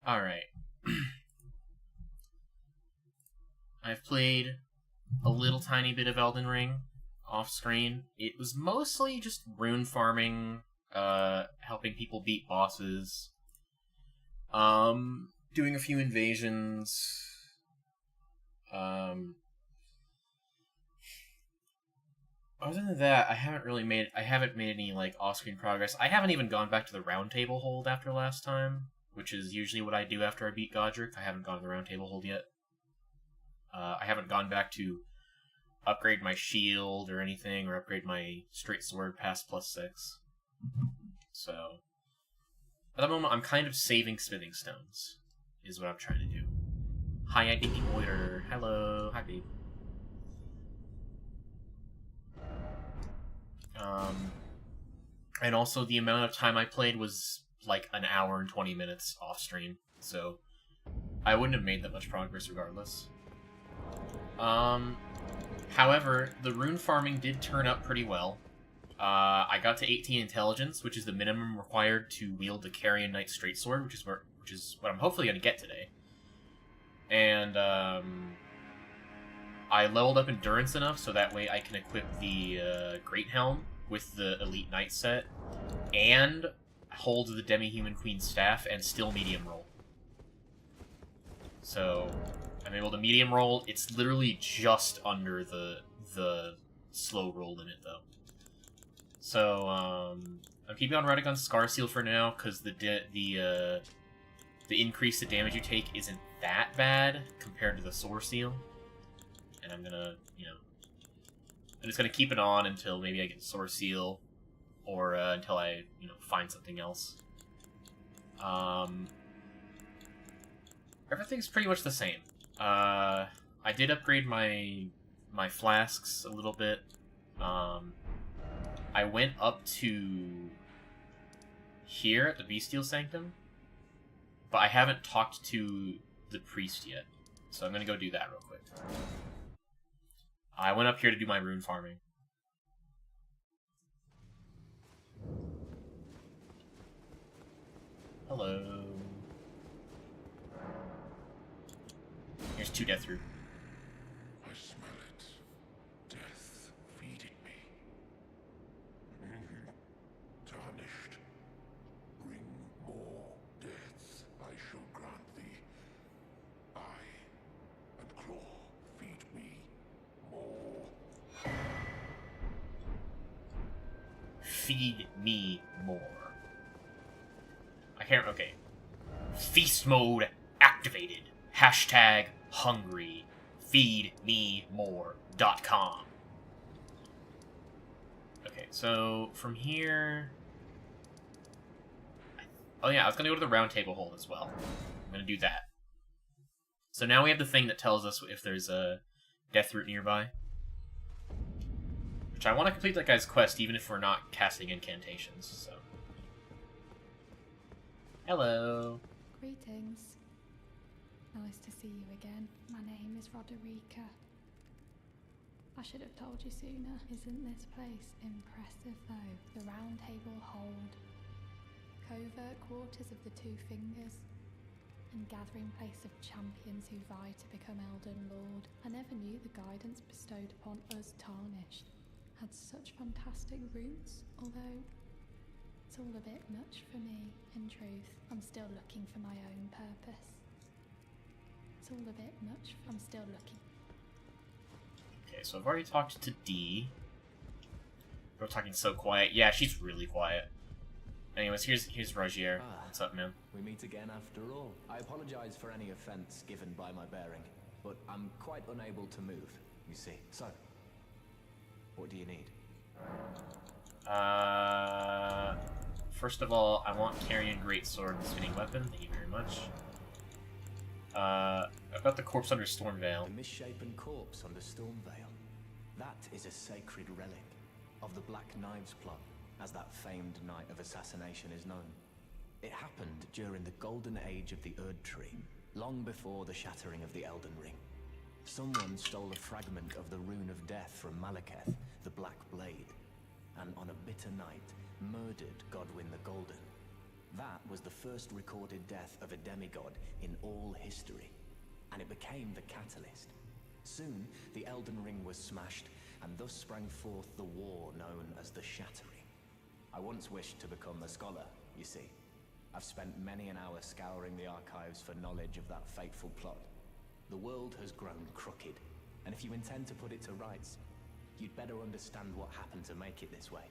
Alright. I've played a little tiny bit of Elden Ring off screen. It was mostly just rune farming, helping people beat bosses, doing a few invasions, other than that, I haven't made any, like, off-screen progress. I haven't even gone back to the round table hold after last time, which is usually what I do after I beat Godric. I haven't gone to the round table hold yet. I haven't gone back to upgrade my shield or anything, or upgrade my straight sword past +6. So, at the moment, I'm kind of saving smithing stones, is what I'm trying to do. Hi, IDP Moiter. Hello. Hi, babe. And also the amount of time I played was like an hour and 20 minutes off stream, so I wouldn't have made that much progress regardless. However, the rune farming did turn up pretty well. I got to 18 intelligence, which is the minimum required to wield the Carrion Knight Straight Sword, which is what I'm hopefully going to get today. And I leveled up endurance enough so that way I can equip the Great Helm with the Elite Knight set, and hold the Demi-Human Queen's Staff, and still medium roll. So, I'm able to medium roll. It's literally just under the slow roll limit, though. So, I'm keeping on Radagon's Scar Seal for now, because the increase to damage you take isn't that bad compared to the Sword Seal. And I'm gonna, I'm just gonna keep it on until maybe I get Sword Seal, or until I, find something else. Everything's pretty much the same. I did upgrade my flasks a little bit. I went up to here at the Bestial Sanctum, but I haven't talked to the priest yet, so I'm gonna go do that real quick. I went up here to do my rune farming. Hello. Here's 2 death root. I smell it. Death feeding me. Tarnished. Bring more death. I shall grant thee. Eye and claw. Feed me more. Feed me more. I can't. Okay. Feast mode activated. Hashtag hungry. feedmemore.com. Okay, so from here. Oh yeah, I was gonna go to the round table hold as well. I'm gonna do that. So now we have the thing that tells us if there's a death root nearby. Which I want to complete that guy's quest even if we're not casting incantations, so. Hello. Greetings. Nice to see you again. My name is Roderica. I should have told you sooner. Isn't this place impressive though? The round table hold, covert quarters of the Two Fingers, and gathering place of champions who vie to become Elden Lord. I never knew the guidance bestowed upon us Tarnished had such fantastic roots, although it's all a bit much for me, in truth. I'm still looking for my own purpose. It's all a bit much. I'm still looking. Okay, so I've already talked to D. We're talking so quiet. Yeah, she's really quiet. Anyways, here's Rogier. What's up, man? We meet again after all. I apologize for any offense given by my bearing, but I'm quite unable to move, you see. So, what do you need? First of all, I want Carrion Greatsword and Spinning Weapon. Thank you very much. I've got the Corpse Under Stormveil. The misshapen corpse under Stormveil. That is a sacred relic of the Black Knives plot, as that famed night of assassination is known. It happened during the golden age of the Erd Tree, long before the shattering of the Elden Ring. Someone stole a fragment of the Rune of Death from Malekith, the Black Blade, and on a bitter night, murdered Godwyn the Golden. That was the first recorded death of a demigod in all history, and it became the catalyst. Soon, the Elden Ring was smashed, and thus sprang forth the war known as the Shattering. I once wished to become a scholar, you see. I've spent many an hour scouring the archives for knowledge of that fateful plot. The world has grown crooked, and if you intend to put it to rights, you'd better understand what happened to make it this way.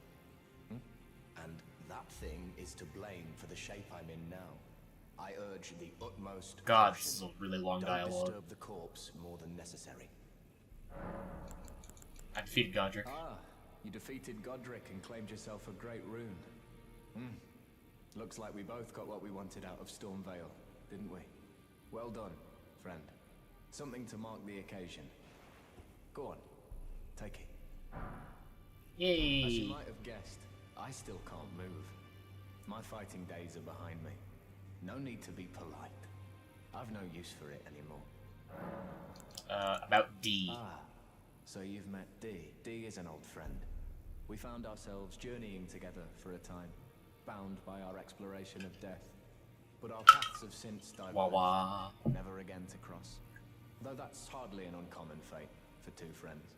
And that thing is to blame for the shape I'm in now. I urge the utmost God, caution. this is a really long Don't dialogue. disturb the corpse more than necessary. I defeated Godric. Ah, you defeated Godric and claimed yourself a great rune. Looks like we both got what we wanted out of Stormvale, didn't we? Well done, friend. Something to mark the occasion. Go on, take it. Yay! As you might have guessed, I still can't move. My fighting days are behind me. No need to be polite. I've no use for it anymore. About D. Ah, so you've met D. D is an old friend. We found ourselves journeying together for a time, bound by our exploration of death. But our paths have since diverged, Wah wah. never again to cross. Though that's hardly an uncommon fate for two friends.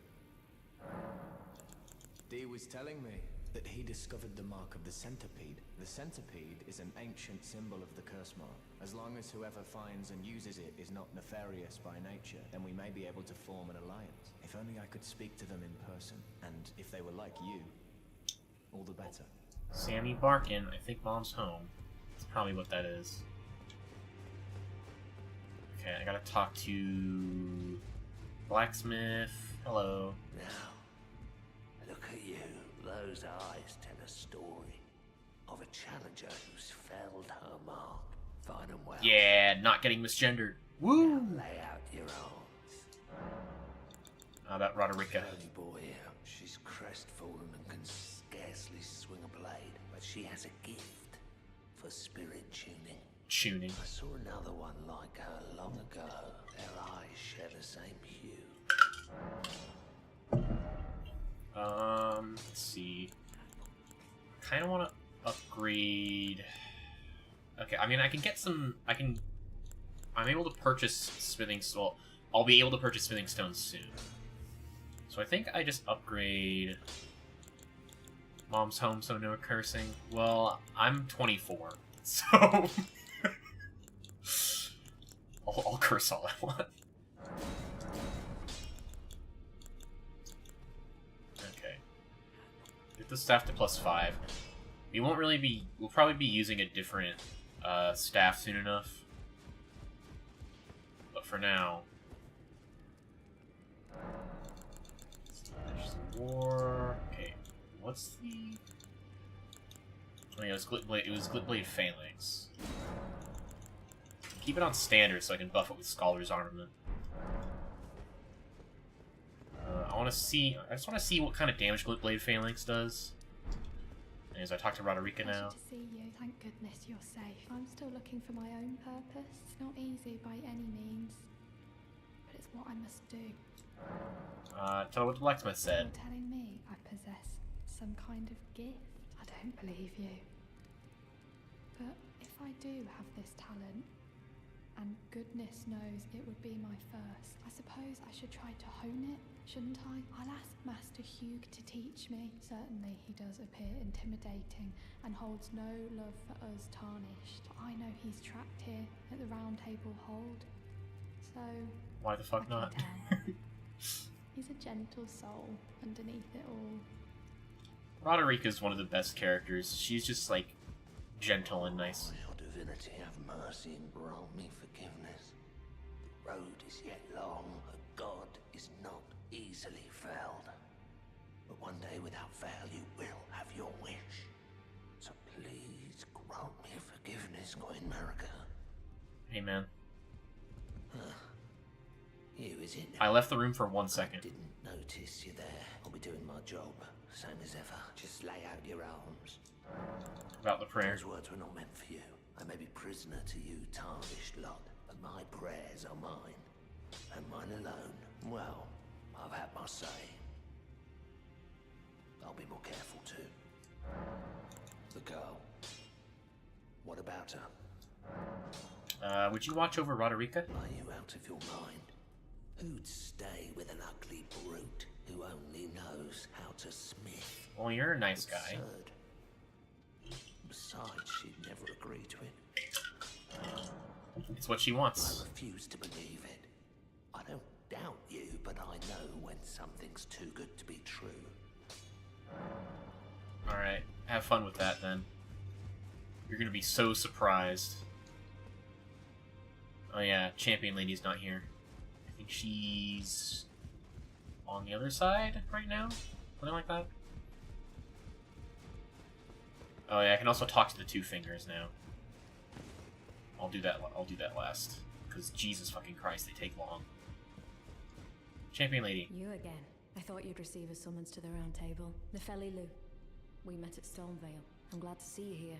D was telling me that he discovered the mark of the centipede. The centipede is an ancient symbol of the curse mark. As long as whoever finds and uses it is not nefarious by nature, then we may be able to form an alliance. If only I could speak to them in person, and if they were like you, all the better. Sammy barking. I think Mom's home. That's probably what that is. Okay, I gotta talk to Blacksmith. Hello. Now, look at you. Those eyes tell a story of a challenger who's felled her mark. Fine and well. Yeah, not getting misgendered. Woo! Now lay out your arms. How about Roderica? Only boy here. She's crestfallen and can scarcely swing a blade, but she has a gift for spirit tuning. Tuning. I saw another one like her long ago. Their eyes share the same hue. Let's see. Kind of want to upgrade. Okay, I mean, I can get some. I'm able to purchase smithing. Well, I'll be able to purchase smithing stones soon. So I think I just upgrade. Mom's home, so no cursing. Well, I'm 24, so I'll curse all I want. Okay. Get the staff to +5. We'll probably be using a different staff soon enough. But for now, there's the war. Okay, what's the? Oh yeah, it was Glitblade Phalanx. Keep it on standard so I can buff it with Scholar's Armament. I just want to see what kind of damage Glitblade Phalanx does. And as I talk to Roderica now. Pleasure to see you. Thank goodness you're safe. I'm still looking for my own purpose. It's not easy by any means, but it's what I must do. Tell her what the blacksmith said. You're telling me I possess some kind of gift? I don't believe you. But if I do have this talent, and goodness knows it would be my first, I suppose I should try to hone it, shouldn't I? I'll ask Master Hugh to teach me. Certainly he does appear intimidating and holds no love for us tarnished. But I know he's trapped here at the Round Table Hold. So Why the fuck not? He's a gentle soul underneath it all. Roderica's one of the best characters. She's just like gentle and nice. Your divinity have mercy and grant me forgiveness. The road is yet long, a god is not easily felled. But one day without fail you will have your wish. So please grant me forgiveness, Queen Marika. Hey man. You is it? I left the room for 1 second. Didn't notice you there. I'll be doing my job, same as ever. Just lay out your arms. About the prayer. Those words were not meant for you. I may be prisoner to you, tarnished lot, but my prayers are mine. And mine alone. Well, I've had my say. I'll be more careful too. The girl. What about her? Would you watch over Roderica? Are you out of your mind? Who'd stay with an ugly brute who only knows how to smith? Well, you're a nice guy. Absurd. Besides, she'd never agree to it. It's what she I wants. refuse to believe it. I don't doubt you, but I know when something's too good to be true. Alright, have fun with that then. You're gonna be so surprised. Oh yeah, Champion Lady's not here. I think she's on the other side right now? Something like that? Oh yeah, I can also talk to the two fingers now. I'll do that last. Because Jesus fucking Christ, they take long. Champion Lady. You again. I thought you'd receive a summons to the round table. Nefeli Lu. We met at Stormvale. I'm glad to see you here.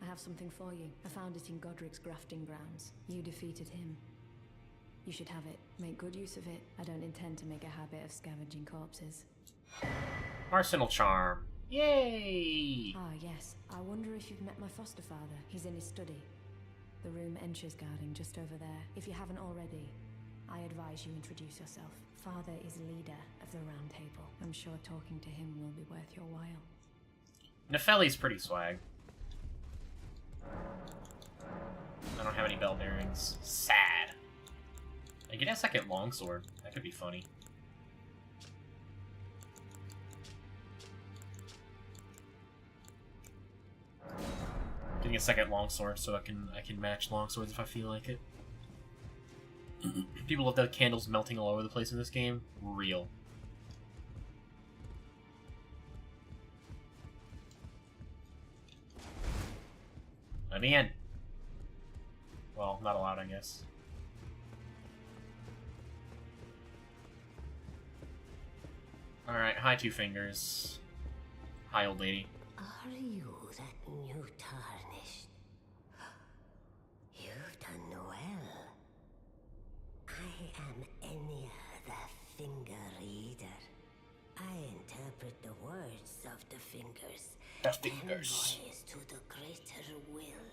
I have something for you. I found it in Godric's grafting grounds. You defeated him. You should have it. Make good use of it. I don't intend to make a habit of scavenging corpses. Arsenal Charm. Yay! Ah, yes. I wonder if you've met my foster father. He's in his study. The room Encher's guarding just over there. If you haven't already, I advise you introduce yourself. Father is leader of the round table. I'm sure talking to him will be worth your while. Nefeli's pretty swag. I don't have any bell bearings. Sad. I get a second longsword. That could be funny. Getting a second longsword so I can match longswords if I feel like it. People love the candles melting all over the place in this game. Real. Let me in. Well, not allowed, I guess. Alright, hi, Two Fingers. Hi, old lady. Are you that new tarnished? You've done well. I am Enya, the Finger Reader. I interpret the words of the fingers. The fingers. Envoys to the greater will.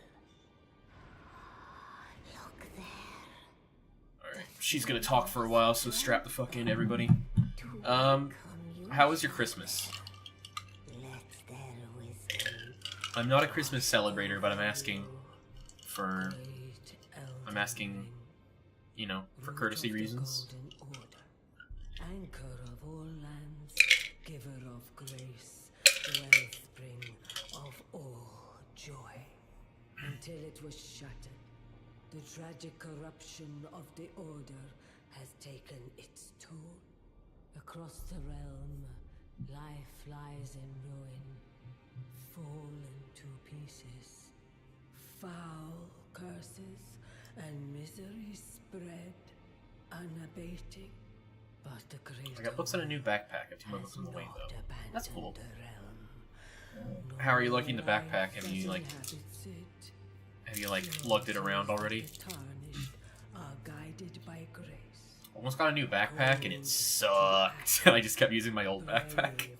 Look there. Alright, she's gonna talk for a while, so strap the fuck in, everybody. How was your Christmas? Let their wisdom I'm not a Christmas celebrator, but I'm asking, you know, for courtesy reasons. Anchor of all lands, giver of grace, wellspring of all joy. Until it was shattered, the tragic corruption of the Order has taken its toll. Across the realm, life lies in ruin, fallen to pieces. Foul curses and misery spread, unabating. But the great I got books in a new backpack. I have 2 more books in the way, though. That's cool. How are you liking the backpack? Have you lugged it around already? Almost got a new backpack and it sucked. I just kept using my old backpack.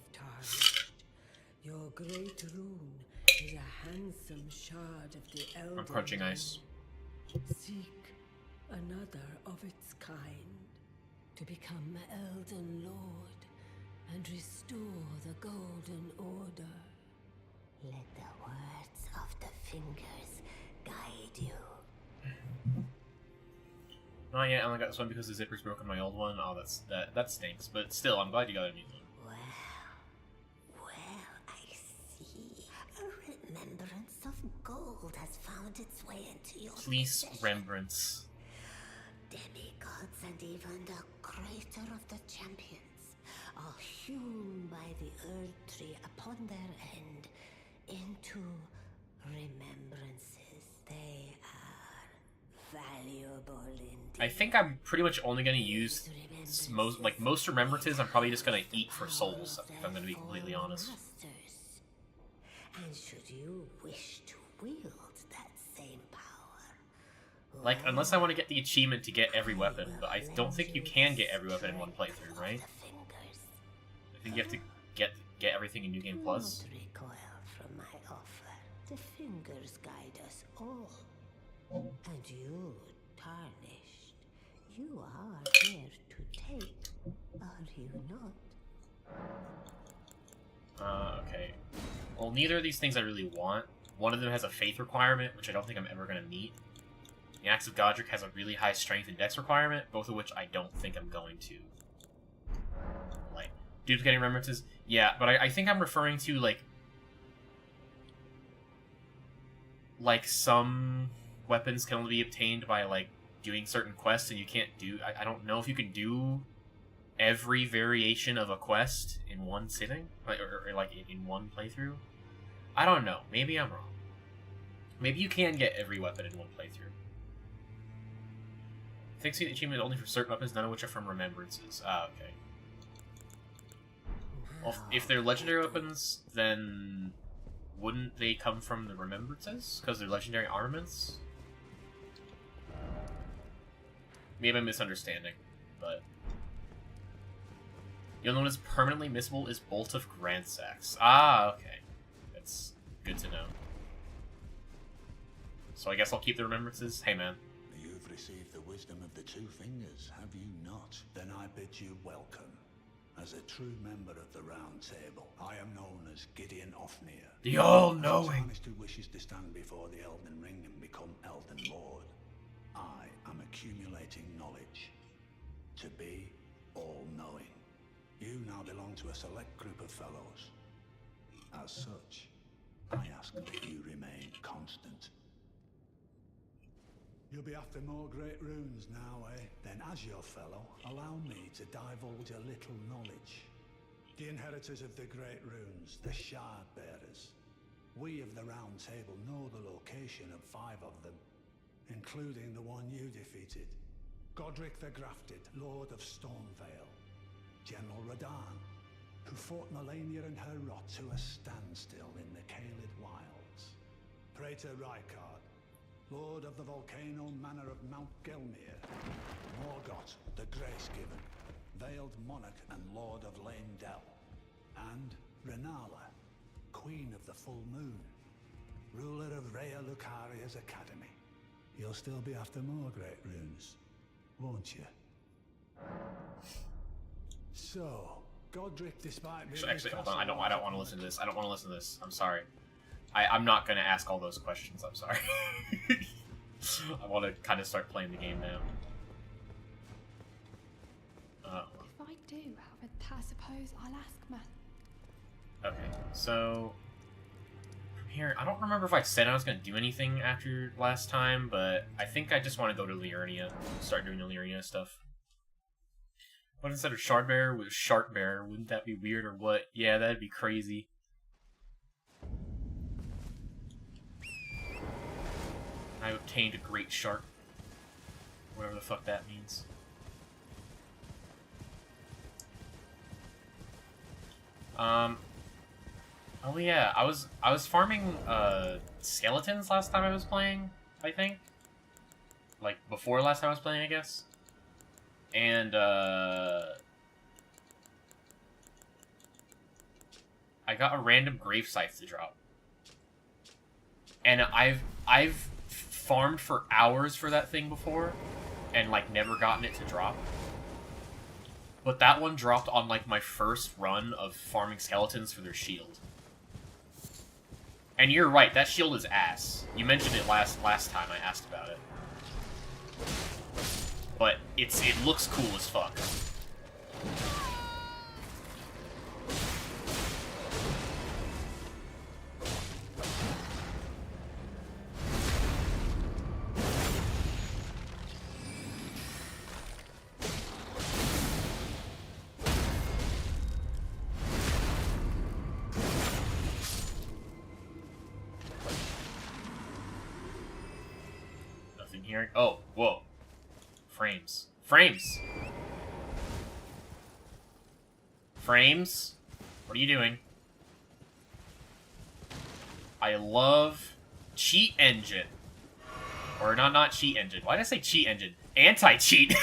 Your great rune is a handsome shard of the Elden I'm crunching Ring. ice. Seek another of its kind to become Elden Lord and restore the Golden Order. let the words of the fingers guide you. Not yet. I only got this one because the zipper's broken my old one. Oh, that stinks. But still, I'm glad you got a new one. Well, I see. A remembrance of gold has found its way into your Please, possession. remembrance. Demigods and even the greater of the champions are hewn by the Earth Tree upon their end into remembrances. They are valuable indeed. I think I'm pretty much only going to use most remembrances. I'm probably just going to eat for souls, if I'm going to be completely honest. Masters. And should you wish to wield that same power, Like, unless I want to get the achievement to get every weapon, but I don't think you can get every weapon in one playthrough, right? I think you have to get everything in New Game Plus. Don't recoil from my offer. The fingers guide us all. And you, tarnished, you are here to take, are you not? Okay. Well, neither of these things I really want. One of them has a faith requirement, which I don't think I'm ever going to meet. The Axe of Godric has a really high strength and dex requirement, both of which I don't think I'm going to. Like, duplicating remembrances? Yeah, but I think I'm referring to, like some weapons can only be obtained by, like, doing certain quests, and you can't do... I don't know if you can do every variation of a quest in one sitting, or like, in one playthrough. I don't know. Maybe I'm wrong. Maybe you can get every weapon in one playthrough. Fixing the achievement only for certain weapons, none of which are from remembrances. Ah, okay. Well, if they're legendary weapons, then wouldn't they come from the remembrances? Because they're legendary armaments? Maybe I'm misunderstanding, but... The only one that's permanently missable is Bolt of Grandsax. Ah, okay. That's good to know. So I guess I'll keep the remembrances. Hey, man. You've received the wisdom of the two fingers, have you not? Then I bid you welcome. As a true member of the Round Table, I am known as Gideon Ofnir. The All-Knowing! As a tarnished who wishes to stand before the Elden Ring and become Elden Lord, I am accumulating knowledge. To be all-knowing. You now belong to a select group of fellows. As such, I ask that you remain constant. You'll be after more great runes now, eh? Then as your fellow, allow me to divulge a little knowledge. The inheritors of the great runes, the Shard Bearers. We of the Round Table know the location of 5 of them, including the one you defeated. Godric the Grafted, Lord of Stormvale. General Radahn, who fought Melania and her rot to a standstill in the Caelid Wilds. Praetor Rykard, Lord of the Volcano Manor of Mount Gelmir. Morgoth, the Grace-Given, Veiled Monarch and Lord of Leyndell. And Renala, Queen of the Full Moon, ruler of Rhea Lucaria's Academy. You'll still be after more great runes, won't you? So, Godric, despite being... Actually, hold on. I don't want to listen to this. I don't want to listen to this. I'm sorry. I'm not going to ask all those questions. I'm sorry. I want to kind of start playing the game now. If I do have I suppose I'll ask, man. Okay, so... From here, I don't remember if I said I was going to do anything after last time, but I think I just want to go to Liurnia. Start doing the Liurnia stuff. What instead of Shardbearer with Sharkbearer? Wouldn't that be weird or what? Yeah, that'd be crazy. I obtained a great shark. Whatever the fuck that means. Oh yeah, I was farming skeletons last time I was playing, I think. Like before last time I was playing, I guess. And I got a random grave scythe to drop. And I've farmed for hours for that thing before and like never gotten it to drop. But that one dropped on like my first run of farming skeletons for their shield. And you're right, that shield is ass. You mentioned it last time I asked about it. But it looks cool as fuck. Nothing here. Oh, whoa. Frames. Frames! Frames? What are you doing? I love cheat engine. Or not cheat engine. Why did I say cheat engine? Anti-cheat.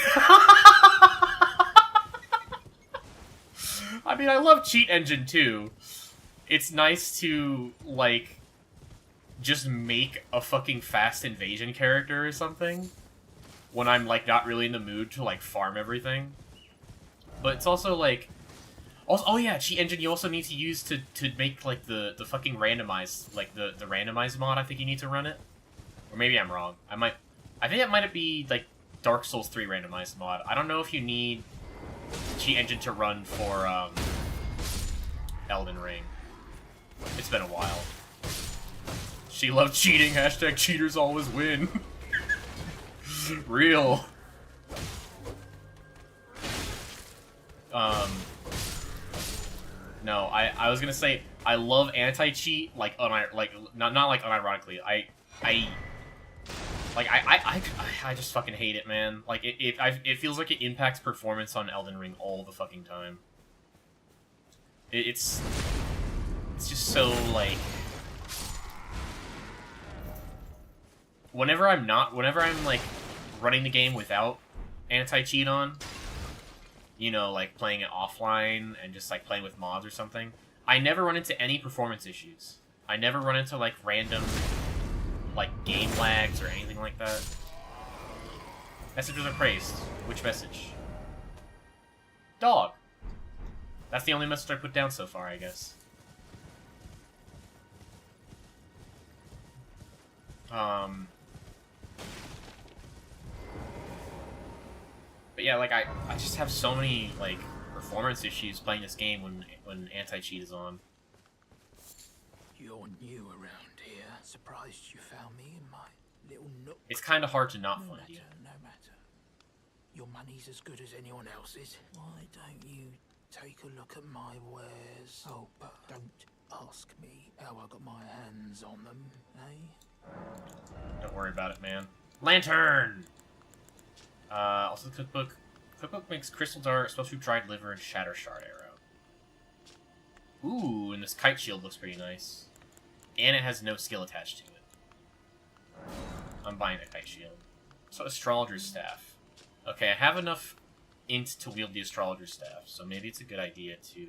I mean, I love cheat engine too. It's nice to, like, just make a fucking fast invasion character or something when I'm, like, not really in the mood to, like, farm everything. But it's also, like... Also, oh yeah, cheat engine you also need to use to make, like, the fucking randomized, like, the randomized mod. I think you need to run it. Or maybe I'm wrong. I think it might be, like, Dark Souls 3 randomized mod. I don't know if you need cheat engine to run for, Elden Ring. It's been a while. She loved cheating, hashtag cheaters always win. Real. No, I was gonna say, I love anti-cheat, like, not like unironically, I just fucking hate it, man. Like, it feels like it impacts performance on Elden Ring all the fucking time. It's just so, like... Whenever I'm, like, running the game without anti-cheat on, you know, like, playing it offline and just, like, playing with mods or something, I never run into any performance issues. I never run into, like, random, like, game lags or anything like that. Messages are praised. Which message? Dog. That's the only message I put down so far, I guess. But yeah, like, I just have so many, like, performance issues playing this game when anti-cheat is on. You're new around here. Surprised you found me in my little nook. It's kind of hard to not find you. No matter. Your money's as good as anyone else's. Why don't you take a look at my wares? Oh, but don't ask me how I got my hands on them, eh? Don't worry about it, man. Lantern! Also the cookbook. Cookbook makes crystal dart, special dried liver, and shatter shard arrow. Ooh, and this kite shield looks pretty nice. And it has no skill attached to it. I'm buying the kite shield. So, astrologer's staff. Okay, I have enough int to wield the astrologer's staff, so maybe it's a good idea to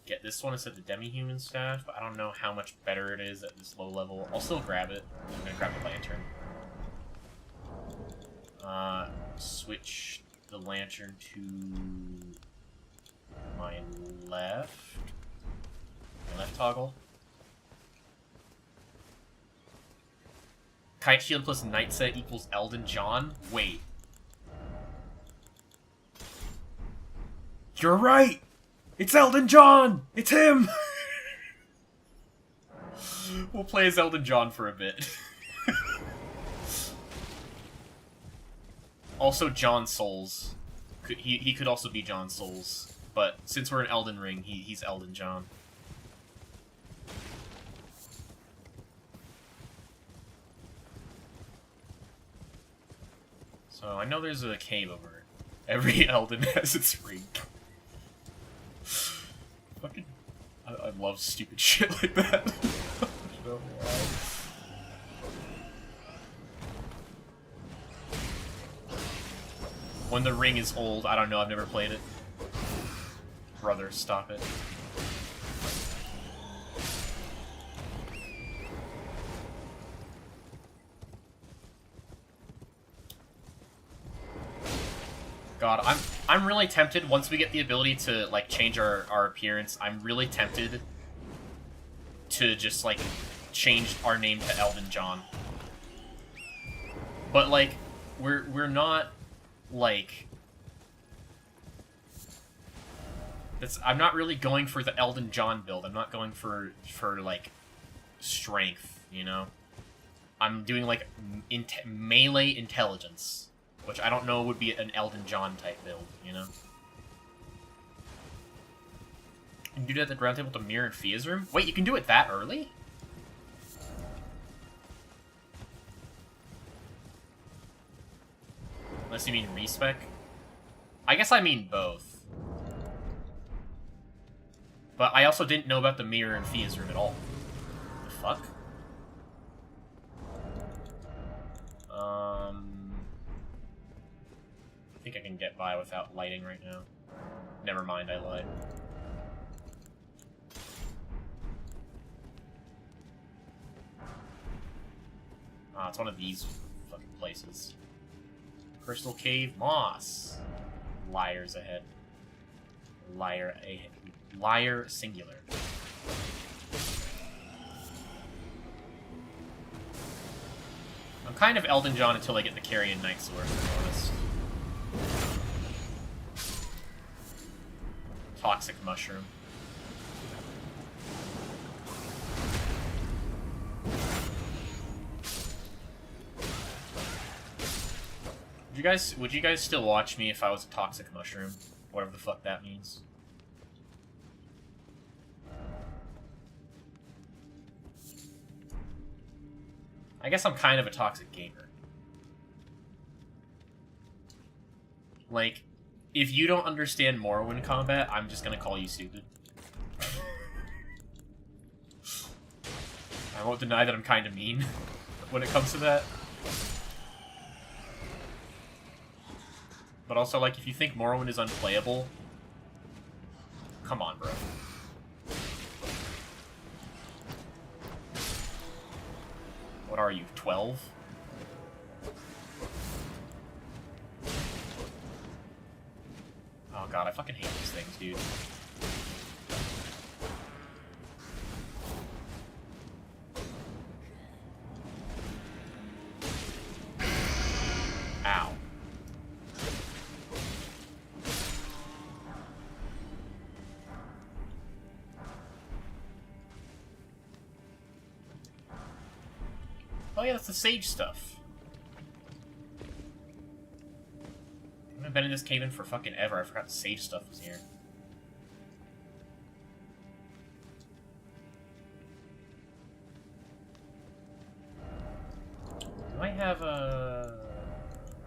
get this one instead of the demi-human staff, but I don't know how much better it is at this low level. I'll still grab it. I'm gonna grab the lantern. Switch the lantern to my left. My left toggle. Kite shield plus night set equals Elden John? Wait. You're right! It's Elden John! It's him! We'll play as Elden John for a bit. Also, John Souls. He could also be John Souls. But since we're in Elden Ring, he's Elden John. So, I know there's a cave over it. Every Elden has its ring. Fucking... I love stupid shit like that. I don't know why. When the ring is old, I don't know, I've never played it. Brother, stop it. God, I'm really tempted, once we get the ability to, like, change our appearance, I'm really tempted to just, like, change our name to Elden John. But, like, we're not, like... I'm not really going for the Elden John build. I'm not going for like, strength, you know? I'm doing, like, melee intelligence. Which I don't know would be an Elden John type build, you know? You can do that at the ground table to mirror in Fia's room? Wait, you can do it that early? Unless you mean respec? I guess I mean both. But I also didn't know about the mirror in Fia's room at all. The fuck? I think I can get by without lighting right now. Never mind, I lied. Oh, it's one of these fucking places. Crystal Cave Moss. Liars ahead. Liar singular. I'm kind of Elden John until I get the Carrion Knight Sword, to be honest. Toxic Mushroom. Would you guys still watch me if I was a toxic mushroom? Whatever the fuck that means. I guess I'm kind of a toxic gamer. Like, if you don't understand Morrowind combat, I'm just gonna call you stupid. I won't deny that I'm kind of mean when it comes to that. But also, like, if you think Morrowind is unplayable, come on, bro. What are you, 12? Oh god, I fucking hate these things, dude. Ow. Oh yeah, that's the sage stuff. I haven't been in this cave-in for fucking ever. I forgot the sage stuff was here. Do I have a...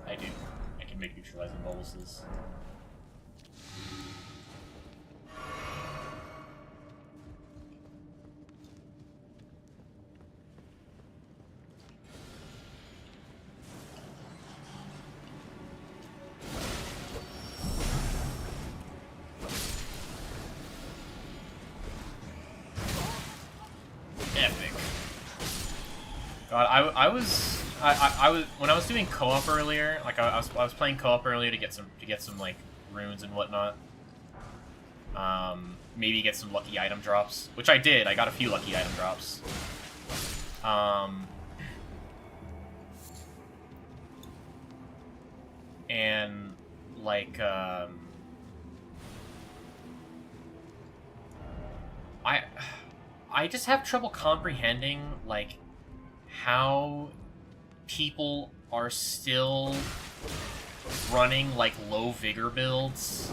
I do. I can make neutralizing boluses. Epic. God, I was when I was doing co-op earlier, like I was playing co-op earlier to get some like runes and whatnot. Maybe get some lucky item drops, which I did. I got a few lucky item drops. And like I just have trouble comprehending, like, how people are still running, like, low vigor builds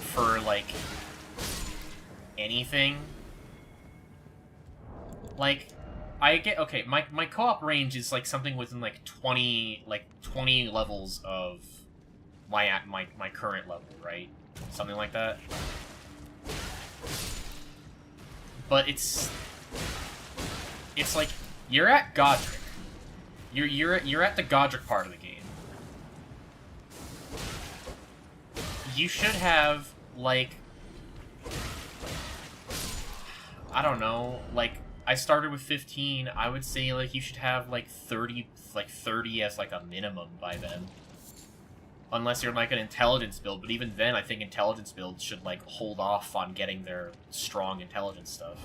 for, like, anything. Like, I get, okay, my co-op range is, like, something within, like, 20 levels of my current level, right? Something like that. But it's like you're at Godric. You're at the Godric part of the game. You should have, like, I don't know, like, I started with 15. I would say, like, you should have like 30 as like a minimum by then. Unless you're like an intelligence build, but even then I think intelligence builds should like hold off on getting their strong intelligence stuff.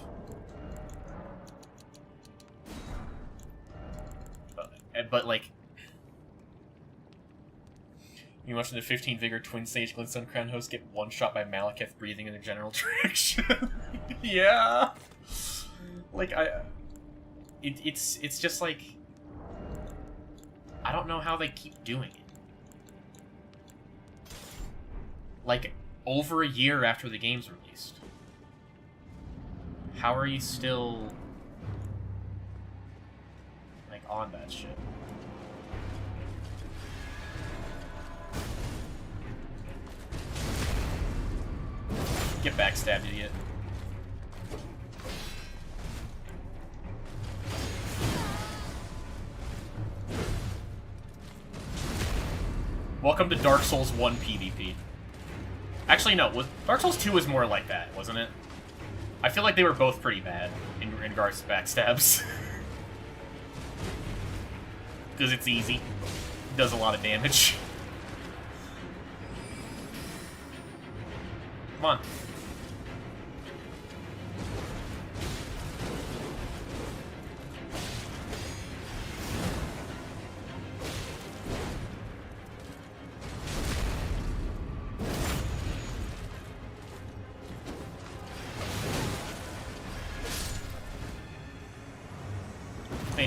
But like, you watching the 15 Vigor Twin Sage Glintstone Crown host get one shot by Malekith breathing in the general direction. Yeah. Like it's just like, I don't know how they keep doing it. Like, over a year after the game's released. How are you still, like, on that shit? Get backstabbed, idiot. Welcome to Dark Souls 1 PvP. Actually, no. Dark Souls 2 was more like that, wasn't it? I feel like they were both pretty bad in regards to backstabs. Because it's easy. Does a lot of damage. Come on.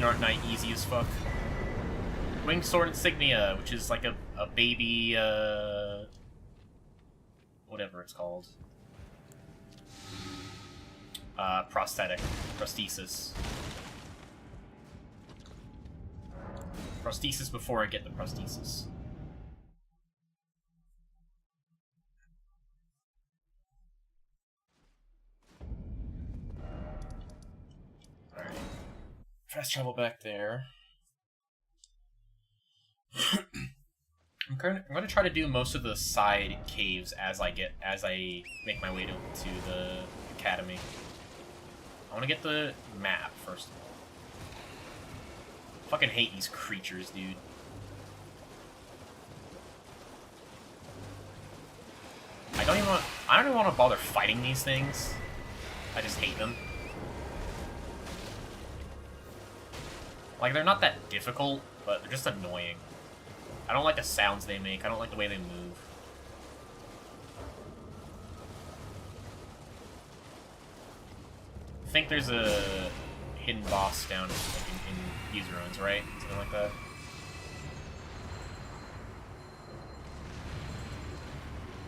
Art Knight easy as fuck. Winged Sword Insignia, which is like a baby, whatever it's called. Prosthesis. Prosthesis before I get the prosthesis. Fast travel back there. I'm going to try to do most of the side caves as I make my way to the academy. I want to get the map first of all. Fucking hate these creatures, dude. I don't even want to bother fighting these things. I just hate them. Like, they're not that difficult, but they're just annoying. I don't like the sounds they make. I don't like the way they move. I think there's a hidden boss down in user runs, right? Something like that.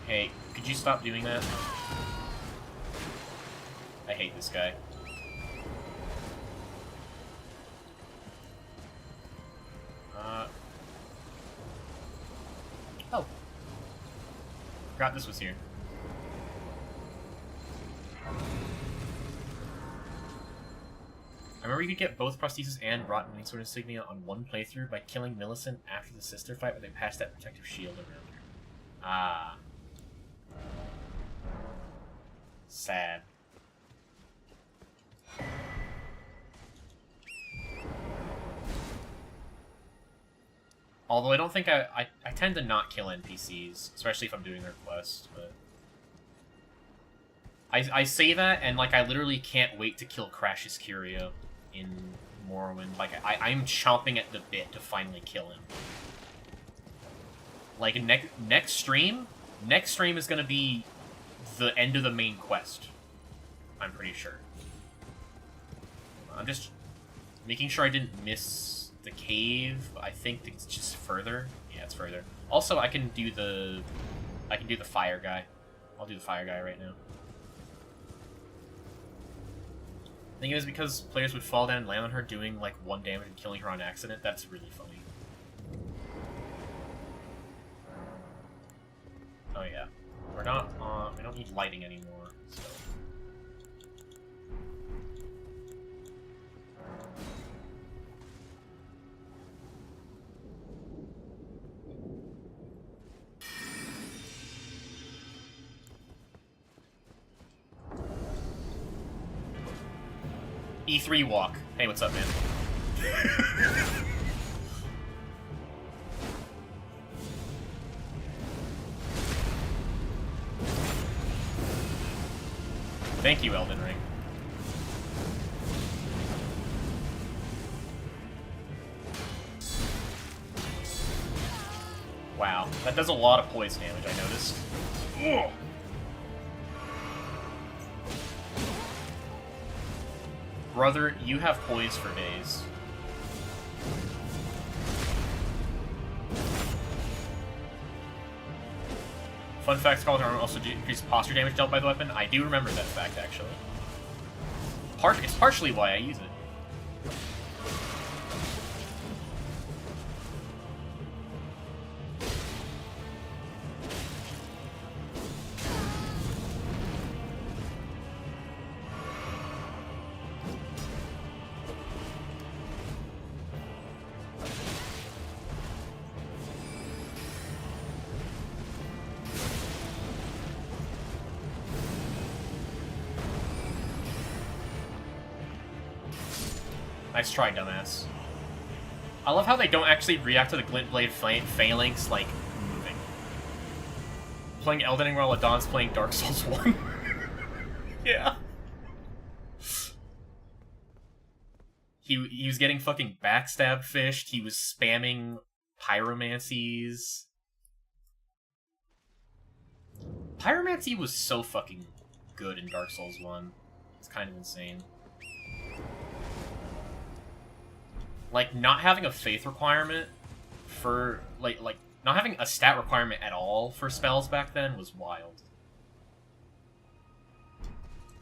Hey, could you stop doing that? I hate this guy. Oh. Forgot this was here. I remember you could get both prosthesis and rotten wing sword insignia on one playthrough by killing Millicent after the sister fight where they passed that protective shield around her. Ah. Sad. Although I don't think I tend to not kill NPCs, especially if I'm doing their quest, but... I say that, and, like, I literally can't wait to kill Crash's Curio in Morrowind. Like, I'm chomping at the bit to finally kill him. Like, next stream is gonna be the end of the main quest. I'm pretty sure. I'm just making sure I didn't miss the cave. I think it's just further. Yeah, it's further. Also, I can do the fire guy. I'll do the fire guy right now. The thing is, because players would fall down and land on her doing like 1 damage and killing her on accident, that's really funny. Oh yeah. We're not we don't need lighting anymore, so. E3 walk. Hey, what's up, man? Thank you, Elden Ring. Wow, that does a lot of poison damage, I noticed. Ugh. Brother, you have poise for days. Fun fact, Scarlet Armor also increases posture damage dealt by the weapon. I do remember that fact, actually. It's partially why I use it. Nice try, dumbass. I love how they don't actually react to the glint blade phalanx, like, moving. Playing Elden Ring while Radahnn's playing Dark Souls 1. Yeah. He was getting fucking backstab fished, he was spamming pyromancies. Pyromancy was so fucking good in Dark Souls 1. It's kind of insane. Like, not having a faith requirement for, like, not having a stat requirement at all for spells back then was wild.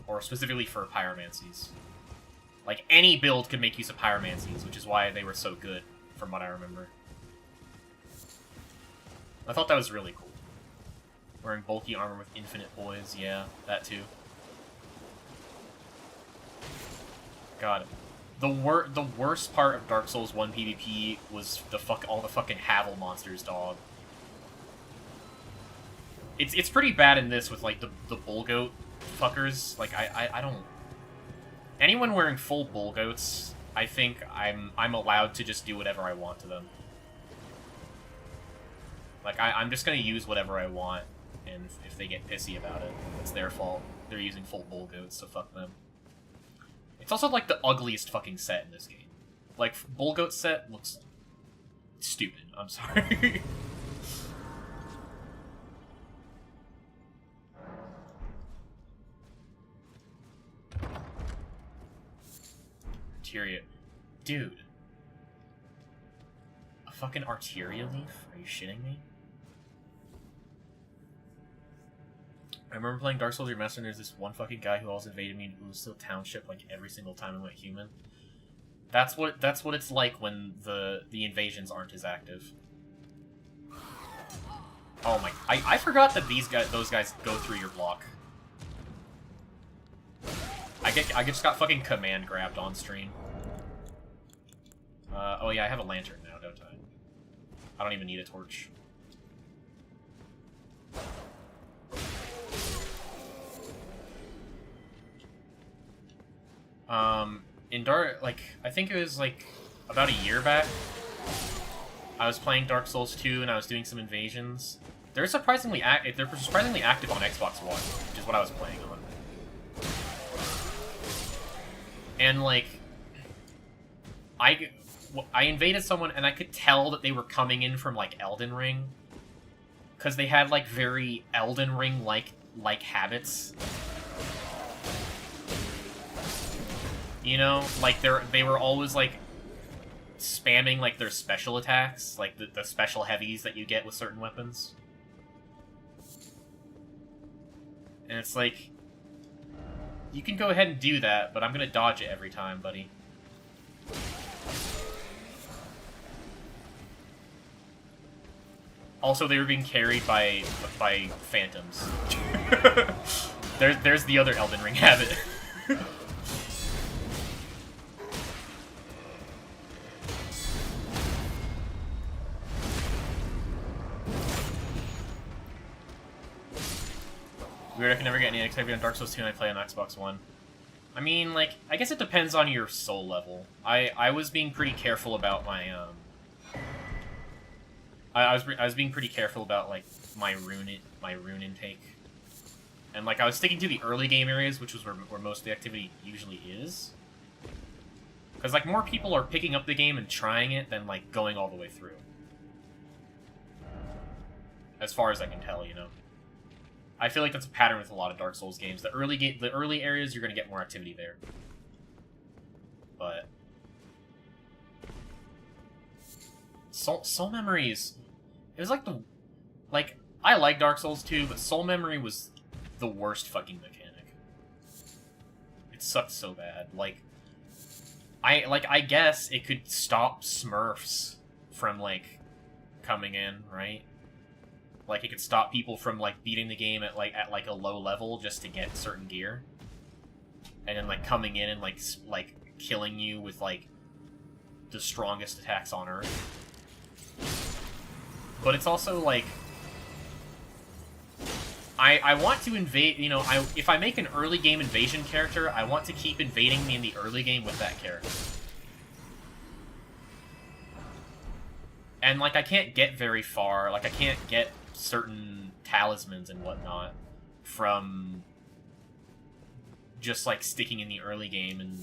Or specifically for pyromancies. Like, any build could make use of pyromancies, which is why they were so good, from what I remember. I thought that was really cool. Wearing bulky armor with infinite poise, yeah, that too. God. The worst part of Dark Souls 1 PvP was all the fucking Havel monsters, dog. It's pretty bad in this with, like, the bull goat fuckers. Like, I don't... Anyone wearing full bull goats, I think I'm allowed to just do whatever I want to them. Like, I'm just gonna use whatever I want, and if they get pissy about it, it's their fault. They're using full bull goats, so fuck them. It's also, like, the ugliest fucking set in this game. Like, bull goat set looks stupid. I'm sorry. Arteria. Dude. A fucking Arteria leaf? Are you shitting me? I remember playing Dark Souls Remastered, and there's this one fucking guy who always invaded me and was still township like every single time I went human. That's what it's like when the invasions aren't as active. Oh my! I forgot that those guys go through your block. I just got fucking command grabbed on stream. Oh yeah, I have a lantern now, don't I? I don't even need a torch. In Dark, like, I think it was, like, about a year back, I was playing Dark Souls 2 and I was doing some invasions. They're surprisingly active on Xbox One, which is what I was playing on. And, like, I invaded someone and I could tell that they were coming in from, like, Elden Ring, because they had, like, very Elden Ring-like habits. You know, like, they were always, like, spamming, like, their special attacks, like, the special heavies that you get with certain weapons. And it's like, you can go ahead and do that, but I'm gonna dodge it every time, buddy. Also, they were being carried by phantoms. There's the other Elden Ring habit. Weird, I can never get any XP on Dark Souls 2 and I play on Xbox One. I mean, like, I guess it depends on your soul level. I was being pretty careful about my, I was being pretty careful about, like, my rune intake. And, like, I was sticking to the early game areas, which was where most of the activity usually is. Because, like, more people are picking up the game and trying it than, like, going all the way through. As far as I can tell, you know. I feel like that's a pattern with a lot of Dark Souls games. The early areas, you're gonna get more activity there. But Soul Memories, it was like I like Dark Souls 2, but Soul Memory was the worst fucking mechanic. It sucked so bad. Like I guess it could stop Smurfs from, like, coming in, right? Like, it could stop people from, like, beating the game at a low level just to get certain gear. And then, like, coming in and, like killing you with, like, the strongest attacks on Earth. But it's also, like, I want to invade, you know, if I make an early game invasion character, I want to keep invading me in the early game with that character. And, like, I can't get very far. Like, I can't get certain talismans and whatnot from just, like, sticking in the early game and,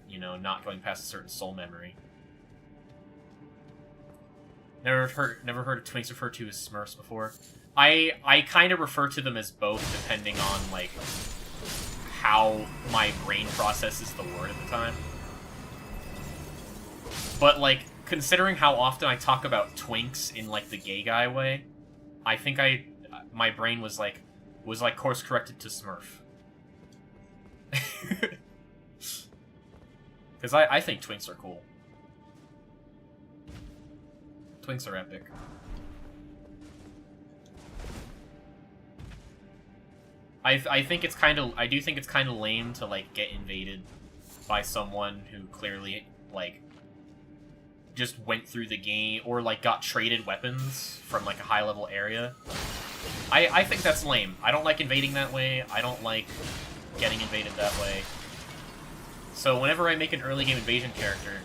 you know, not going past a certain soul memory. Never heard of Twinks referred to as Smurfs before. I kind of refer to them as both, depending on, like, how my brain processes the word at the time. But, like, considering how often I talk about twinks in, like, the gay guy way, I think my brain was course corrected to Smurf. Because I think twinks are cool. Twinks are epic. I think it's kind of, I do think it's kind of lame to, like, get invaded by someone who clearly, like, just went through the game, or, like, got traded weapons from, like, a high-level area. I think that's lame. I don't like invading that way. I don't like getting invaded that way. So whenever I make an early game invasion character,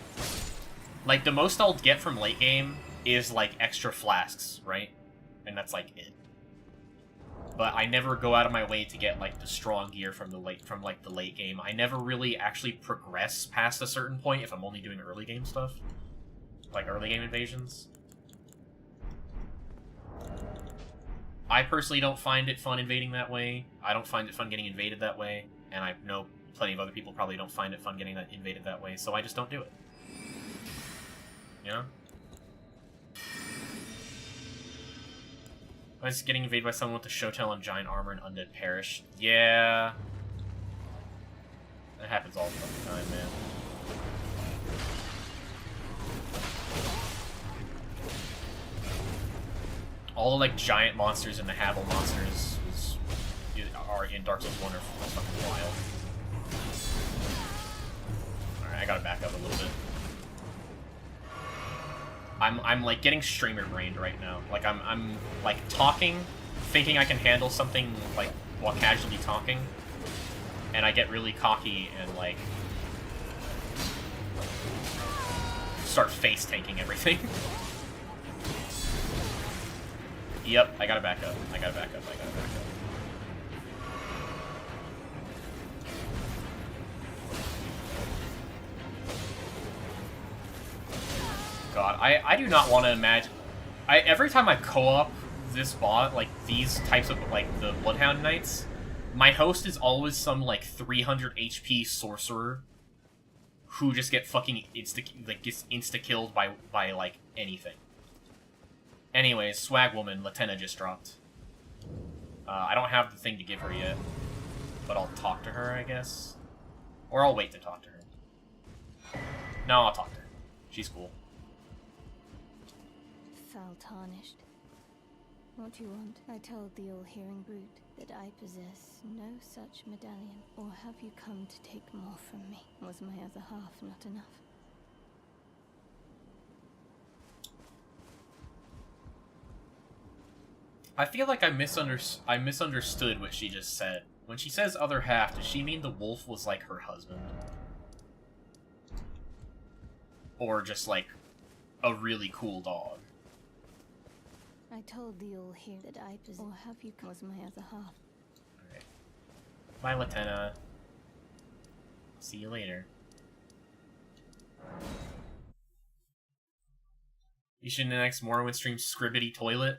like, the most I'll get from late game is, like, extra flasks, right? And that's, like, it. But I never go out of my way to get, like, the strong gear from the late game. I never really actually progress past a certain point if I'm only doing early game stuff. Like, early game invasions. I personally don't find it fun invading that way. I don't find it fun getting invaded that way. And I know plenty of other people probably don't find it fun getting invaded that way, so I just don't do it. You know? I was getting invaded by someone with a showtail and giant armor and undead perish. Yeah. That happens all the fucking time, man. All the, like, giant monsters and the Havel monsters are in Dark Souls 1 are fucking wild. Alright, I gotta back up a little bit. I'm like getting streamer brained right now. Like I'm like talking, thinking I can handle something like while casually talking, and I get really cocky and like start face tanking everything. Yep, I gotta back up. I gotta back up. I gotta back up. God, I do not want to imagine. Every time I co-op this bot, like these types of like the Bloodhound Knights, my host is always some like 300 HP sorcerer who just gets insta killed by like anything. Anyways, Swag Woman, Latenna just dropped. I don't have the thing to give her yet, but I'll talk to her, I guess, or I'll wait to talk to her. No, I'll talk to her. She's cool. Foul tarnished. What do you want? I told the all-hearing brute that I possess no such medallion. Or have you come to take more from me? Was my other half not enough? I feel like I misunderstood what she just said. When she says other half, does she mean the wolf was like her husband? Or just like a really cool dog? I told the all here that I possess. Or have you come? Was my other half? Alright. Bye, Latenna. See you later. You should next Morrowind stream Scribbity Toilet.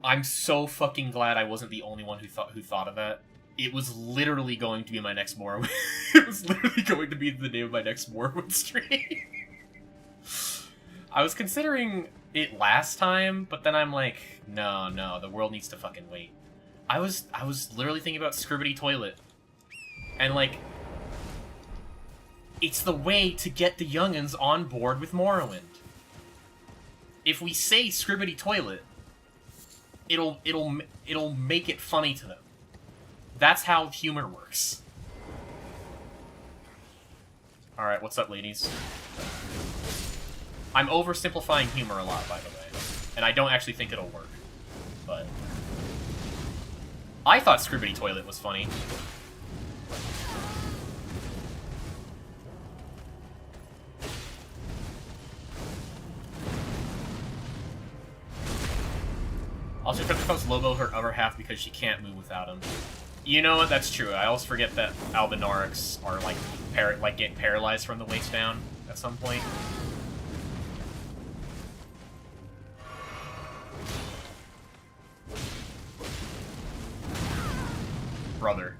I'm so fucking glad I wasn't the only one who thought of that. It was literally going to be my next Morrowind. It was literally going to be the name of my next Morrowind stream. I was considering it last time, but then I'm like, no, the world needs to fucking wait. I was literally thinking about Scribbity Toilet. And like, it's the way to get the youngins on board with Morrowind. If we say Scribbity Toilet, it'll make it funny to them. That's how humor works. Alright, what's up, ladies? I'm oversimplifying humor a lot, by the way. And I don't actually think it'll work. But I thought Scribbity Toilet was funny. She becomes Lobo her other half because she can't move without him. You know what? That's true. I always forget that Albinarics are like get paralyzed from the waist down at some point. Brother.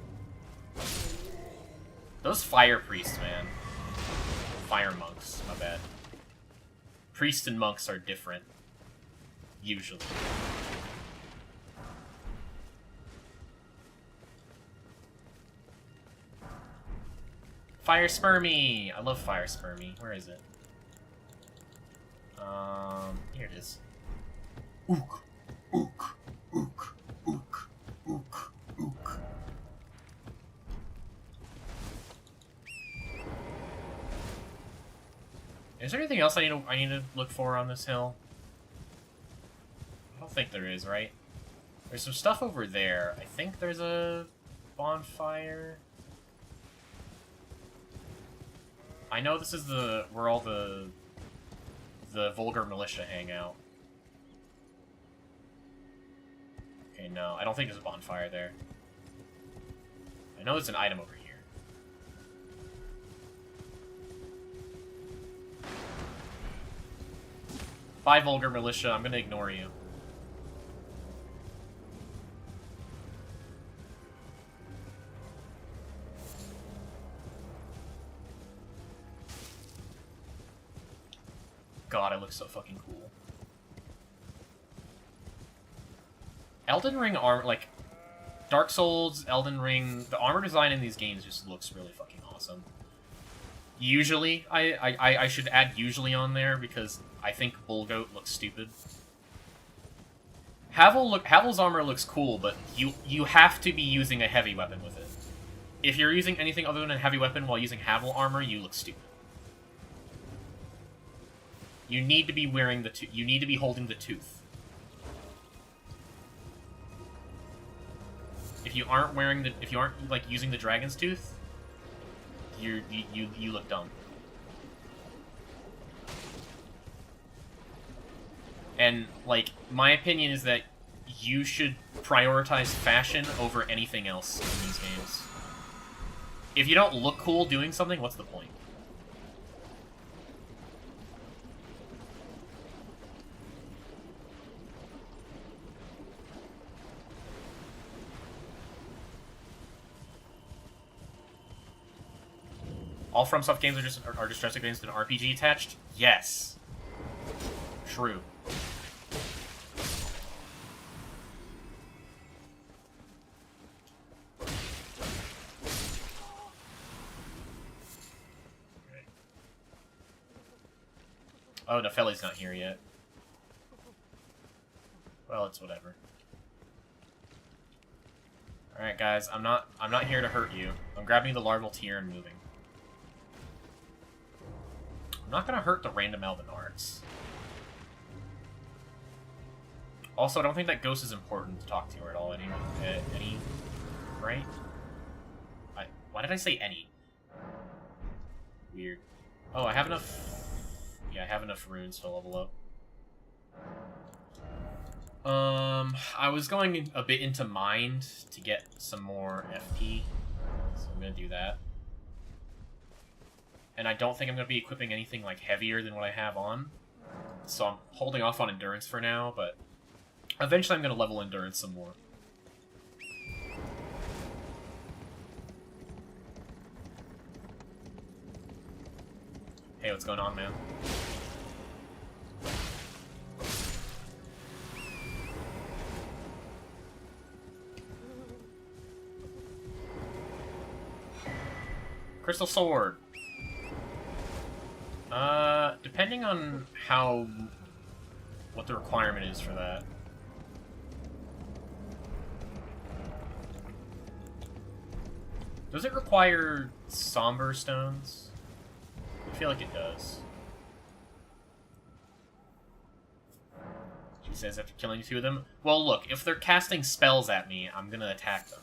Those fire priests, man. Fire monks, my bad. Priests and monks are different. Usually. Fire Spermy! I love Fire Spermy. Where is it? Here it is. Ook, ook, ook, ook, ook, ook. Is there anything else I need to look for on this hill? I don't think there is, right? There's some stuff over there. I think there's a bonfire. I know this is where all the vulgar militia hang out. Okay, no, I don't think there's a bonfire there. I know there's an item over here. Bye, vulgar militia. I'm gonna ignore you. God, it looks so fucking cool. Elden Ring armor, like, Dark Souls, Elden Ring, the armor design in these games just looks really fucking awesome. Usually, I should add usually on there because I think Bullgoat looks stupid. Havel's armor looks cool, but you have to be using a heavy weapon with it. If you're using anything other than a heavy weapon while using Havel armor, you look stupid. You need to be wearing the you need to be holding the tooth. If you aren't like using the dragon's tooth, you look dumb. And like my opinion is that you should prioritize fashion over anything else in these games. If you don't look cool doing something, what's the point? All FromSoft games are just dressed against an RPG attached? Yes. True. Oh, Nefeli's not here yet. Well, it's whatever. Alright guys, I'm not here to hurt you. I'm grabbing the larval tier and moving. I'm not gonna hurt the random Albinards. Also, I don't think that ghost is important to talk to her at all. Any, right? Why did I say any? Weird. Oh, I have enough. Yeah, I have enough runes to level up. I was going a bit into Mind to get some more FP, so I'm gonna do that. And I don't think I'm going to be equipping anything, like, heavier than what I have on. So I'm holding off on Endurance for now, but eventually I'm going to level Endurance some more. Hey, what's going on, man? Crystal Sword. Depending on what the requirement is for that. Does it require somber stones? I feel like it does. She says after killing 2 of them. Well, look, if they're casting spells at me, I'm gonna attack them.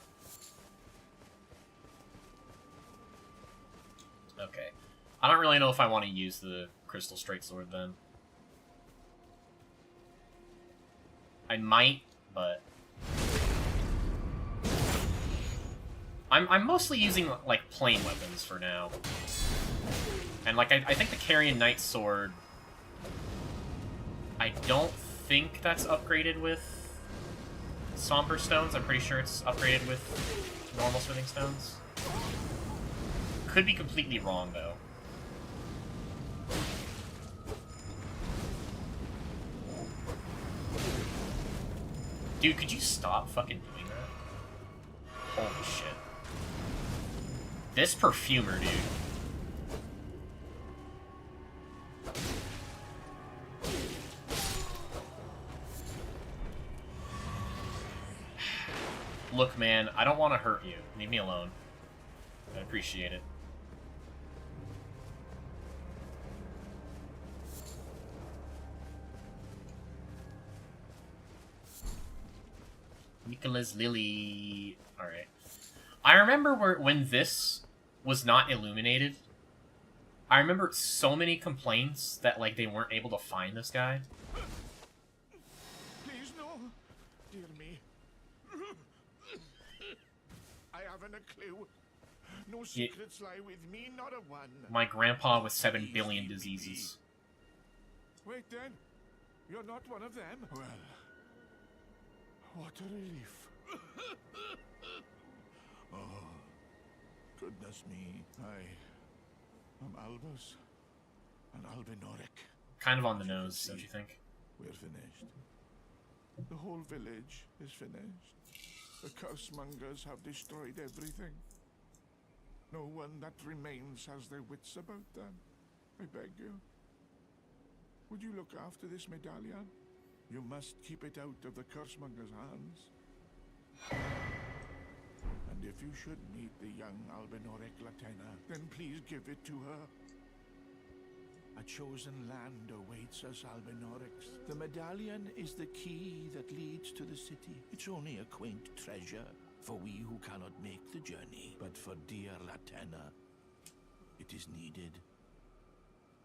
Okay. I don't really know if I want to use the Crystal Straight Sword then. I might, but I'm mostly using like plain weapons for now. And like I think the Carrion Knight Sword, I don't think that's upgraded with Somber Stones. I'm pretty sure it's upgraded with normal Smithing Stones. Could be completely wrong though. Dude, could you stop fucking doing that? Holy shit. This perfumer, dude. Look, man, I don't want to hurt you. Leave me alone. I appreciate it. Nicholas Lily. Alright. I remember when this was not illuminated, I remember so many complaints that, like, they weren't able to find this guy. Please, no. Dear me. I haven't a clue. No secrets lie with me, not a one. My grandpa with 7 billion diseases. Wait then. You're not one of them? Well, what a relief. Oh, goodness me. I'm Albus, an Albinoric. Kind of on the nose, don't you think? We're finished. The whole village is finished. The cursemongers have destroyed everything. No one that remains has their wits about them. I beg you. Would you look after this medallion? You must keep it out of the cursemonger's hands. And if you should meet the young Albinoric Latenna, then please give it to her. A chosen land awaits us Albinorics. The medallion is the key that leads to the city. It's only a quaint treasure for we who cannot make the journey. But for dear Latenna, it is needed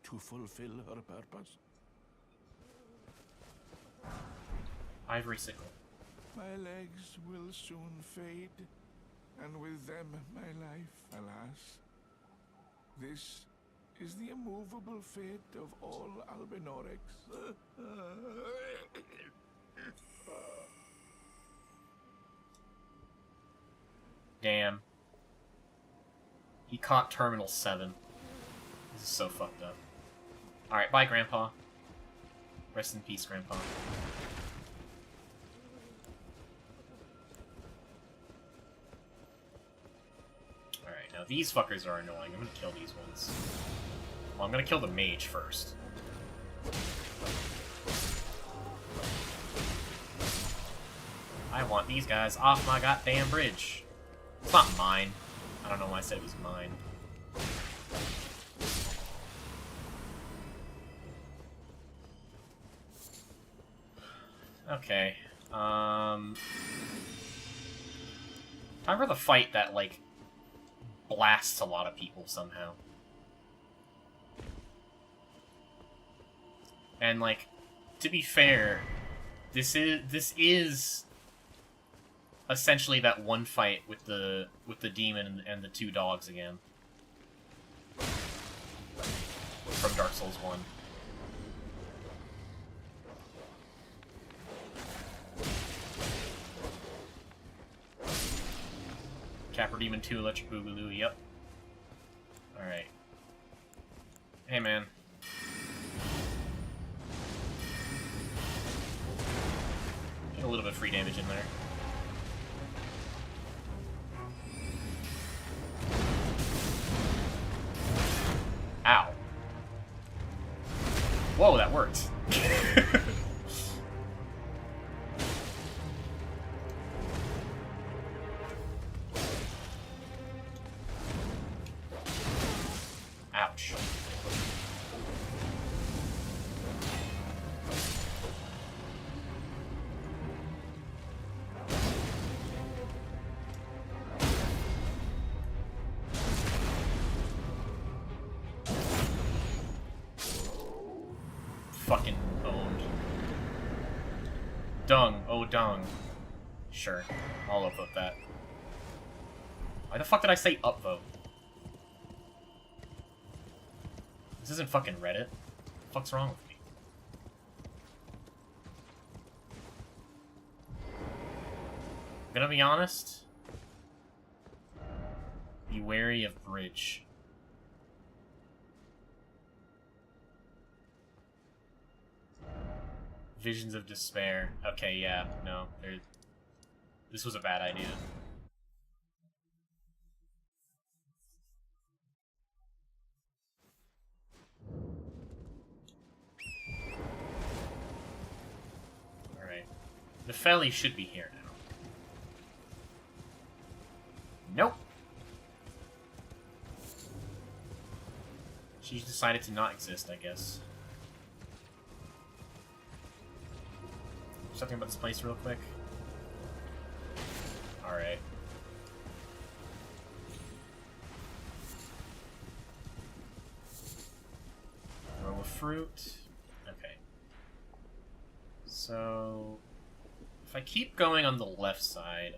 to fulfill her purpose. Ivory sickle. My legs will soon fade, and with them my life, alas. This is the immovable fate of all Albinorics. Damn. He caught Terminal 7. This is so fucked up. Alright, bye, Grandpa. Rest in peace, Grandpa. Alright, now these fuckers are annoying. I'm gonna kill these ones. Well, I'm gonna kill the mage first. I want these guys off my goddamn bridge. It's not mine. I don't know why I said it was mine. Okay. Time for the fight that, like, blasts a lot of people somehow. And, like, to be fair, this is essentially that one fight with the demon and the two dogs again. From Dark Souls 1. Capra Demon 2, Electric Boogaloo, yep. Alright. Hey, man. Get a little bit of free damage in there. Ow. Whoa, that worked. Ouch. Fucking owned. Dung. Oh, dung. Sure. I'll upvote that. Why the fuck did I say upvote? This isn't fucking Reddit. What the fuck's wrong with me? I'm gonna be honest. Be wary of bridge. Visions of despair. Okay, yeah, no. This was a bad idea. Alright. The Felly should be here now. Nope! She's decided to not exist, I guess. Something about this place real quick. Alright. Row of fruit. Okay. So... if I keep going on the left side...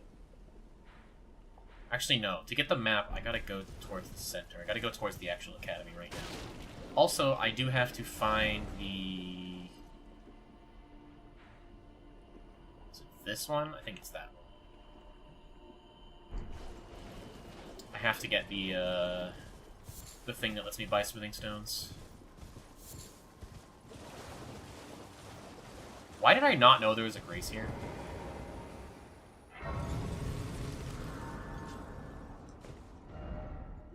Actually, no. To get the map, I gotta go towards the center. I gotta go towards the actual academy right now. Also, I do have to find the... is it this one? I think it's that one. I have to get the thing that lets me buy smithing stones. Why did I not know there was a grace here?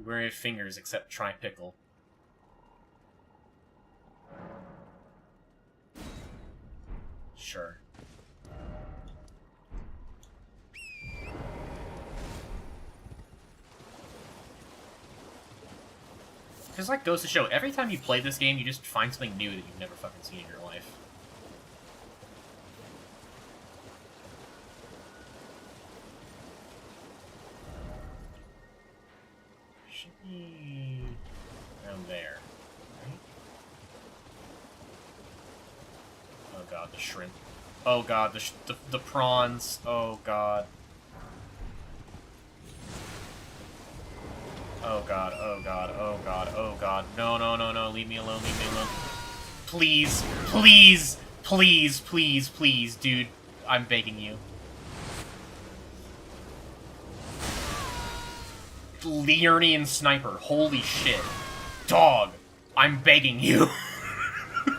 Where have fingers except try pickle. Sure. Because, like, goes to show, every time you play this game, you just find something new that you've never fucking seen in your life. Should be around there, right? Oh god, the shrimp. Oh god, the prawns. Oh god. Oh god, oh god, oh god, oh god. No, no, no, no, leave me alone, leave me alone. Please, please, please, please, please, dude. I'm begging you. Leonian sniper, holy shit. Dog, I'm begging you.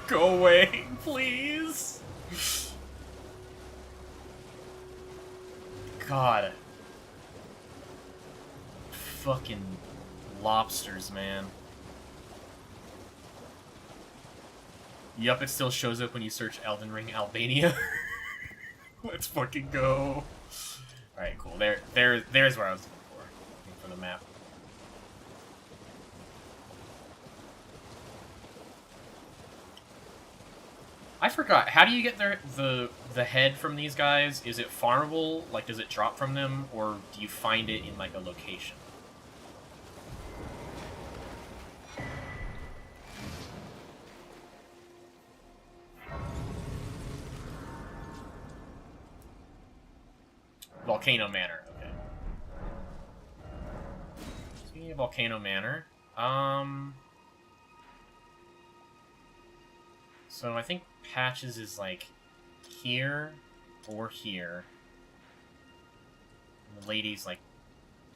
Go away, please. God. Fucking lobsters, man. Yup, it still shows up when you search Elden Ring Albania. Let's fucking go. Alright, cool. There's where I was looking for the map. I forgot. How do you get the head from these guys? Is it farmable? Like, does it drop from them, or do you find it in like a location? Volcano Manor. Okay. Speaking of Volcano Manor, so I think Patches is like here or here. And the lady's like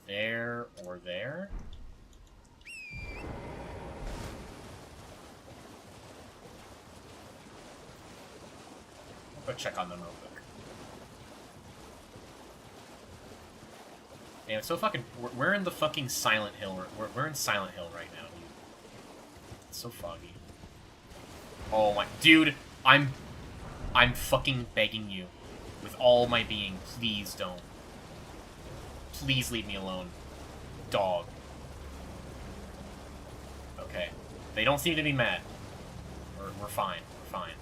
there or there. I'll go check on them real quick. Damn, it's so fucking... We're in the fucking Silent Hill. We're in Silent Hill right now, dude. It's so foggy. Oh my... Dude, I'm fucking begging you. With all my being, please don't. Please leave me alone. Dog. Okay. They don't seem to be mad. We're fine. We're fine.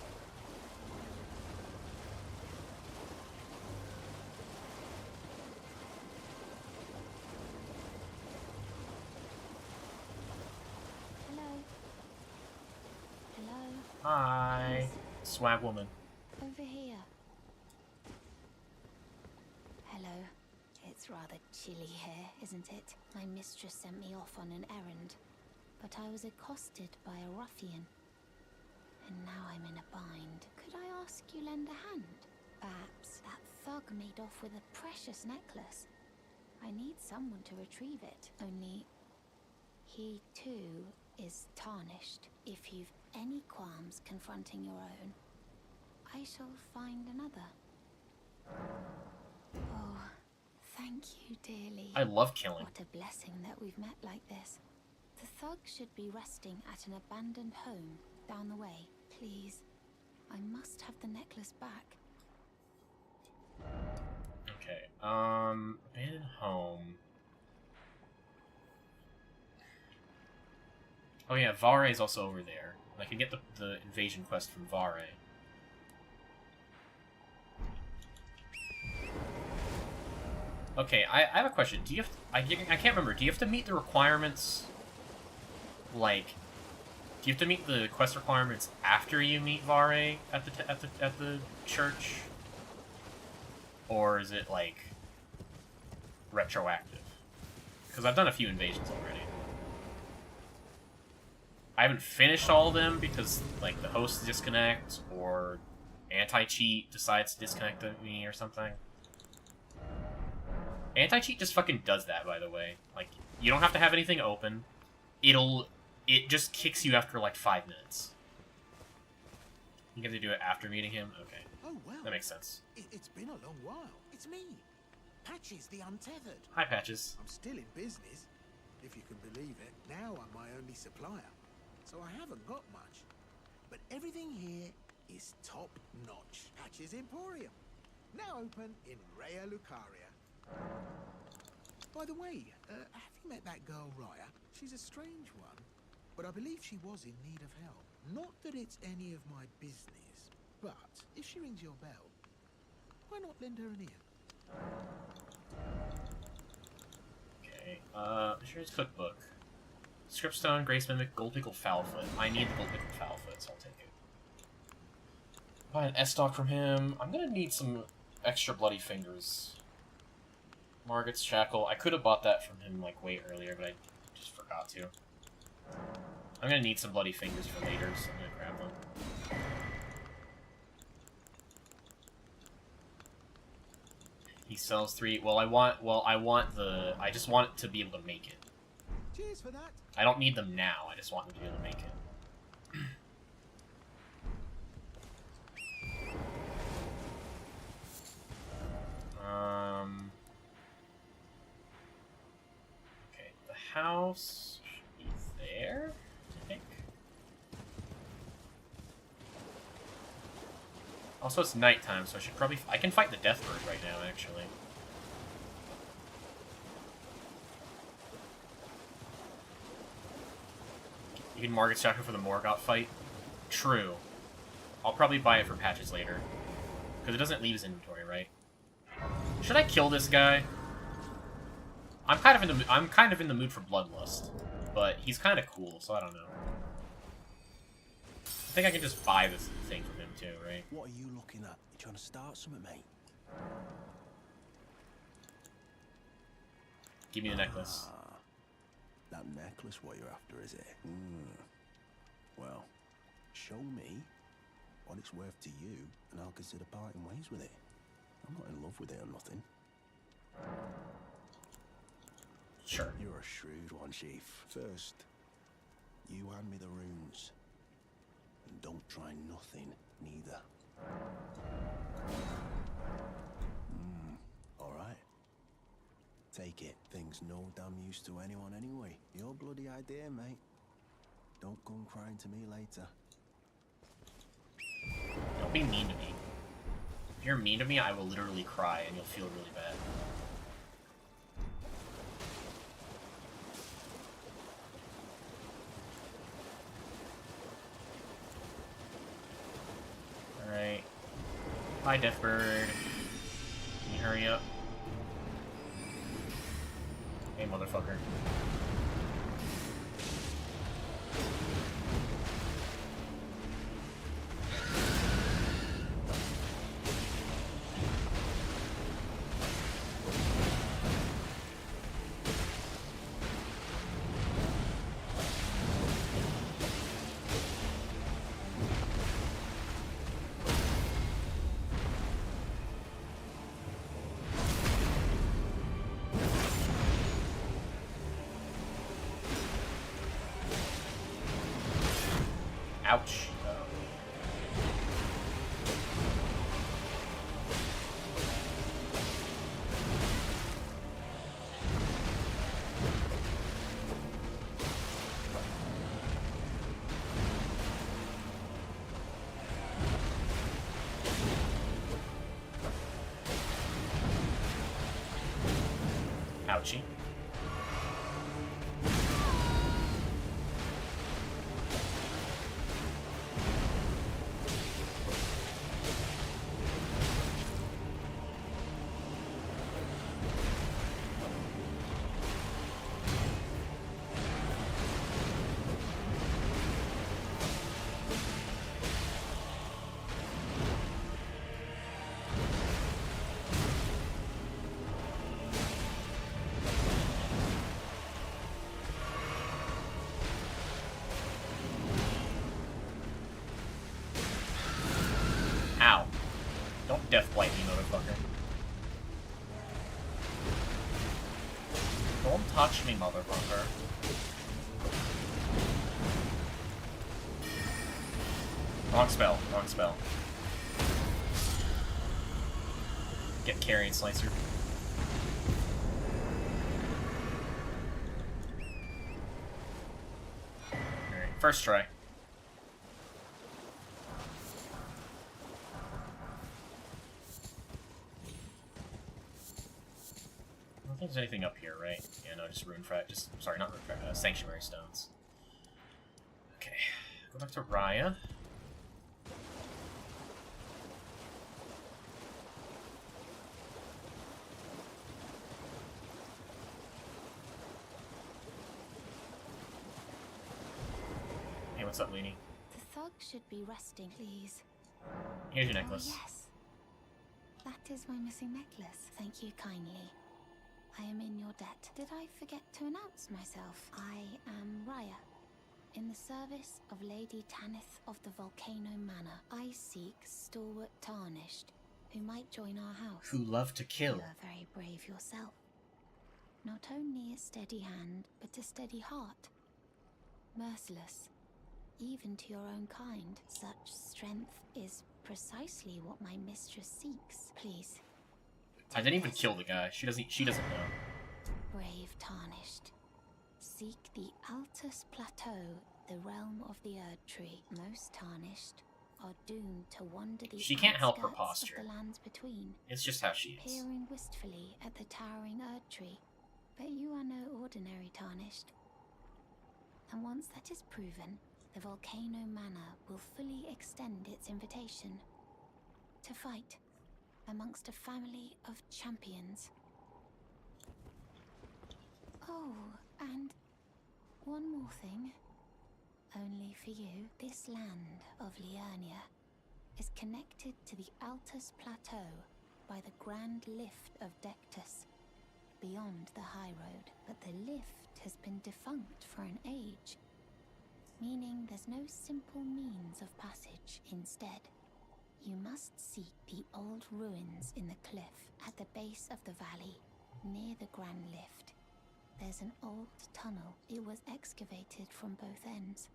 Hi, swag woman. Over here. rather chilly here, isn't it? My mistress sent me off on an errand, but I was accosted by a ruffian. And now I'm in a bind. Could I ask you lend a hand? Perhaps that thug made off with a precious necklace. I need someone to retrieve it. Only he too is tarnished. If you've any qualms confronting your own, I shall find another. Oh, thank you dearly. I love killing. What a blessing that we've met like this. The thug should be resting at an abandoned home down the way. Please, I must have the necklace back. Okay, abandoned home. Oh yeah, Vare is also over there. I can get the invasion quest from Vare. Okay, I have a question. Do you have to, I can't remember. Do you have to meet the requirements? Like, do you have to meet the quest requirements after you meet Vare at the church, or is it like retroactive? Because I've done a few invasions already. I haven't finished all of them because like the host disconnects or anti-cheat decides to disconnect me or something. Anti-cheat just fucking does that, by the way. Like, you don't have to have anything open. It just kicks you after, like, 5 minutes. You have to do it after meeting him? Okay. Oh, well. That makes sense. It's been a long while. It's me. Patches the Untethered. Hi, Patches. I'm still in business, if you can believe it. Now I'm my only supplier, so I haven't got much. But everything here is top-notch. Patches Emporium. Now open in Raya Lucaria. By the way, have you met that girl Raya? She's a strange one, but I believe she was in need of help. Not that it's any of my business, but if she rings your bell, why not lend her an ear? Okay, Missionary's Cookbook. Scriptstone, Grace Mimic, Gold Pickle, Foulfoot. I need the Gold Pickle, Foulfoot, so I'll take it. Buy an S-Stock from him. I'm gonna need some extra Bloody Fingers. Margaret's Shackle. I could have bought that from him, like, way earlier, but I just forgot to. I'm gonna need some Bloody Fingers for later, so I'm gonna grab them. He sells 3. Well, I just want it to be able to make it. Cheers for that. I don't need them now, I just want them to be able to make it. Okay, the house should be there, I think. Also, it's nighttime, so I should probably... I can fight the Deathbird right now, actually. You can Margaret's Shackle for the Morgoth fight? True. I'll probably buy it for patches later. Because it doesn't leave his inventory, right? Should I kill this guy? I'm kind of in the mood for Bloodlust, but he's kind of cool, so I don't know. I think I can just buy this thing from him too, right? What are you looking at? You trying to start something, mate? Give me the necklace. That necklace what you're after, is it? Well, show me what it's worth to you, and I'll consider parting ways with it. I'm not in love with it or nothing. Sure. You're a shrewd one, Chief. First, you hand me the runes. And don't try nothing, neither. Alright. Take it. Thing's no damn use to anyone anyway. Your bloody idea, mate. Don't come crying to me later. Don't be mean to me. If you're mean to me, I will literally cry and you'll feel really bad. Alright. Bye, Deathbird. Can you hurry up? Hey, motherfucker. Ouch. Ouchie. Ow. Don't death blight me, motherfucker. Don't touch me, motherfucker. Wrong spell, wrong spell. Get carrion slicer. Alright, first try. I don't think there's anything up here, right? Yeah, no, just rune frag. Sorry, not rune frag. Sanctuary stones. Okay, go back to Raya. Hey, what's up, Leanie? The thug should be resting, please. Here's your necklace. Oh, yes. That is my missing necklace. Thank you kindly. I am in your debt. Did I forget to announce myself? I am Raya, in the service of Lady Tanith of the Volcano Manor. I seek stalwart tarnished, who might join our house. Who love to kill. You are very brave yourself. Not only a steady hand, but a steady heart. Merciless, even to your own kind. Such strength is precisely what my mistress seeks. Please. I didn't even kill the guy. She doesn't know. Brave tarnished. Seek the Altus Plateau, the realm of the Erd Tree. Most tarnished are doomed to wander the She can't help her outskirts posture. of the lands between. It's just how she is. Peering wistfully at the towering Erd Tree. But you are no ordinary tarnished. And once that is proven, the Volcano Manor will fully extend its invitation to fight amongst a family of champions. Oh, and one more thing. Only for you, this land of Liurnia is connected to the Altus Plateau by the Grand Lift of Dectus, beyond the High Road. But the lift has been defunct for an age, meaning there's no simple means of passage. Instead, you must seek the old ruins in the cliff at the base of the valley, near the Grand Lift. There's an old tunnel. It was excavated from both ends,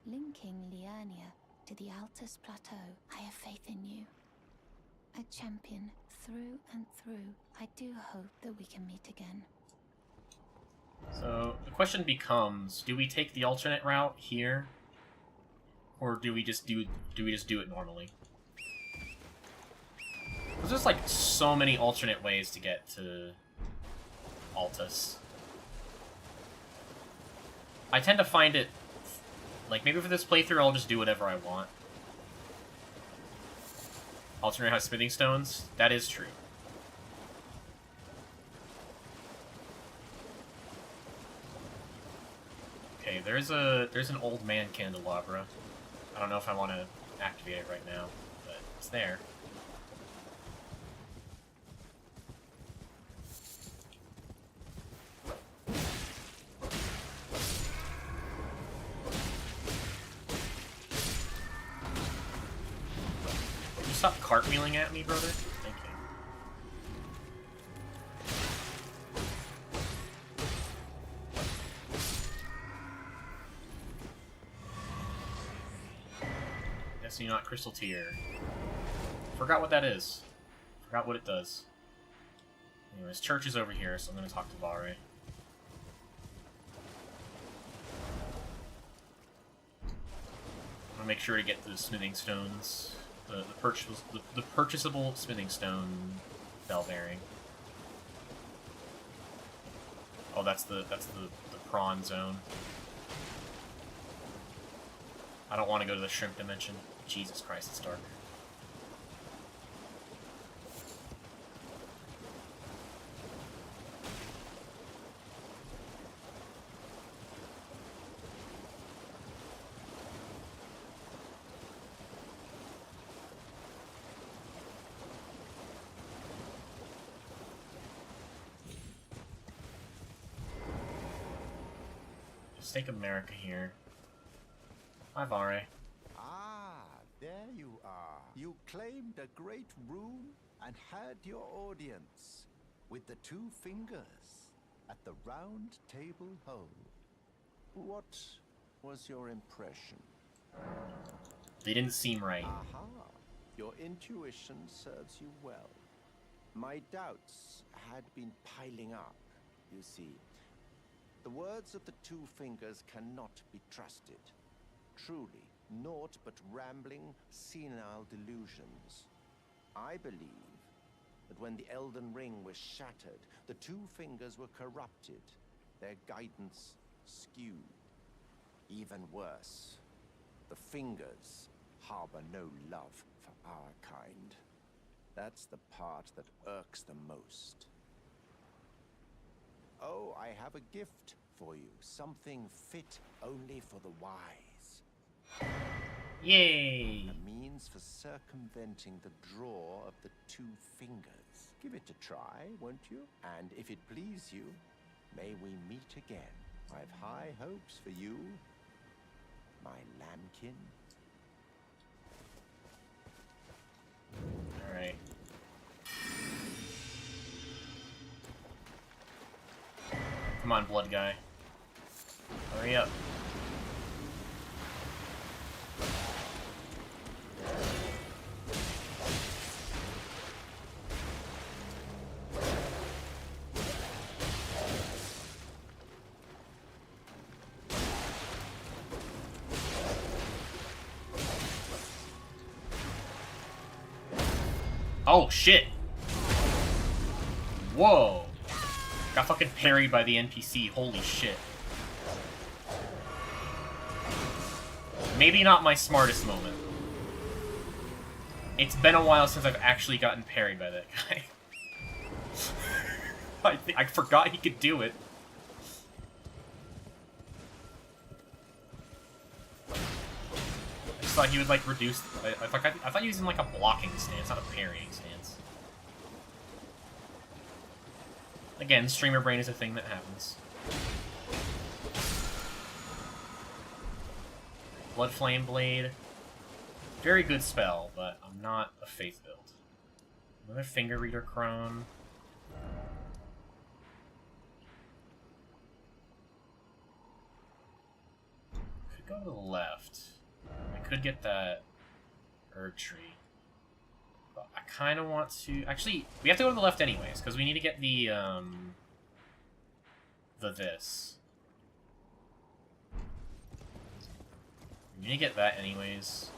linking Liurnia to the Altus Plateau. I have faith in you. A champion through and through. I do hope that we can meet again. So the question becomes: do we take the alternate route here, or do we just do it normally? Because there's like so many alternate ways to get to Altus. I tend to find it like maybe for this playthrough I'll just do whatever I want. Alternate has smithing stones. That is true. Okay, there's an old man candelabra. I don't know if I want to activate it right now, but it's there. Can you stop cartwheeling at me, brother? Thank you. Destiny not Crystal Tier. Forgot what that is. Forgot what it does. Anyways, church is over here, so I'm gonna talk to Vare. I'm gonna make sure to get the smithing stones, the purchasable smithing stone bell bearing. Oh, that's the prawn zone. I don't want to go to the shrimp dimension. Jesus Christ, it's dark. Let's take America here. Hi, Vare. Ah, there you are. You claimed a great rune and had your audience with the two fingers at the round table hole. What was your impression? They didn't seem right. Aha, your intuition serves you well. My doubts had been piling up, you see. The words of the two fingers cannot be trusted. Truly, naught but rambling, senile delusions. I believe that when the Elden Ring was shattered, the two fingers were corrupted, their guidance skewed. Even worse, the fingers harbor no love for our kind. That's the part that irks the most. Oh, I have a gift for you. Something fit only for the wise. Yay! A means for circumventing the draw of the two fingers. Give it a try, won't you? And if it please you, may we meet again. I've high hopes for you, my lambkin. Alright. Come on, blood guy. Hurry up. Oh, shit! Whoa! Got fucking parried by the NPC, holy shit. Maybe not my smartest moment. It's been a while since I've actually gotten parried by that guy. I forgot he could do it. I just thought he would, like, reduce... I thought he was in, like, a blocking stance, not a parrying stance. Again, streamer brain is a thing that happens. Blood Flame Blade. Very good spell, but I'm not a faith build. Another Finger Reader Crone. Could go to the left. I could get that Herb Tree. But I kind of want to... Actually, we have to go to the left anyways, because we need to get the this. We need to get that anyways.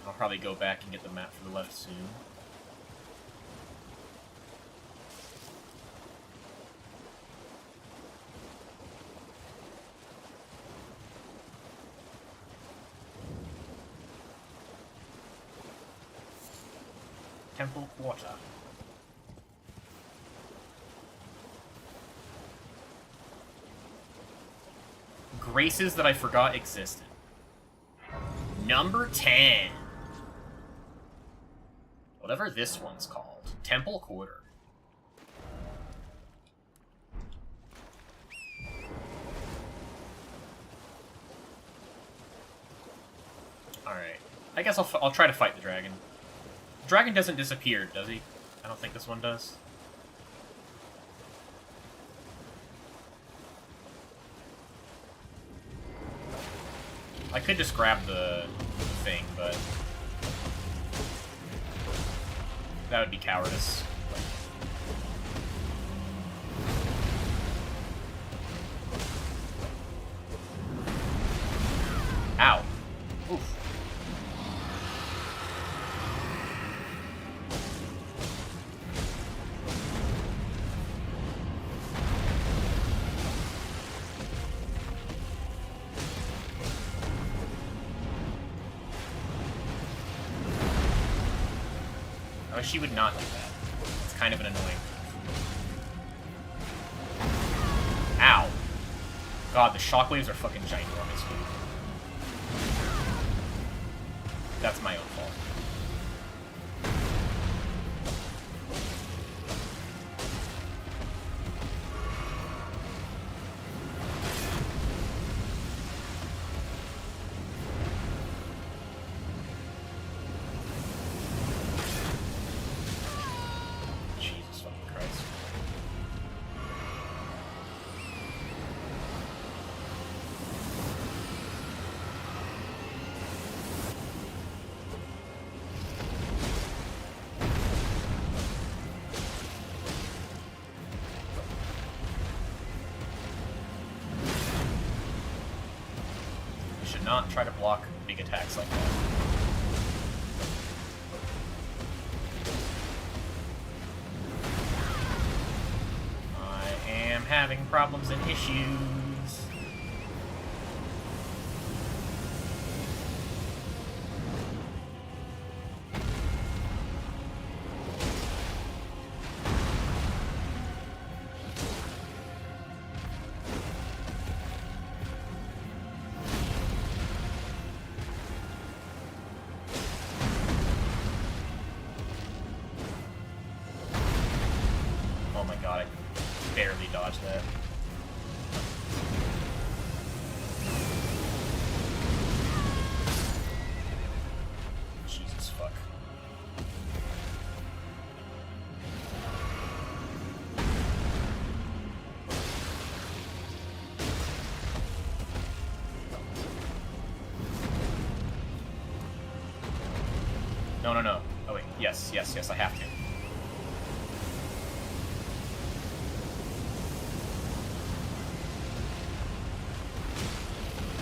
I'll probably go back and get the map for the left soon. Temple Quarter. Graces that I forgot existed. Number 10. Whatever this one's called. Temple Quarter. Alright. I guess I'll try to fight the dragon. Dragon doesn't disappear, does he? I don't think this one does. I could just grab the thing, but that would be cowardice. Ow. Oof. I wish she would not do that. It's kind of an annoying. Ow. God, the shockwaves are fucking ginormous, dude. That's my own fault. Jesus fucking Christ. Should not try to block big attacks like that. I am having problems and issues. Oh my god, I barely dodged that. Jesus fuck. No, no, no. Oh wait, yes, yes, yes, I have to.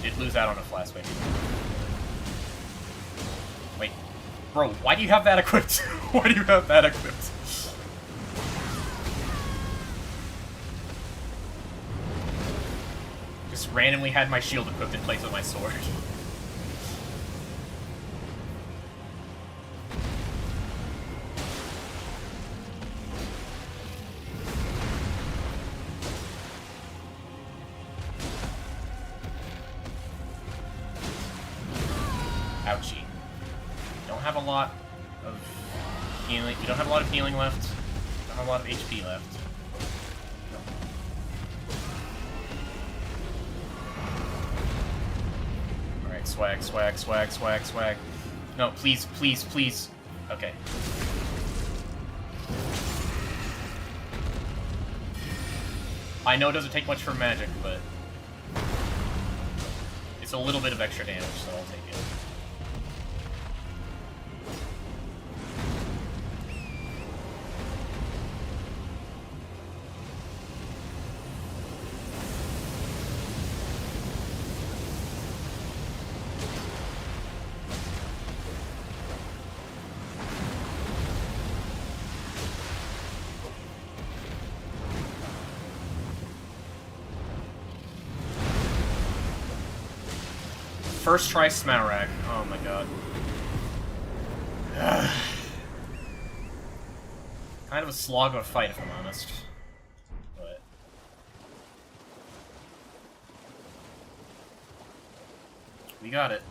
Did lose out on a flash wave. Wait. Bro, why do you have that equipped? Why do you have that equipped? Just randomly had my shield equipped in place of my sword. Ouchie. Don't have a lot of healing. You don't have a lot of healing left. Don't have a lot of HP left. Alright, swag, swag, swag, swag, swag. No, please, please, please. Okay. I know it doesn't take much for magic, but it's a little bit of extra damage, so I'll take it. First try Smarag. Oh my god. Kind of a slog of a fight, if I'm honest. But we got it.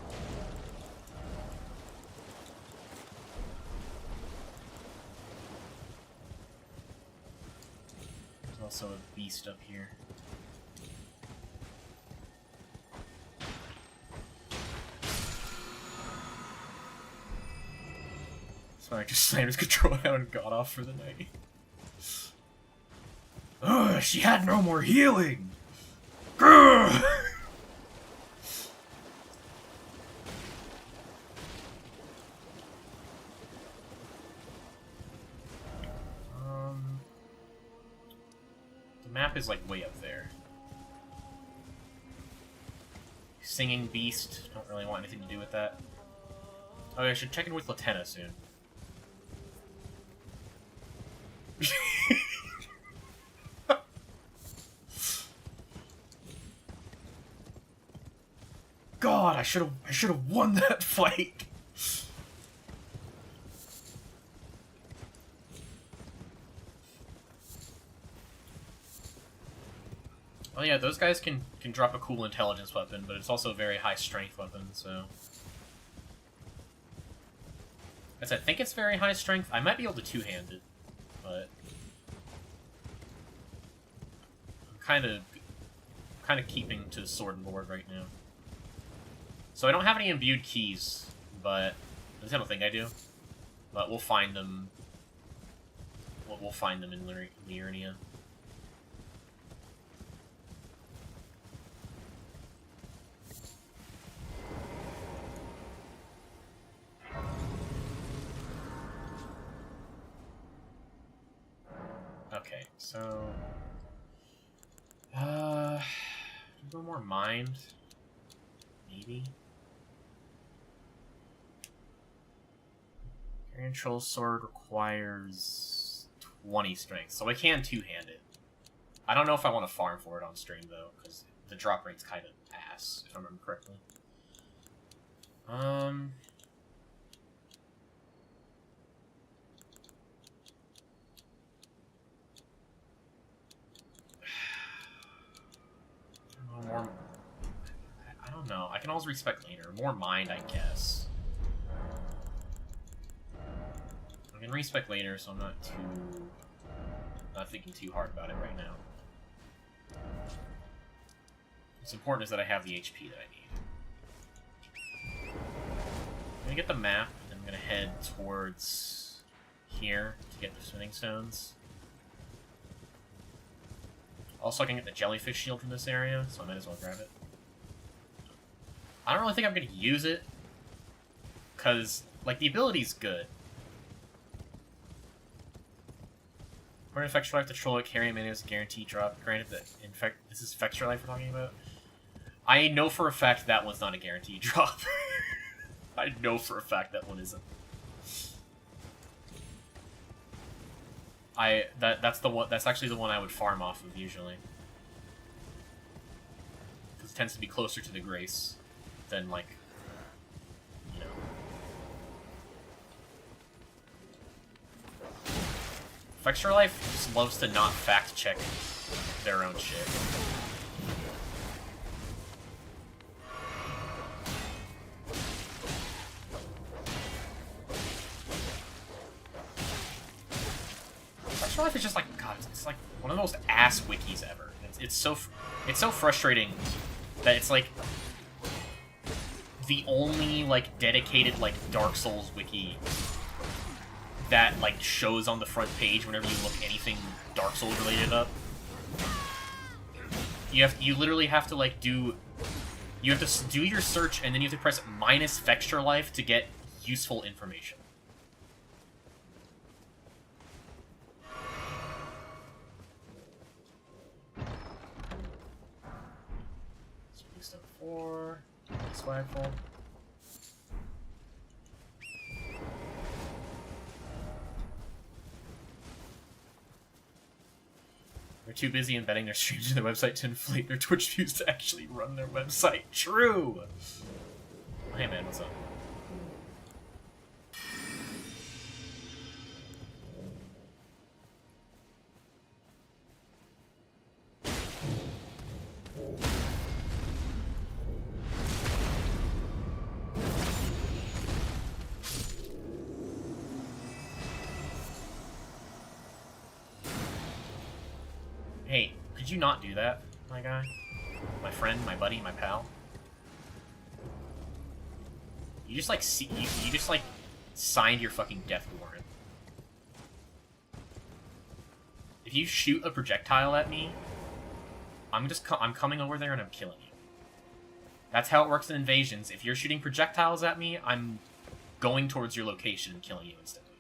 There's also a beast up here. So I just slammed his controller down and got off for the night. Ugh, she had no more healing! Grr! map is like way up there. Singing Beast, don't really want anything to do with that. Oh, I should check in with Latenna soon. God, I should have won that fight. Oh yeah, those guys can drop a cool intelligence weapon, but it's also a very high strength weapon, so... As I think it's very high strength, I might be able to two-hand it, but... I'm kind of keeping to sword and board right now. So I don't have any imbued keys, but... I don't think I do. But we'll find them... We'll find them in Liurnia. Okay, so... Go more mind? Maybe? Carry control sword requires 20 strength, so I can two-hand it. I don't know if I want to farm for it on stream, though, because the drop rate's kind of ass, if I remember correctly. More... I don't know. I can always respec later. More mind, I guess. I can respec later, so I'm not thinking too hard about it right now. What's important is that I have the HP that I need. I'm gonna get the map, and I'm gonna head towards here to get the smithing stones. Also, I can get the jellyfish shield from this area, so I might as well grab it. I don't really think I'm going to use it, because, like, the ability's good. According to Fextra Life, the Troll Carry Mania is a guaranteed drop. Granted that, in fact, this is Fextra Life we're talking about. I know for a fact that one's not a guaranteed drop. I know for a fact that one isn't. That's actually the one I would farm off of usually. Because it tends to be closer to the Grace than, like, you know. Fextra Life just loves to not fact check their own shit. Fextra Life is just like, God, it's like one of the most ass wikis ever. It's so frustrating that it's like the only like dedicated like Dark Souls wiki that like shows on the front page whenever you look anything Dark Souls related up. You literally have to like do your search, and then you have to press minus Fextra Life to get useful information. Step 4, swagful. They're too busy embedding their streams in their website to inflate their Twitch views to actually run their website. True! Hey man, what's up? Hey, could you not do that, my guy? My friend, my buddy, my pal? You just like you just like signed your fucking death warrant. If you shoot a projectile at me, I'm coming over there and I'm killing you. That's how it works in invasions. If you're shooting projectiles at me, I'm going towards your location and killing you instantly.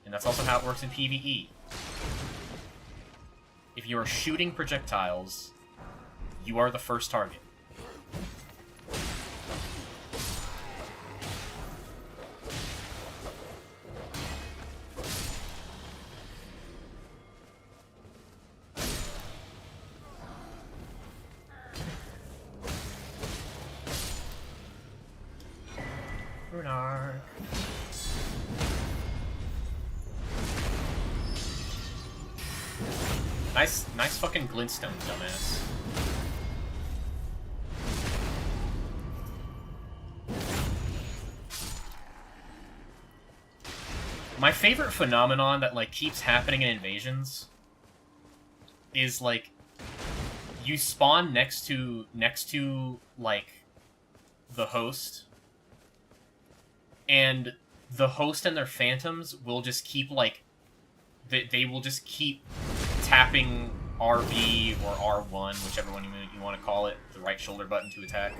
And that's also how it works in PvE. if you are shooting projectiles, you are the first target. Rudeness. Nice fucking glintstone, dumbass. My favorite phenomenon that, like, keeps happening in invasions is, like, you spawn next to, like, the host, and the host and their phantoms will just keep, like, they will just keep tapping RB or R1, whichever one you want to call it, the right shoulder button to attack.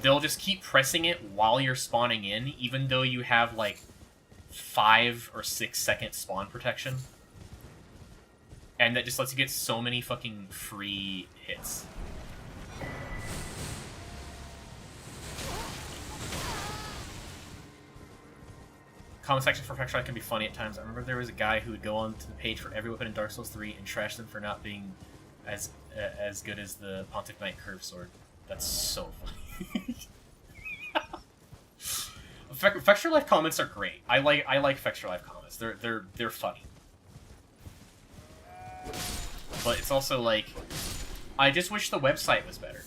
They'll just keep pressing it while you're spawning in, even though you have, like, 5 or 6 second spawn protection. And that just lets you get so many fucking free hits. Comment section for Factory can be funny at times. I remember there was a guy who would go on to the page for every weapon in Dark Souls 3 and trash them for not being as good as the Pontic Knight Curved Sword. That's so funny. Factory Life comments are great. I like Factory Life comments. They're funny. But it's also like, I just wish the website was better.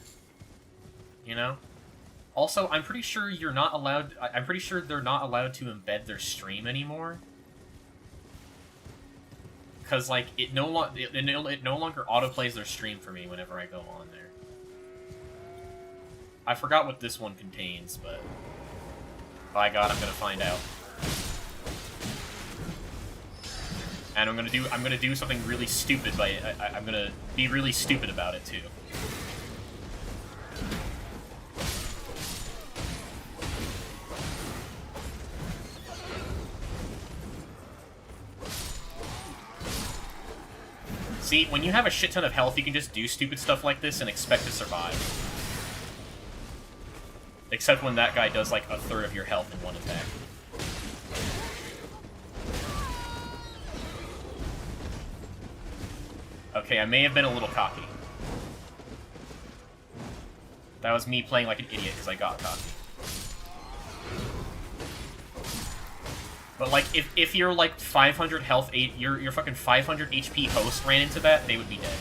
You know? Also, I'm pretty sure you're not allowed. I'm pretty sure they're not allowed to embed their stream anymore. Cause like it no longer autoplays their stream for me whenever I go on there. I forgot what this one contains, but by God, I'm gonna find out. And I'm gonna do something really stupid I'm gonna be really stupid about it too. See, when you have a shit ton of health, you can just do stupid stuff like this and expect to survive. Except when that guy does like 1/3 of your health in one attack. Okay, I may have been a little cocky. That was me playing like an idiot because I got cocky. But like, if you're like 500 health, your fucking 500 HP host ran into that, they would be dead.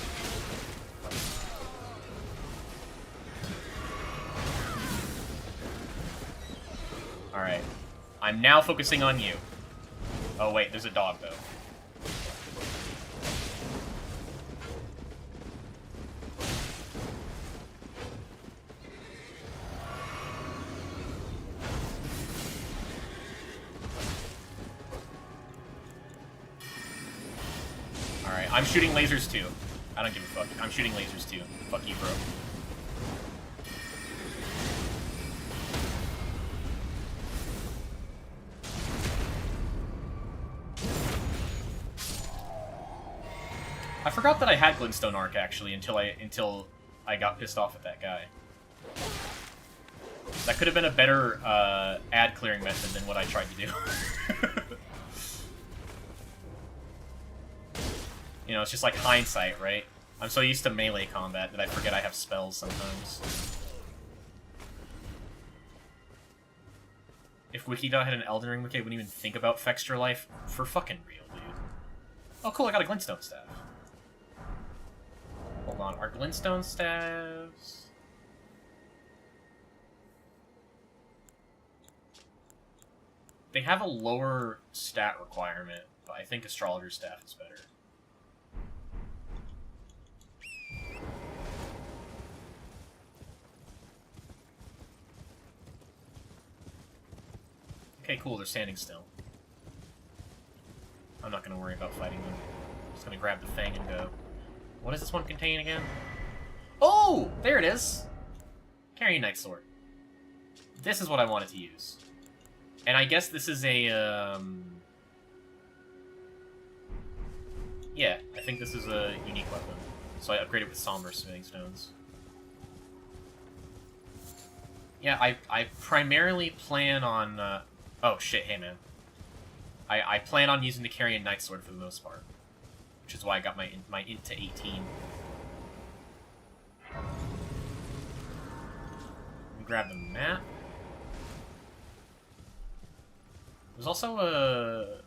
Alright. I'm now focusing on you. Oh wait, there's a dog though. Alright, I'm shooting lasers too. I don't give a fuck. I'm shooting lasers too. Fuck you, bro. I forgot that I had Glintstone Arc actually until I got pissed off at that guy. That could have been a better ad clearing method than what I tried to do. You know, it's just like hindsight, right? I'm so used to melee combat that I forget I have spells sometimes. If Wikidot had an Elden Ring wiki, I wouldn't even think about Fextra Life. For fucking real, dude. Oh cool, I got a Glintstone Staff. Hold on, are Glintstone Staves... They have a lower stat requirement, but I think Astrologer's Staff is better. Okay, cool, they're standing still. I'm not gonna worry about fighting them. I'm just gonna grab the Fang and go. What does this one contain again? Oh! There it is! Carrying Knight Sword. This is what I wanted to use. And I guess this is a, Yeah, I think this is a unique weapon. So I upgraded with somber smithing stones. Yeah, I primarily plan on... oh, shit, hey, man. I plan on using the Carrion Nightsword for the most part. Which is why I got my int to 18. Let me grab the map. There's also a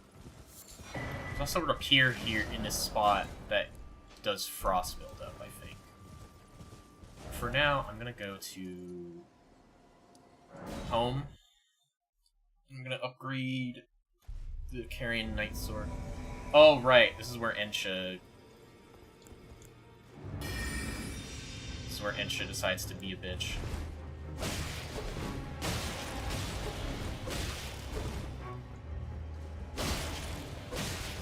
rapier here in this spot that does frost buildup, I think. For now, I'm gonna go to home. I'm gonna upgrade the Carrion Nightsword. Oh, right, this is where Ensha... This is where Ensha decides to be a bitch.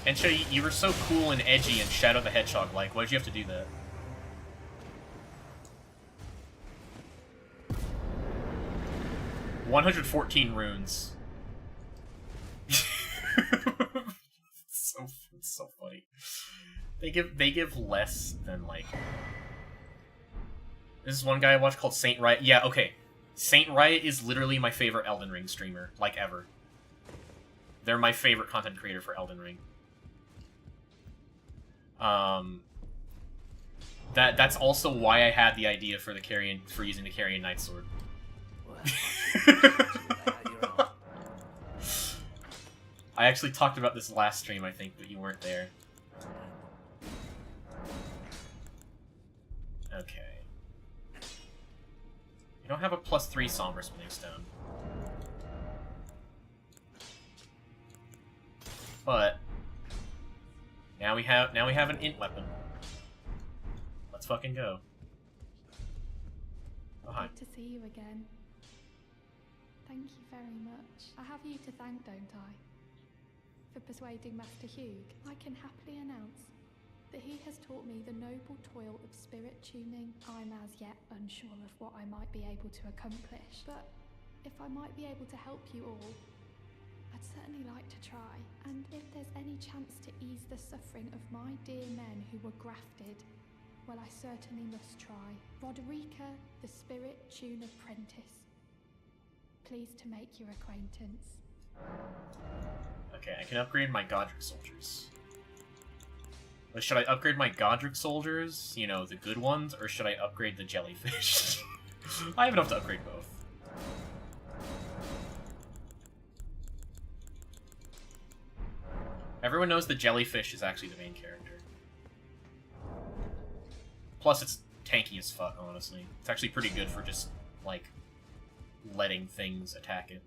Ensha, you were so cool and edgy and Shadow the Hedgehog-like. Why did you have to do that? "114 runes." It's so funny. They give less than, like... This is one guy I watched called Saint Riot. Yeah, okay. Saint Riot is literally my favorite Elden Ring streamer, like, ever. They're my favorite content creator for Elden Ring. That's also why I had the idea for using the Carrion Nightsword. I actually talked about this last stream, I think, but you weren't there. Okay. You don't have a +3 Somber Smithing Stone. But now we have an int weapon. Let's fucking go. Oh, hi. Good to see you again. Thank you very much. I have you to thank, don't I? For persuading Master Hugh. I can happily announce that he has taught me the noble toil of spirit tuning. I'm as yet unsure of what I might be able to accomplish, but if I might be able to help you all, I'd certainly like to try. And if there's any chance to ease the suffering of my dear men who were grafted, well, I certainly must try. Roderica, the Spirit Tune Apprentice. Pleased to make your acquaintance. Okay, I can upgrade my Godric soldiers. But should I upgrade my Godric soldiers, you know, the good ones, or should I upgrade the jellyfish? I have enough to upgrade both. Everyone knows the jellyfish is actually the main character. Plus, it's tanky as fuck, honestly. It's actually pretty good for just, like, letting things attack it.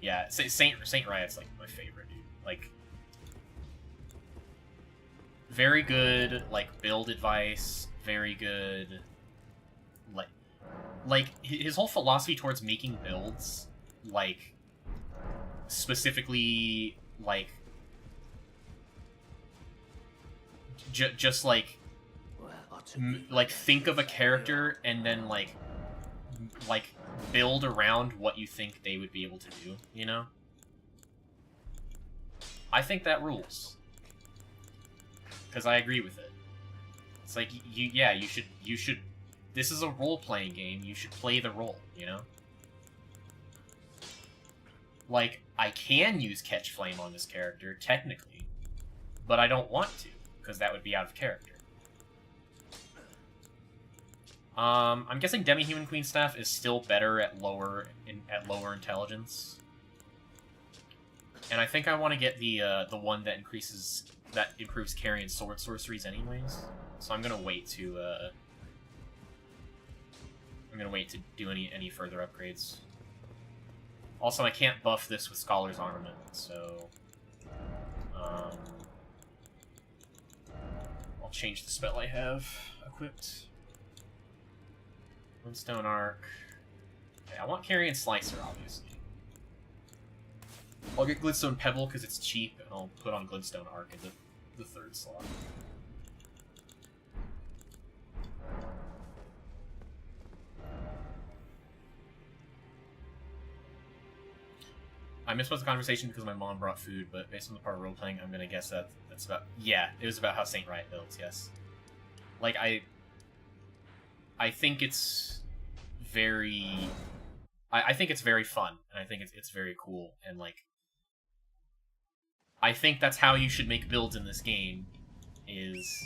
Yeah, Saint Riot's, like, my favorite, dude. Like, very good, like, build advice, very good, like, his whole philosophy towards making builds, like, specifically, like, just, like, think of a character and then, like, build around what you think they would be able to do, you know? I think that rules. Because I agree with it. It's like, you should... This is a role-playing game, you should play the role, you know? Like, I can use Catch Flame on this character, technically, but I don't want to, because that would be out of character. I'm guessing Demi-Human Queen Staff is still better at lower intelligence. And I think I want to get the one that improves carry and sword sorceries anyways. So I'm gonna wait to do any further upgrades. Also, I can't buff this with Scholar's Armament, so I'll change the spell I have equipped. Glintstone Arc. Okay, I want Carrion Slicer, obviously. I'll get Glintstone Pebble because it's cheap, and I'll put on Glintstone Arc in the third slot. I missed most of the conversation because my mom brought food, but based on the part of role-playing, I'm gonna guess that that's about... Yeah, it was about how Saint Riot builds, yes. Like, I think it's very... I think it's very fun, and I think it's very cool, and, like... I think that's how you should make builds in this game, is...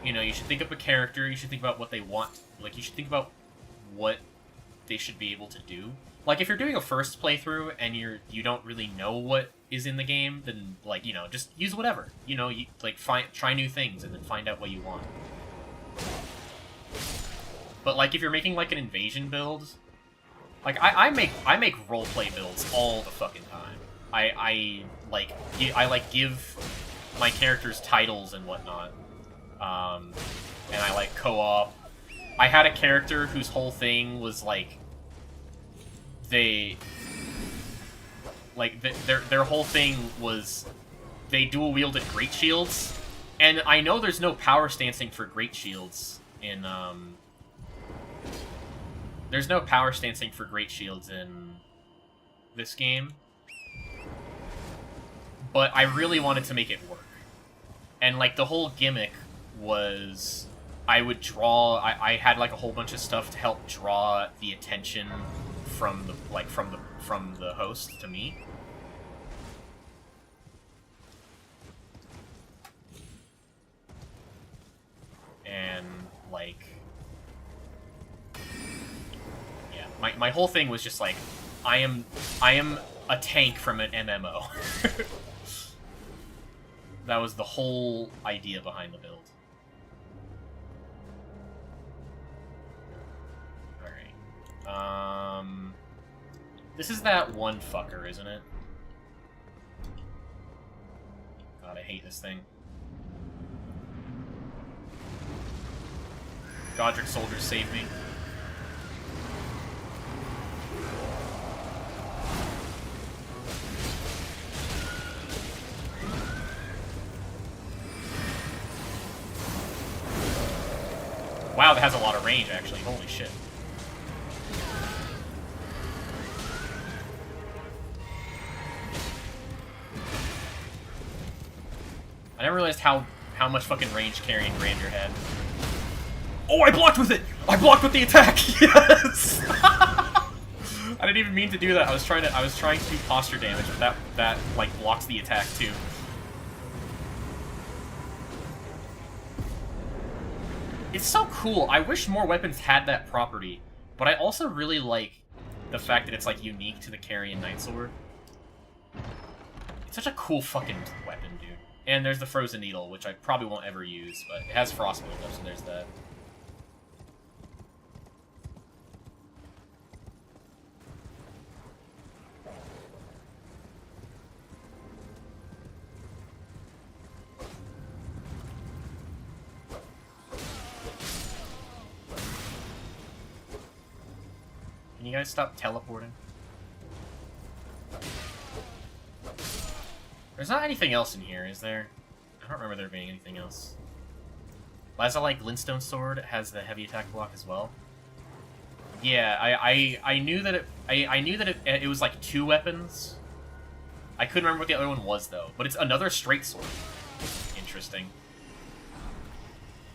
You know, you should think of a character, you should think about what they want. Like, you should think about what they should be able to do. Like, if you're doing a first playthrough and you don't really know what is in the game, then, like, you know, just use whatever. You know, you, like, try new things and then find out what you want. But, like, if you're making, like, an invasion build... Like, I make roleplay builds all the fucking time. I give my characters titles and whatnot. And I like co-op. I had a character whose whole thing was like their whole thing was they dual wielded great shields, and I know there's no power stancing for great shields in there's no power stancing for great shields in this game, but I really wanted to make it work, and like the whole gimmick was I would draw. I had like a whole bunch of stuff to help draw the attention from the host to me. And like, yeah, my whole thing was just like, I am a tank from an MMO. That was the whole idea behind the build. This is that one fucker, isn't it? God, I hate this thing. Godric soldiers save me. Wow, that has a lot of range, actually. Holy shit. I never realized how much fucking range carrying Grandeur had. Oh, I blocked with it! I blocked with the attack! Yes! I didn't even mean to do that. I was trying to do posture damage, but that like blocks the attack too. It's so cool. I wish more weapons had that property, but I also really like the fact that it's like unique to the Carrion Knightsword. It's such a cool fucking weapon, dude. And there's the Frozen Needle, which I probably won't ever use, but it has frost buildup, so there's that. Can you guys stop teleporting? There's not anything else in here, is there? I don't remember there being anything else. Lazalite Glintstone Sword has the heavy attack block as well. Yeah, I knew that it was like 2 weapons. I couldn't remember what the other one was though, but it's another straight sword. Interesting.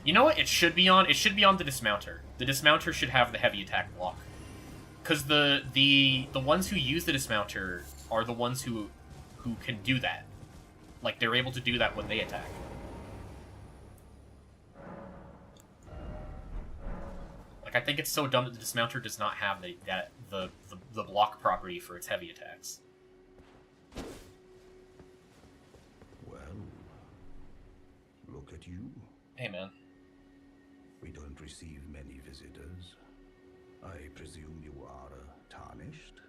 You know what it should be on? It should be on the Dismounter. The Dismounter should have the heavy attack block. Cause the ones who use the Dismounter are the ones who can do that. Like, they're able to do that when they attack. Like, I think it's so dumb that the Dismounter does not have the block property for its heavy attacks. Well, look at you. Hey, man. We don't receive many visitors. I presume you are tarnished?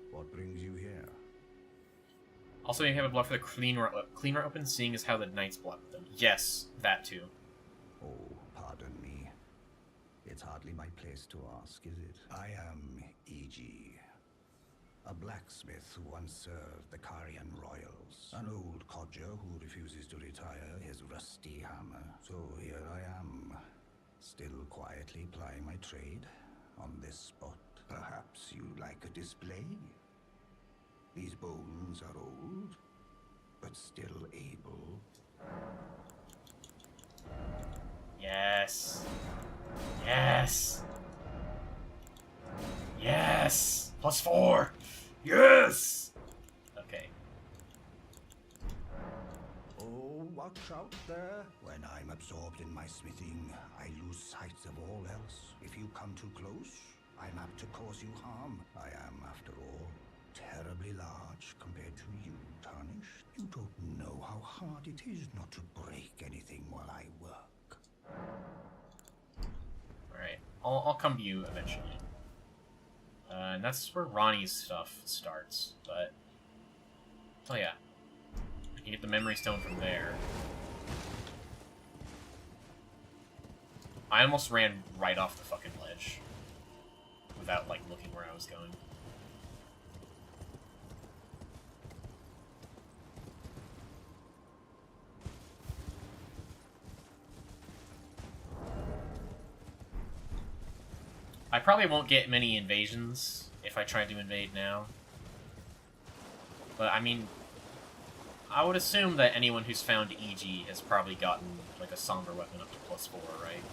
What brings you here? Also, you have a block for the cleaner open, seeing as how the knights block them. Yes, that too. Oh, pardon me. It's hardly my place to ask, is it? I am E.G., a blacksmith who once served the Carian royals. An old codger who refuses to retire his rusty hammer. So here I am, still quietly plying my trade on this spot. Perhaps you'd like a display? These bones are old, but still able. Yes. Yes. Yes. +4. Yes. Okay. Oh, watch out there. When I'm absorbed in my smithing, I lose sight of all else. If you come too close, I'm apt to cause you harm. I am, after all, terribly large compared to you, Tarnished. You don't know how hard it is not to break anything while I work. Alright. I'll come to you eventually. And that's where Ronnie's stuff starts, but... Oh yeah. I can get the memory stone from there. I almost ran right off the fucking ledge. Without, like, looking where I was going. I probably won't get many invasions if I try to invade now. But, I mean, I would assume that anyone who's found EG has probably gotten, like, a somber weapon up to +4, right?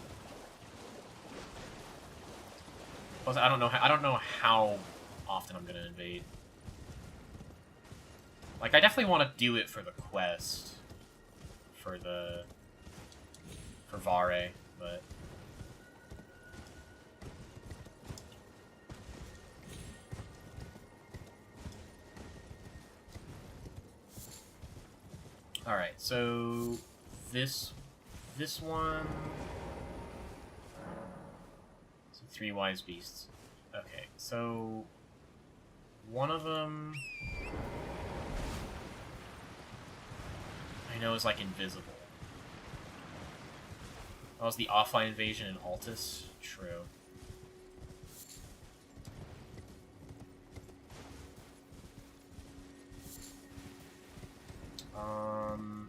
Plus, I don't know how often I'm gonna invade. Like, I definitely want to do it for the quest. For Vare, but... Alright, so... This one... So 3 wise beasts. Okay, so... One of them... I know is, like, invisible. That was the offline invasion in Altus? True. I'm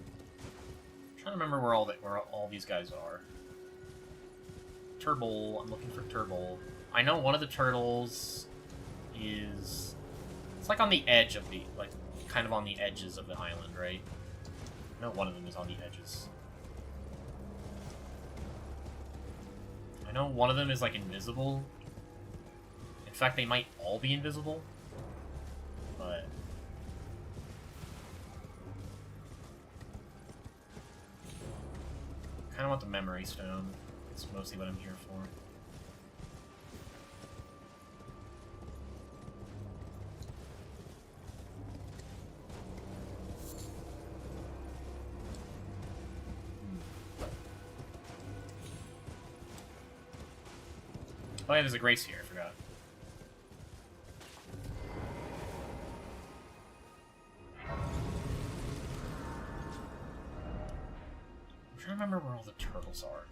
trying to remember where all these guys are. Turtle. I'm looking for Turtle. I know one of the turtles is... It's like on the edge of the... Like, kind of on the edges of the island, right? I know one of them is on the edges. I know one of them is, like, invisible. In fact, they might all be invisible. But... I kind of want the memory stone. It's mostly what I'm here for. Oh yeah, there's a Grace here, I forgot. I'm trying to remember where all the turtles are.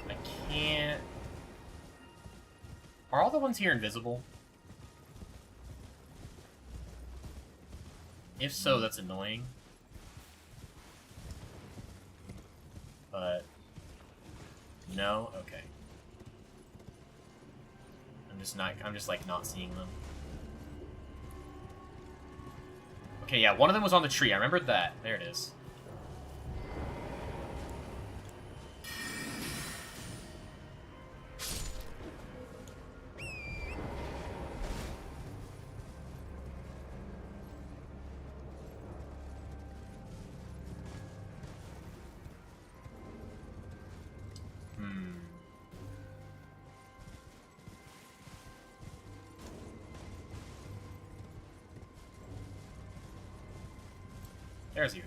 I can't... Are all the ones here invisible? If so, that's annoying. But... No? Okay. I'm just like not seeing them. Okay, yeah, one of them was on the tree. I remembered that. There it is.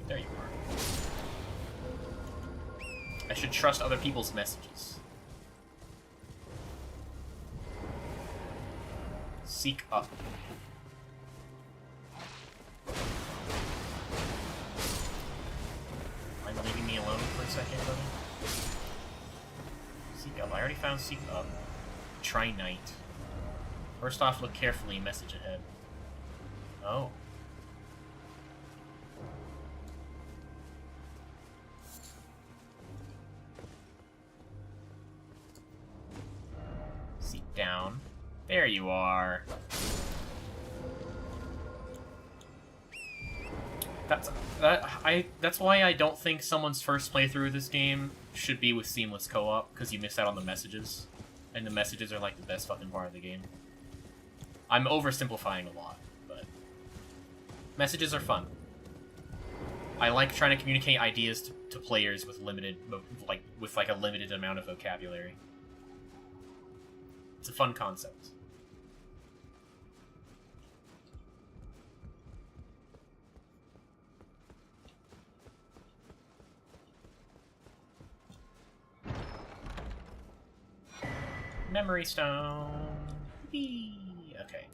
There you are. I should trust other people's messages. Seek up. Mind leaving me alone for a second, buddy? Seek up. I already found Seek up. Try night. First off, look carefully. Message ahead. Oh. Down. There you are. That's why I don't think someone's first playthrough of this game should be with seamless co-op, because you miss out on the messages. And the messages are like the best fucking part of the game. I'm oversimplifying a lot, but messages are fun. I like trying to communicate ideas to players with limited, with a limited amount of vocabulary. It's a fun concept. Memory stone. Whee! Okay.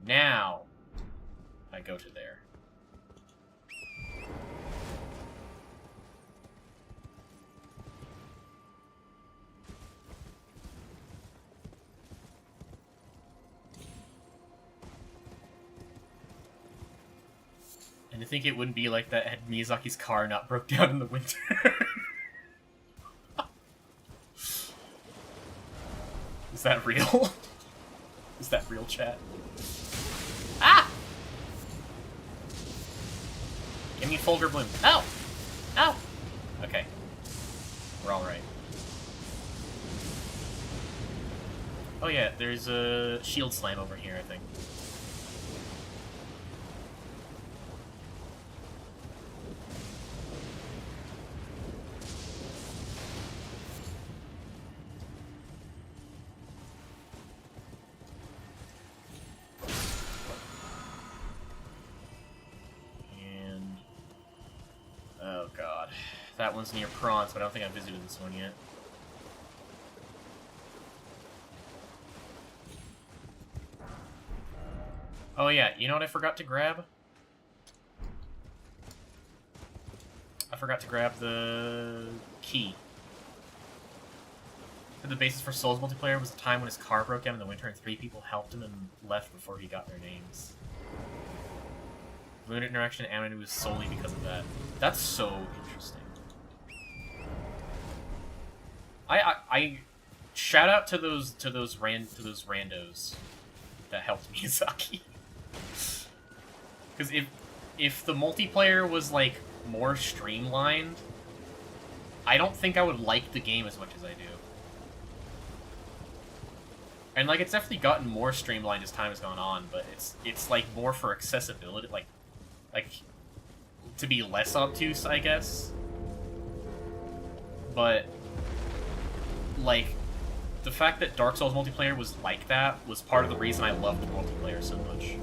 Now I go to there. And I think it wouldn't be like that had Miyazaki's car not broke down in the winter. Is that real? Is that real, chat? Ah! Give me Fulgur Bloom. No! No! Okay. We're alright. Oh yeah, there's a shield slam over here, I think. That one's near Prawns, but I don't think I've visited this one yet. Oh yeah, you know what I forgot to grab? I forgot to grab the key. The basis for Souls multiplayer was a time when his car broke down in the winter and 3 people helped him and left before he got their names. Limited interaction animated was solely because of that. That's so interesting. I shout out to those randos that helped Miyazaki. Because if the multiplayer was like more streamlined, I don't think I would like the game as much as I do. And like it's definitely gotten more streamlined as time has gone on, but it's like more for accessibility, like to be less obtuse, I guess. But like, the fact that Dark Souls multiplayer was like that was part of the reason I loved multiplayer so much.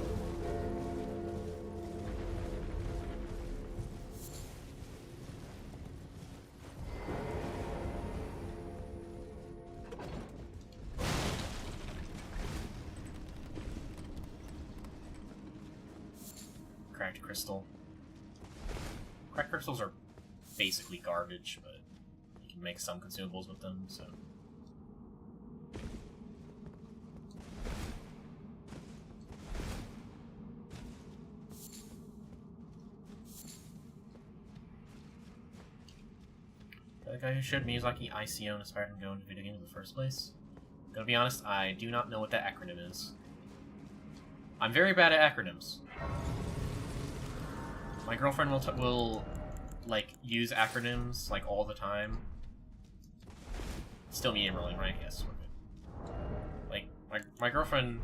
Cracked crystal. Cracked crystals are basically garbage, but you can make some consumables with them, so... The guy who showed Miyazaki ICO and inspired him to go into video games in the first place? Gonna be honest, I do not know what that acronym is. I'm very bad at acronyms. My girlfriend will like, use acronyms, like, all the time. Still medium rolling, right? Yes, we're good. Like, my girlfriend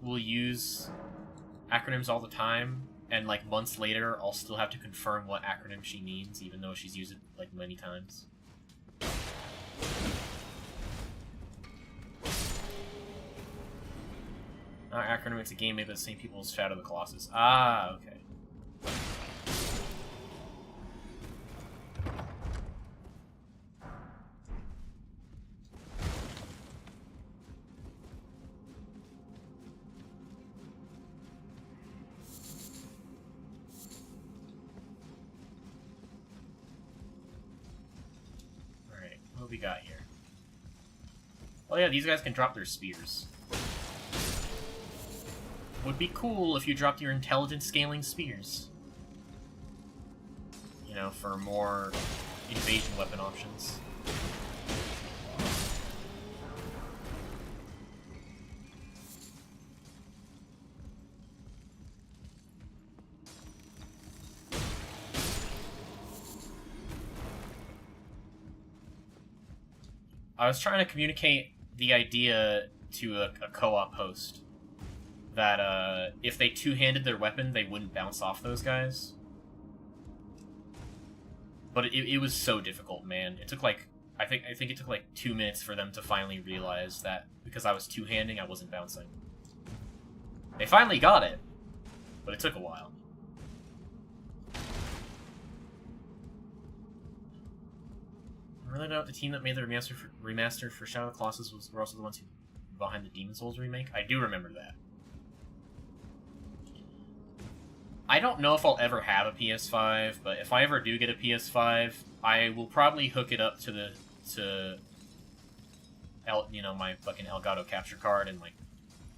will use acronyms all the time, and, like, months later, I'll still have to confirm what acronym she means, even though she's used it, like, many times. Not acronym, it's a game made by the same people as Shadow of the Colossus. Ah, okay. Alright, what we got here? Oh yeah, these guys can drop their spears. Would be cool if you dropped your intelligence scaling spears. You know, for more invasion weapon options. I was trying to communicate the idea to a co-op host that if they two-handed their weapon, they wouldn't bounce off those guys. But it was so difficult, man. It took like I think it took like 2 minutes for them to finally realize that because I was two-handing, I wasn't bouncing. They finally got it, but it took a while. I really know the team that made the remaster for Shadow of the Colossus were also the ones who were behind the Demon Souls remake. I do remember that. I don't know if I'll ever have a PS5, but if I ever do get a PS5, I will probably hook it up to my fucking Elgato capture card and like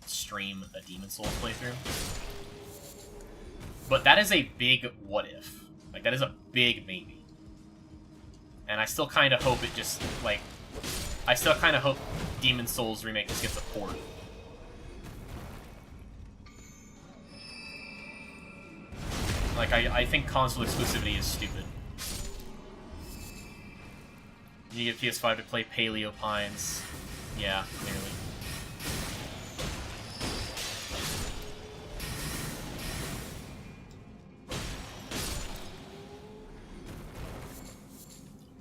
stream a Demon Souls playthrough. But that is a big what if. Like that is a big maybe. And I still kind of hope it just like I still kind of hope Demon Souls remake just gets a port. Like, I think console exclusivity is stupid. You get PS5 to play Paleo Pines. Yeah, clearly.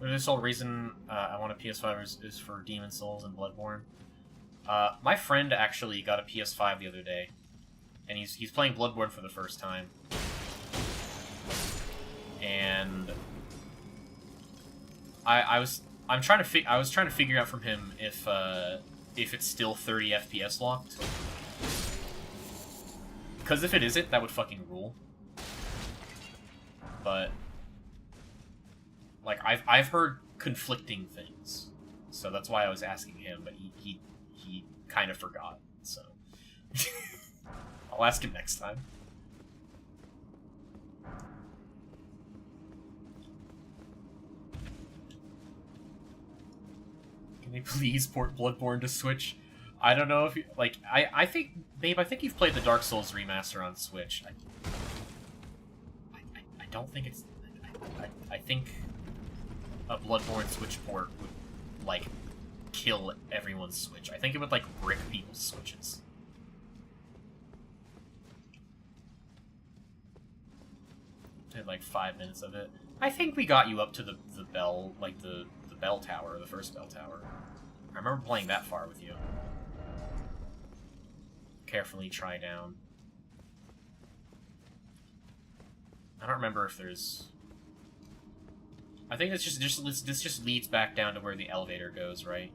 This whole reason I want a PS5 is for Demon Souls and Bloodborne. My friend actually got a PS5 the other day, and he's playing Bloodborne for the first time. And I was trying to figure out from him if it's still 30 FPS locked. Because if it isn't, that would fucking rule. But like I've heard conflicting things, so that's why I was asking him. But he kind of forgot, so I'll ask him next time. Can they please port Bloodborne to Switch? I don't know if you, like, I think, babe, I think you've played the Dark Souls remaster on Switch. I don't think it's, I think a Bloodborne Switch port would, like, kill everyone's Switch. I think it would, like, brick people's Switches. Did, like, 5 minutes of it. I think we got you up to the bell, like, the bell tower, the first bell tower. I remember playing that far with you. Carefully try down. I don't remember if there's... I think this just leads back down to where the elevator goes, right?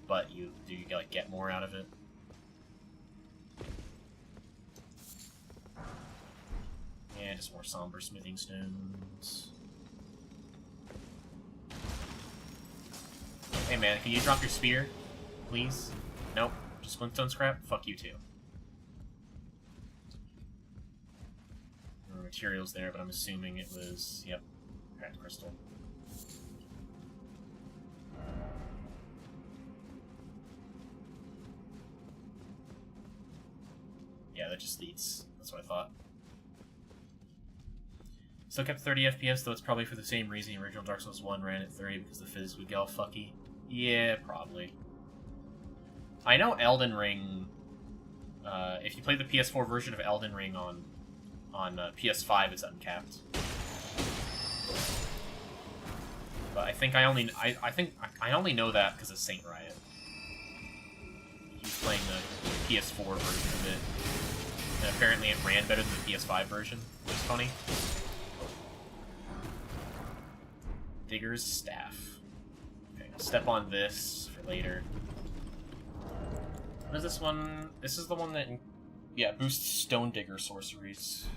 But do you like get more out of it? Yeah, just more somber smithing stones. Hey man, can you drop your spear, please? Nope. Just glintstone scrap? Fuck you too. There were materials there, but I'm assuming it was... Yep. Cracked crystal. Yeah, that just leads. That's what I thought. Still kept 30 FPS, though it's probably for the same reason the original Dark Souls 1 ran at 30, because the physics would get all fucky. Yeah, probably. I know Elden Ring, if you play the PS4 version of Elden Ring on PS5, it's uncapped. But I think I only know that because of Saint Riot. He's playing the PS4 version of it, and apparently it ran better than the PS5 version, which is funny. Digger's Staff. Okay, I'll step on this for later. What is this one? This is the one that, yeah, boosts Stone Digger sorceries.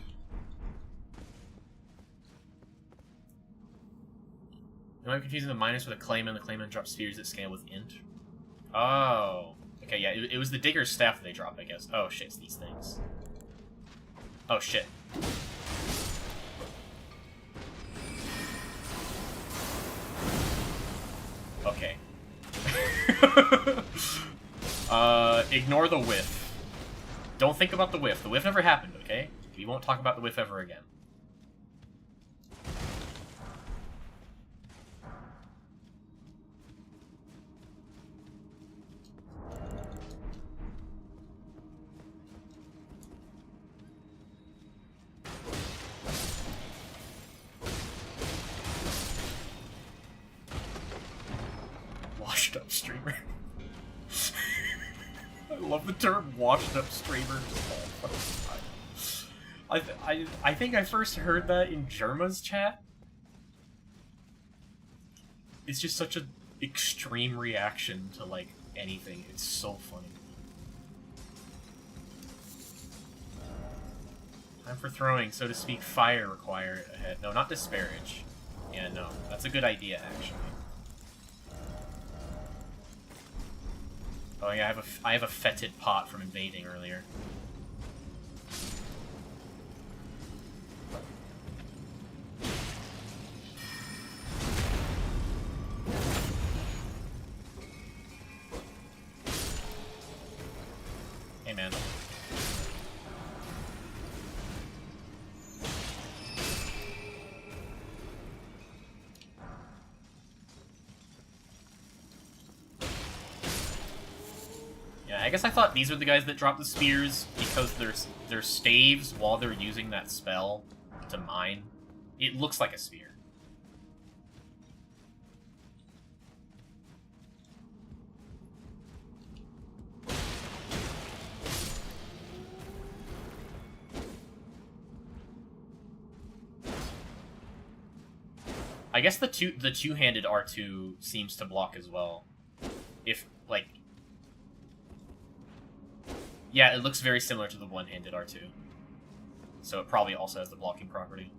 Am I confusing the minus with a Clayman? The Clayman drops spheres that scale with int. Oh. Okay, yeah, it was the Digger's Staff that they dropped, I guess. Oh shit, it's these things. Oh shit. Okay. Ignore the whiff. Don't think about the whiff. The whiff never happened, okay? We won't talk about the whiff ever again. washed up streamer. I love the term washed up streamer just all the time. I think I first heard that in Germa's chat. It's just such an extreme reaction to, like, anything. It's so funny. Time for throwing, so to speak, fire required ahead. No, not disparage. Yeah, no. That's a good idea, actually. Oh yeah, I have a fetid pot from invading earlier. Hey man. Yeah, I guess I thought these were the guys that dropped the spears because they're staves while they're using that spell to mine. It looks like a spear. I guess the two-handed R2 seems to block as well. If, like... Yeah, it looks very similar to the one-handed R2. So it probably also has the blocking property.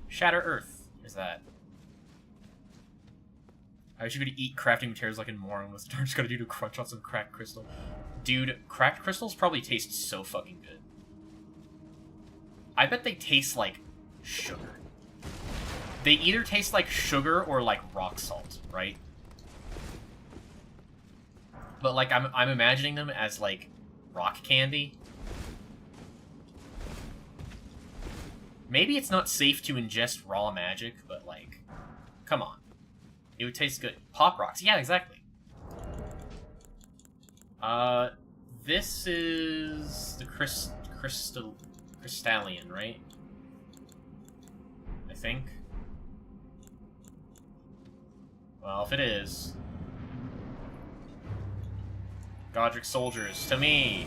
Shatter Earth is that. I wish you could eat crafting materials like in Moron. What's Dark's gonna do to crunch on some cracked crystal? Dude, cracked crystals probably taste so fucking good. I bet they taste like sugar. They either taste like sugar or like rock salt, right? But like I'm imagining them as like rock candy. Maybe it's not safe to ingest raw magic, but like, come on. It would taste good. Pop rocks, yeah, exactly. This is the crystallian, right? I think. Well, if it is... Godric soldiers, to me!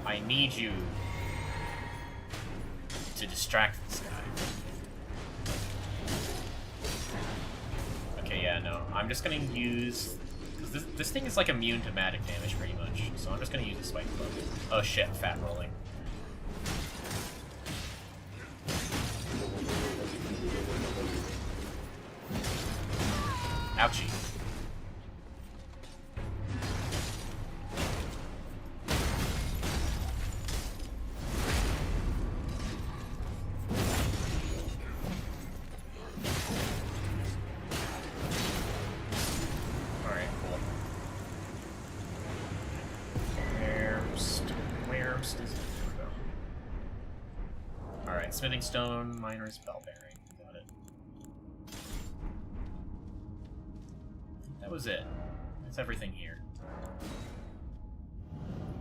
I need you to distract this guy. Okay, yeah, no. I'm just gonna use... Because this thing is like immune to magic damage, pretty much. So I'm just gonna use the spike club. Oh shit, fat rolling. Ouchie. Alright, cool. Where is it? Alright, smithing stone, miner's bell bearing. Got it. That was it. That's everything here.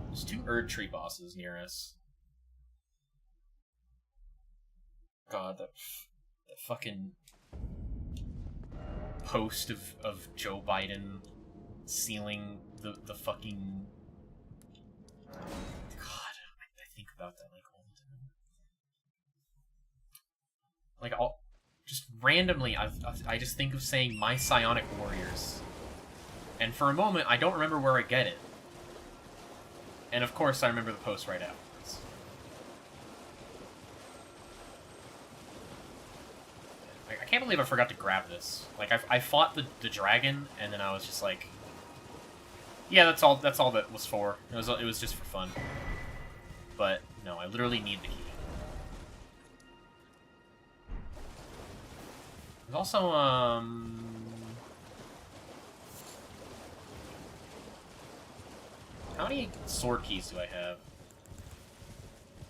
There's 2 Erd Tree bosses near us. God, that fucking post of Joe Biden sealing the fucking... God, I think about that like all the time. Like, just randomly, I just think of saying my psionic warriors. And for a moment, I don't remember where I get it. And of course, I remember the post right afterwards. I can't believe I forgot to grab this. Like, I fought the dragon, and then I was just like... Yeah, that's all that was for. It was just for fun. But, no, I literally need the key. There's also, how many sword keys do I have?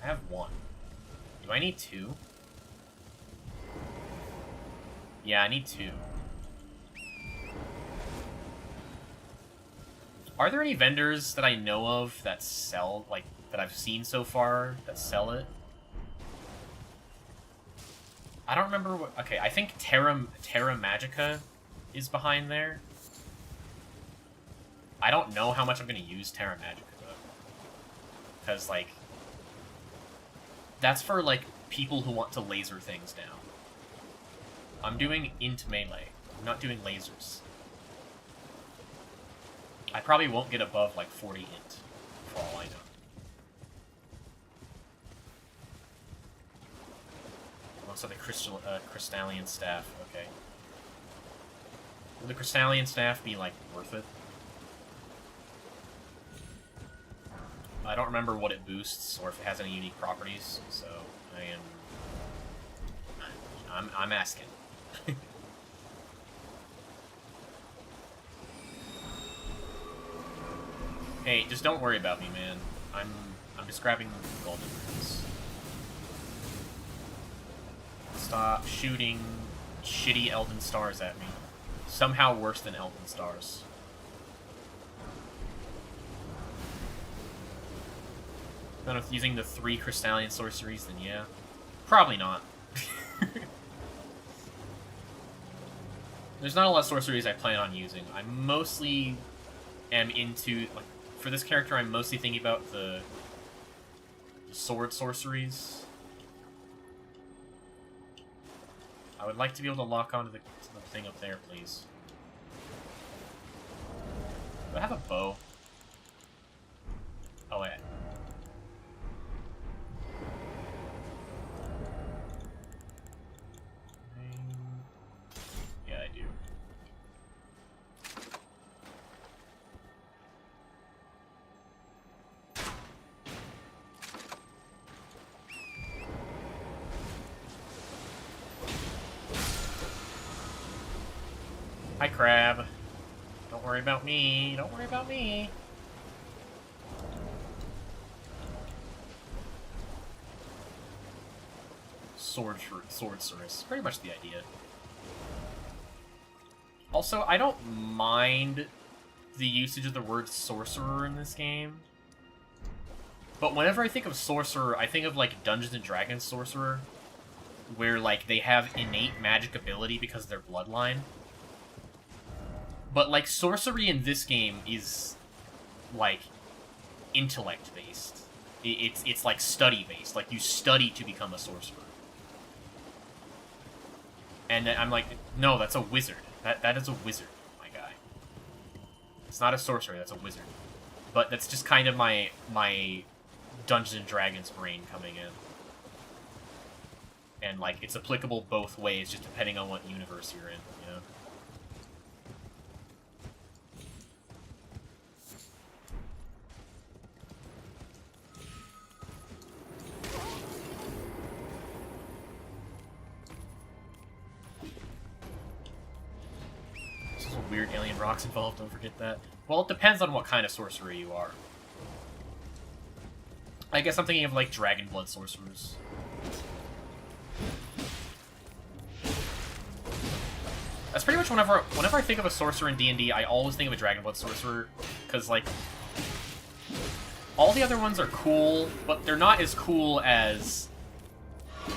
I have 1. Do I need 2? Yeah, I need 2. Are there any vendors that I know of that sell, like, that I've seen so far that sell it? I don't remember what... Okay, I think Terra Magica is behind there. I don't know how much I'm gonna use Terra Magica, though. Because, like, that's for, like, people who want to laser things down. I'm doing int melee. I'm not doing lasers. I probably won't get above, like, 40 int, for all I know. Also, the Crystallian Staff, okay. Will the Crystallian Staff be, like, worth it? I don't remember what it boosts, or if it has any unique properties, so I'm asking. Hey, just don't worry about me, man. I'm just grabbing golden runes. Stop shooting shitty Elden Stars at me. Somehow worse than Elden Stars. Then if using the 3 Crystallian sorceries, then yeah. Probably not. There's not a lot of sorceries I plan on using. I mostly am into, like, for this character, I'm mostly thinking about the sword sorceries. I would like to be able to lock onto the thing up there, please. Do I have a bow? Oh, wait. Yeah, I do. Hi, Crab. Don't worry about me. Don't worry about me. Sorceress. Pretty much the idea. Also, I don't mind the usage of the word sorcerer in this game. But whenever I think of sorcerer, I think of, like, Dungeons & Dragons sorcerer, where, like, they have innate magic ability because of their bloodline. But, like, sorcery in this game is, like, intellect-based. It's like, study-based. Like, you study to become a sorcerer. And I'm like, no, that's a wizard. That is a wizard, my guy. It's not a sorcerer, that's a wizard. But that's just kind of my Dungeons & Dragons brain coming in. And, like, it's applicable both ways, just depending on what universe you're in, you know? Weird alien rocks involved, don't forget that. Well, it depends on what kind of sorcerer you are. I guess I'm thinking of, like, dragon blood sorcerers. That's pretty much whenever I think of a sorcerer in D&D, I always think of a dragon blood sorcerer, because, like, all the other ones are cool, but they're not as cool as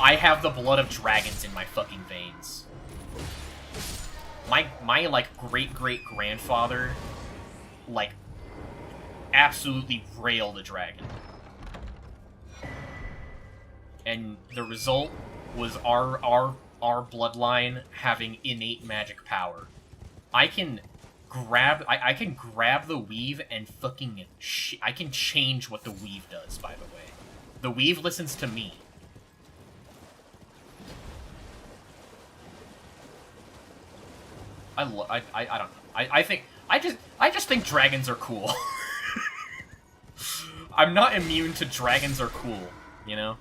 I have the blood of dragons in my fucking veins. My like, great-great-grandfather, like, absolutely railed a dragon. And the result was our bloodline having innate magic power. I can grab the weave and fucking I can change what the weave does, by the way. The weave listens to me. I don't know. I just think dragons are cool. I'm not immune to dragons are cool, you know?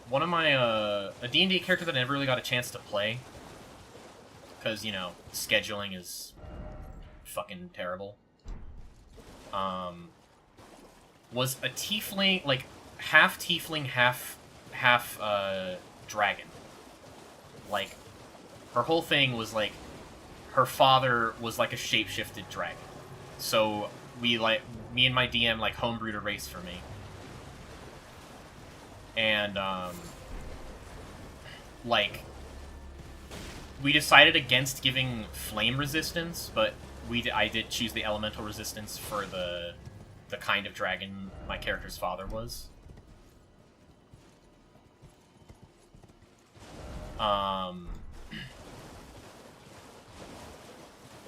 One of my, a D&D character that I never really got a chance to play, because, you know, scheduling is fucking terrible, was a tiefling, like, half tiefling, half dragon. Like, her whole thing was, like, her father was, like, a shape-shifted dragon. So, me and my DM, like, homebrewed a race for me. And, like, we decided against giving flame resistance, but I did choose the elemental resistance for the kind of dragon my character's father was.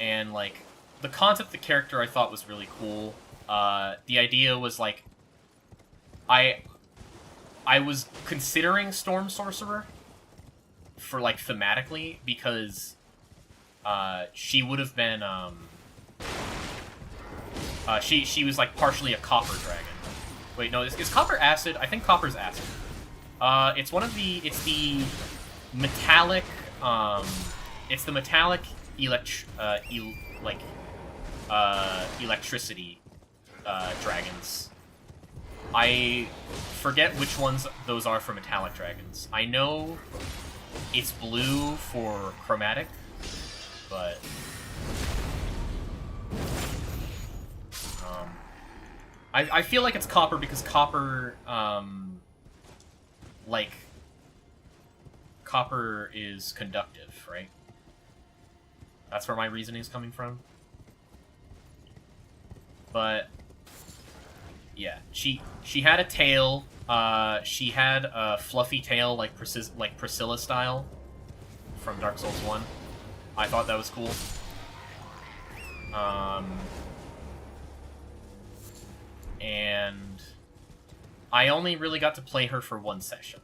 And like the concept of the character I thought was really cool. The idea was like I was considering Storm Sorcerer for like thematically because she would have been she was like partially a copper dragon. Wait, no, is copper acid? I think copper's acid. It's the metallic electricity dragons. I forget which ones those are for metallic dragons. I know it's blue for chromatic, but I feel like it's copper because copper copper is conductive, right? That's where my reasoning is coming from. But yeah, she had a tail. She had a fluffy tail like Priscilla style from Dark Souls 1. I thought that was cool. And I only really got to play her for one session.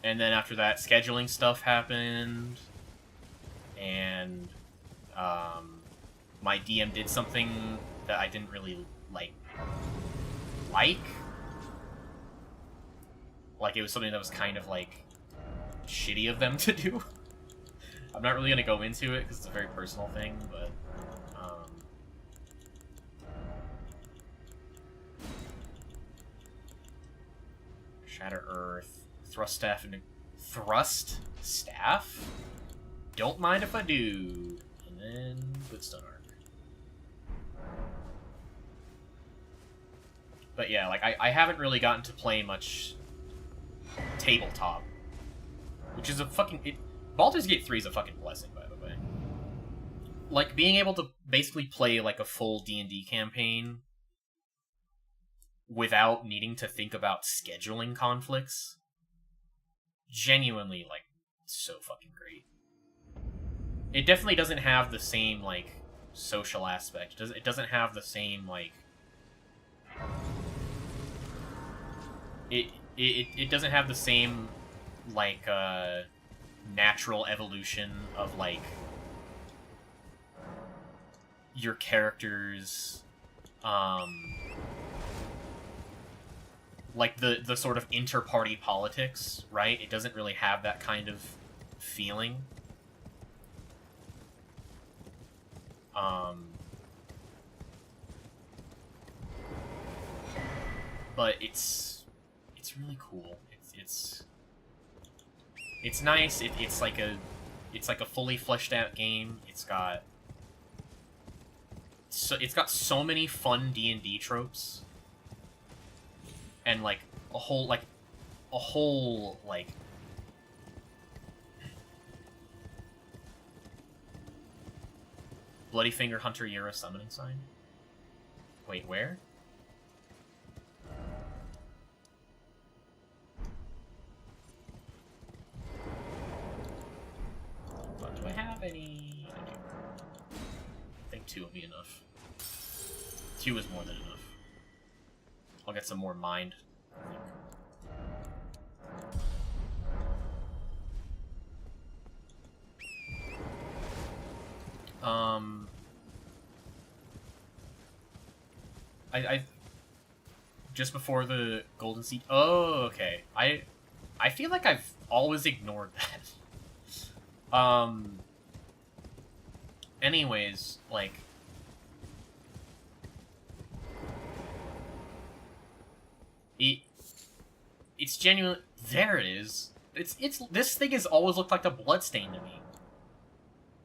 And then after that, scheduling stuff happened, and my DM did something that I didn't really like. Like, it was something that was kind of, like, shitty of them to do. I'm not really going to go into it, because it's a very personal thing, but... Shatter Earth, Thrust Staff into... Thrust Staff? Don't mind if I do. And then Goodstone Arc. But yeah, like, I haven't really gotten to play much tabletop. Which is a fucking... Baldur's Gate 3 is a fucking blessing, by the way. Like, being able to basically play, like, a full D&D campaign without needing to think about scheduling conflicts. Genuinely, like, so fucking great. It definitely doesn't have the same, like, social aspect. It doesn't have the same, like... It doesn't have the same, like, natural evolution of, like, your characters, like, the sort of inter-party politics, right? It doesn't really have that kind of feeling. But it's really cool. It's nice. It's like a fully fleshed out game. It's got so many fun D&D tropes, and like a whole Bloody Finger Hunter Yura summoning sign. Wait, where? Do I have any? I do. I think 2 will be enough. 2 is more than enough. I'll get some more mind, I just before the Golden Seed. Oh, okay. I feel like I've always ignored that. Anyways, like, it's genuine. There it is. This thing has always looked like a bloodstain to me.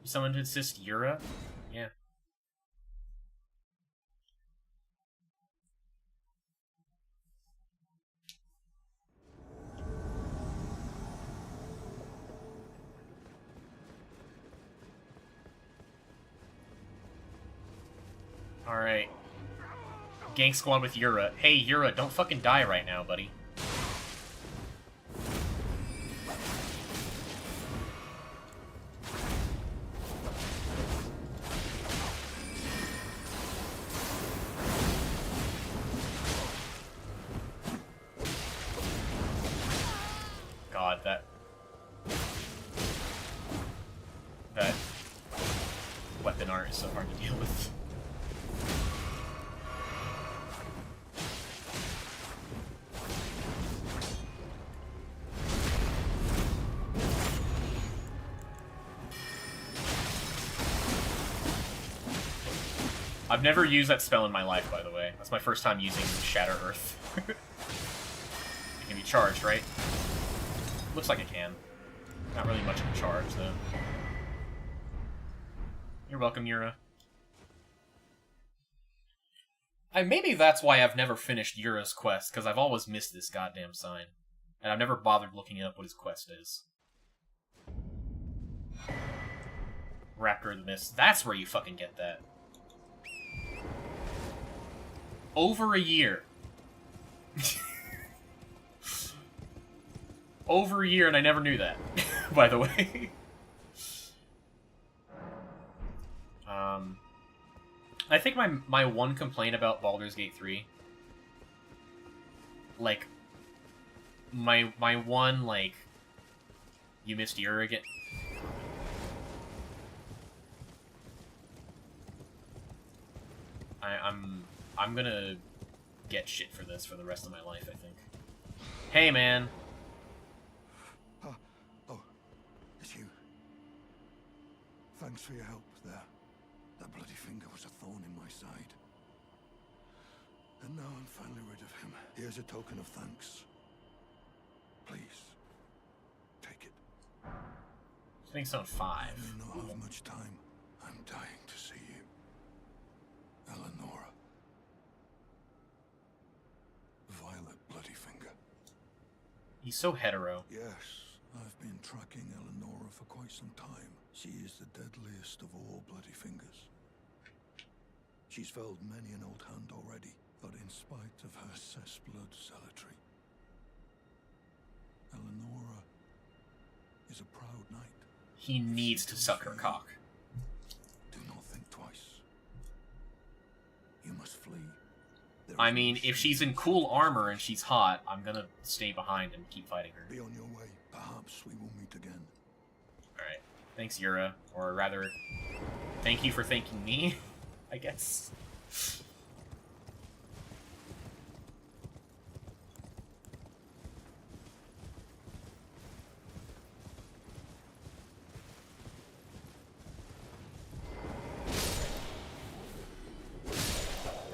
Someone to assist Yura? Yeah. Alright. Gang squad with Yura. Hey, Yura, don't fucking die right now, buddy. God, that weapon art is so hard to deal with. I've never used that spell in my life, by the way. That's my first time using Shatter Earth. It can be charged, right? Looks like it can. Not really much of a charge, though. You're welcome, Yura. Maybe that's why I've never finished Yura's quest, because I've always missed this goddamn sign. And I've never bothered looking up what his quest is. Raptor of the Mist. That's where you fucking get that. Over a year. Over a year, and I never knew that, by the way. I think my one complaint about Baldur's Gate 3, like, my one, like, you missed Yura again. I'm gonna get shit for this for the rest of my life, I think. Hey, man. Oh, it's you. Thanks for your help there. That bloody finger was a thorn in my side. And now I'm finally rid of him. Here's a token of thanks. Please, take it. Thing's on 5. I may not have much time. I'm dying to see you. Eleonora. Violet Bloodyfinger. He's so hetero. Yes, I've been tracking Eleonora for quite some time. She is the deadliest of all Bloodyfingers. She's felled many an old hand already, but in spite of her cessblood zealotry, Eleonora is a proud knight. He needs to suck her cock. Do not think twice. You must flee. I mean, if she's in cool armor and she's hot, I'm gonna stay behind and keep fighting her. Be on your way. Perhaps we will meet again. Alright. Thanks, Yura. Or rather, thank you for thanking me, I guess.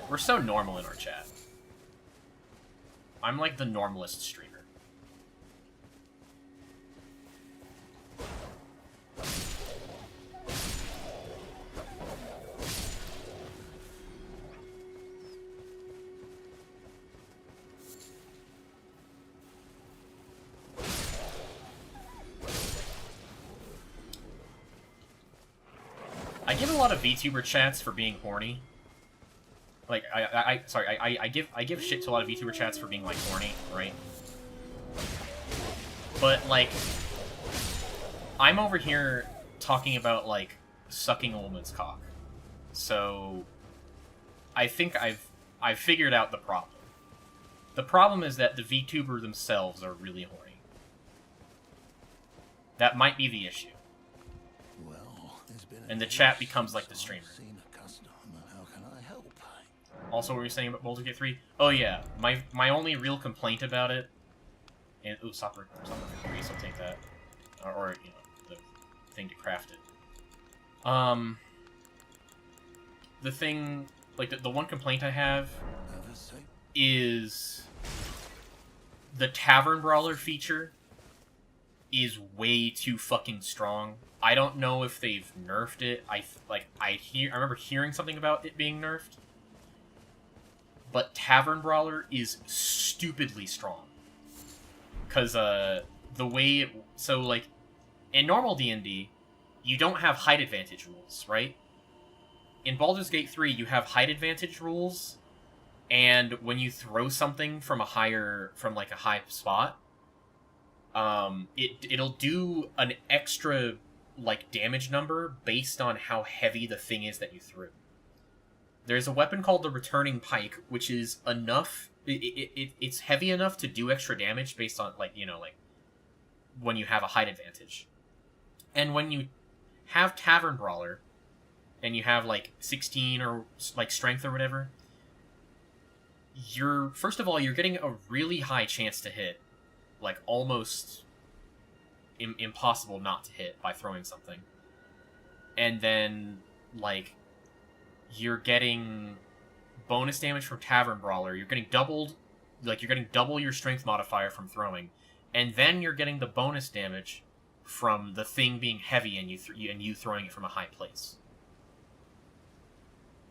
We're so normal in our chat. I'm like the normalist streamer. I give a lot of VTuber chats for being horny. Like, I give shit to a lot of VTuber chats for being, like, horny, right? But, like, I'm over here talking about, like, sucking a woman's cock. So, I think I've figured out the problem. The problem is that the VTuber themselves are really horny. That might be the issue. And the chat becomes like the streamer. Also, what were you saying about Baldur's Gate 3? Oh yeah, my only real complaint about it, and ooh, Sopper for Grease, I'll take that, or you know, the thing to craft it. The thing, like the one complaint I have is the Tavern Brawler feature is way too fucking strong. I don't know if they've nerfed it. I remember hearing something about it being nerfed. But Tavern Brawler is stupidly strong. Cause the way it, so like in normal D&D, you don't have height advantage rules, right? in Baldur's Gate 3, you have height advantage rules, and when you throw something from a high spot, it'll do an extra, like, damage number based on how heavy the thing is that you threw. There's a weapon called the Returning Pike, which is enough... It's heavy enough to do extra damage based on, like, you know, like, when you have a height advantage. And when you have Tavern Brawler, and you have, like, 16 or, like, strength or whatever, first of all, you're getting a really high chance to hit. Like, almost impossible not to hit by throwing something. And then, like, you're getting bonus damage from Tavern Brawler. You're getting doubled, like, you're getting double your strength modifier from throwing. And then you're getting the bonus damage from the thing being heavy and you throwing it from a high place.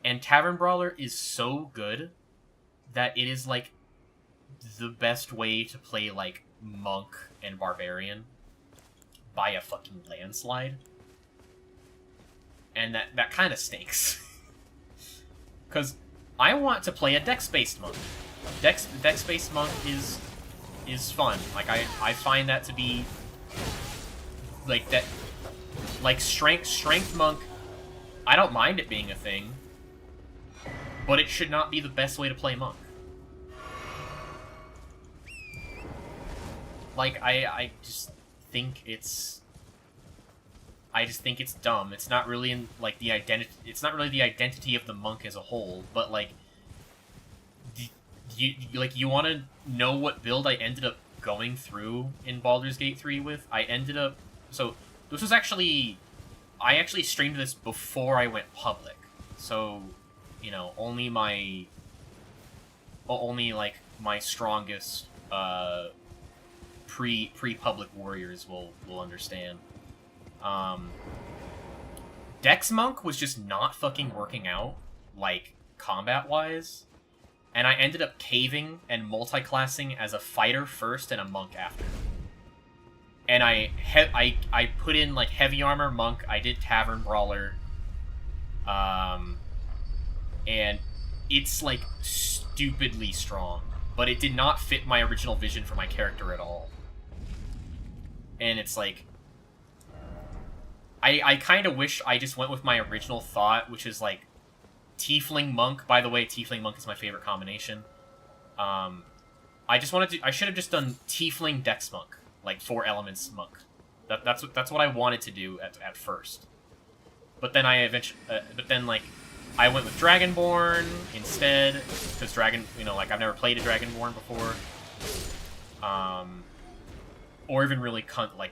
And Tavern Brawler is so good that it is, like, the best way to play, like, Monk and Barbarian by a fucking landslide. And that kind of stinks. Because I want to play a dex-based monk. Dex-based monk is fun. Like, I find that to be, like, that, like, strength monk, I don't mind it being a thing, but it should not be the best way to play monk. Like, I just think it's... I just think it's dumb. It's not really in, like, the identity... It's not really the identity of the monk as a whole, but, like... You want to know what build I ended up going through in Baldur's Gate 3 with? I ended up... So, this was actually... I actually streamed this before I went public. So, you know, only, like, my strongest, pre-public warriors will understand. Dex Monk was just not fucking working out, like, combat-wise, and I ended up caving and multi-classing as a fighter first and a monk after. And I put in, like, heavy armor monk, I did Tavern Brawler, and it's, like, stupidly strong, but it did not fit my original vision for my character at all. And it's, like... I kind of wish I just went with my original thought, which is, like, Tiefling Monk. By the way, Tiefling Monk is my favorite combination. I should have just done Tiefling Dex Monk, like 4 elements monk. That's what I wanted to do at first. But then I went with Dragonborn instead, because like, I've never played a Dragonborn before. Or even really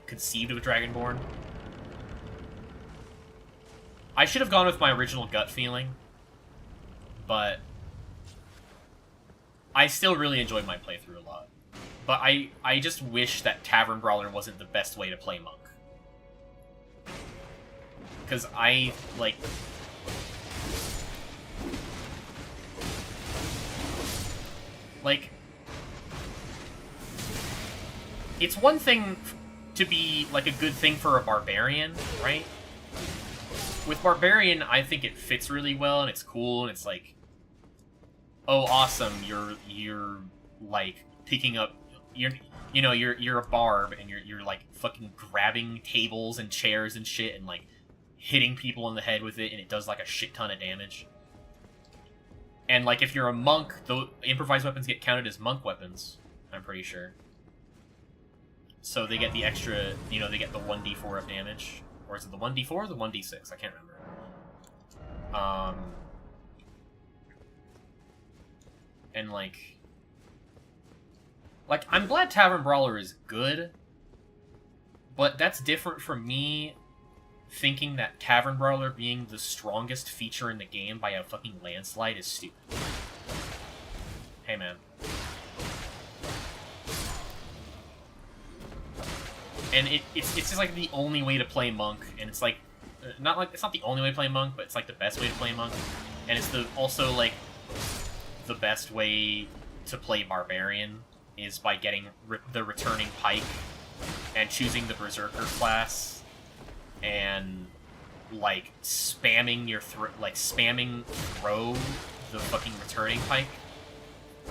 conceived of a Dragonborn. I should have gone with my original gut feeling, but I still really enjoyed my playthrough a lot. But I just wish that Tavern Brawler wasn't the best way to play monk. Because I, like... Like... It's one thing to be, like, a good thing for a barbarian, right? With Barbarian, I think it fits really well, and it's cool, and it's like, oh, awesome, you're like, picking up, you're a barb, and you're like, fucking grabbing tables and chairs and shit, and, like, hitting people in the head with it, and it does, like, a shit ton of damage. And, like, if you're a monk, the improvised weapons get counted as monk weapons, I'm pretty sure. So they get the extra, they get the 1d4 of damage. Or is it the 1d4 or the 1d6? I can't remember. And, like, I'm glad Tavern Brawler is good, but that's different from me thinking that Tavern Brawler being the strongest feature in the game by a fucking landslide is stupid. Hey, man. And it's just, like, the only way to play monk, and it's, like, it's not the only way to play monk, but it's, like, the best way to play monk, and it's also, like, the best way to play barbarian is by getting the Returning Pike, and choosing the Berserker class, and like, spamming your spamming throw the fucking returning pike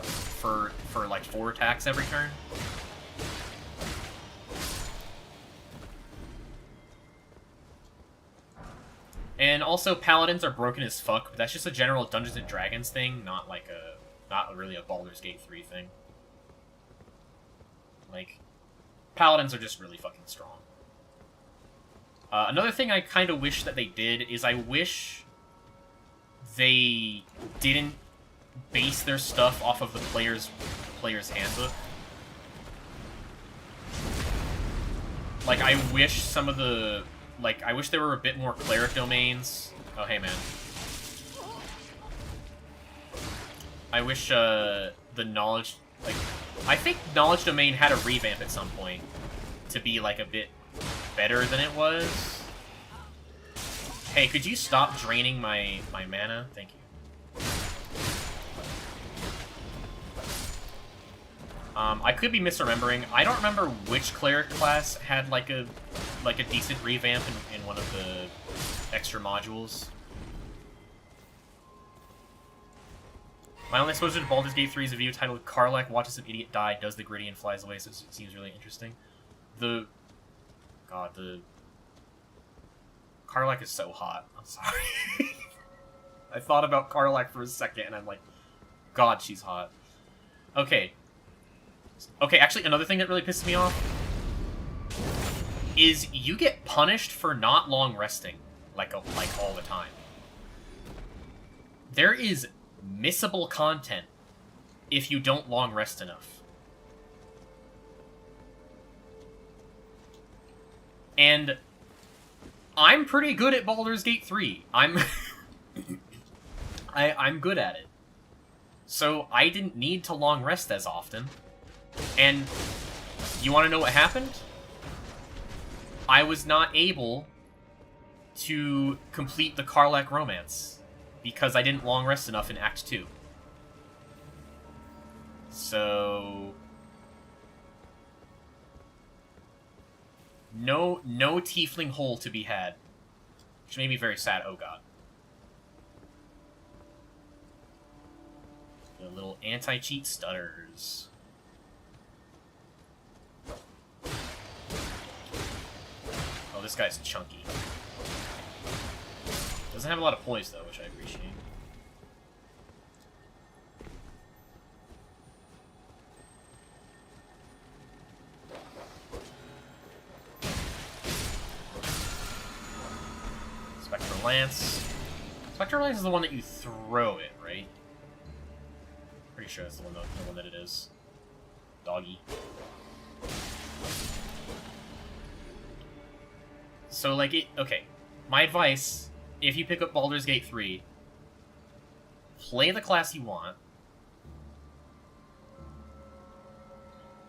for like 4 attacks every turn. And also, paladins are broken as fuck, but that's just a general Dungeons and Dragons thing, not really a Baldur's Gate 3 thing. Like, paladins are just really fucking strong. Another thing I kind of wish that they did is I wish they didn't base their stuff off of the player's handbook. Like, I wish some of the... Like, I wish there were a bit more cleric domains. Oh, hey, man. I wish, the knowledge... Like, I think knowledge domain had a revamp at some point to be, like, a bit better than it was. Hey, could you stop draining my mana? Thank you. I could be misremembering. I don't remember which cleric class had, like a decent revamp in one of the extra modules. My only exposure to Baldur's Gate 3 is a video titled Karlach watches some idiot die, does the gritty, and flies away, so it seems really interesting. The Karlach is so hot. I'm sorry. I thought about Karlach for a second, and I'm like, God, she's hot. Okay. Okay, actually, another thing that really pisses me off is you get punished for not long resting, like all the time. There is missable content if you don't long rest enough. And I'm pretty good at Baldur's Gate 3. I'm good at it. So I didn't need to long rest as often. And you want to know what happened? I was not able to complete the Karlach romance because I didn't long rest enough in Act 2. So no tiefling hole to be had, which made me very sad. Oh god. The little anti-cheat stutters. Oh, this guy's chunky. Doesn't have a lot of poise, though, which I appreciate. Spectral Lance. Spectral Lance is the one that you throw it, right? Pretty sure that's the one that it is. Doggy. So, like, okay. My advice, if you pick up Baldur's Gate 3, play the class you want.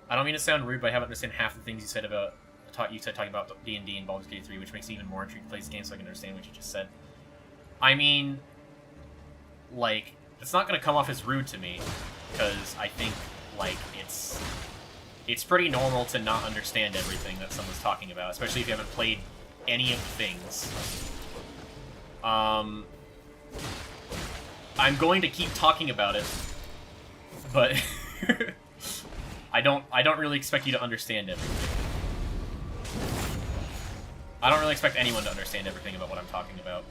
I don't mean to sound rude, but I haven't understand half the things you said talking about D&D and Baldur's Gate 3, which makes me even more intrigued to play this game so I can understand what you just said. I mean, like, it's not going to come off as rude to me, because I think, like, it's pretty normal to not understand everything that someone's talking about, especially if you haven't played any of the things. I'm going to keep talking about it, but I don't really expect you to understand everything. I don't really expect anyone to understand everything about what I'm talking about.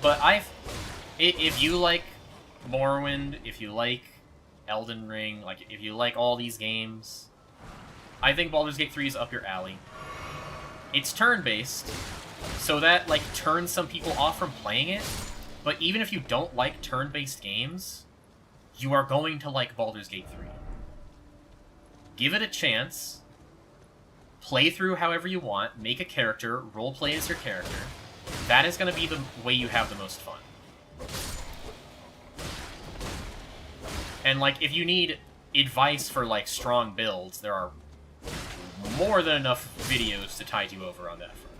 But if you like Morrowind, if you like Elden Ring, like if you like all these games, I think Baldur's Gate 3 is up your alley. It's turn-based, so that, like, turns some people off from playing it, but even if you don't like turn-based games, you are going to like Baldur's Gate 3. Give it a chance, play through however you want, make a character, roleplay as your character. That is going to be the way you have the most fun. And, like, if you need advice for, like, strong builds, there are more than enough videos to tide you over on that front.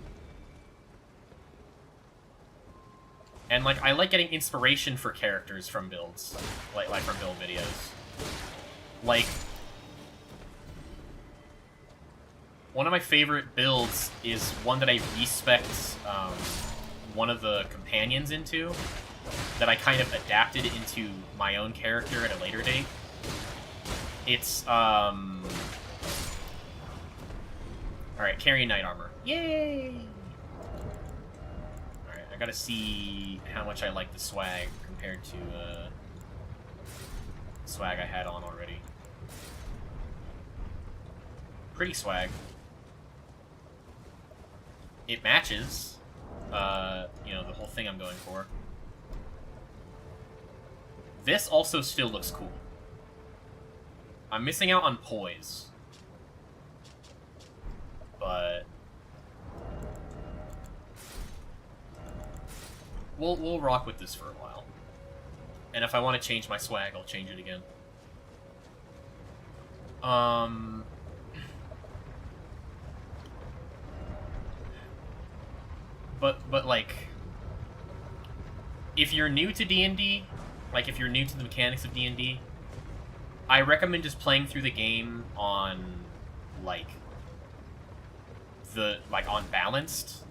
And, like, I like getting inspiration for characters from builds. Like from build videos. Like, One of my favorite builds is one that I respect one of the companions into, that I kind of adapted into my own character at a later date. It's, alright, carry knight armor. Yay! Alright, I gotta see how much I like the swag compared to, swag I had on already. Pretty swag. It matches, you know, the whole thing I'm going for. This also still looks cool. I'm missing out on poise. But we'll rock with this for a while. And if I want to change my swag, I'll change it again. But like, if you're new to D&D, like if you're new to the mechanics of D&D, I recommend just playing through the game on, like, on balanced.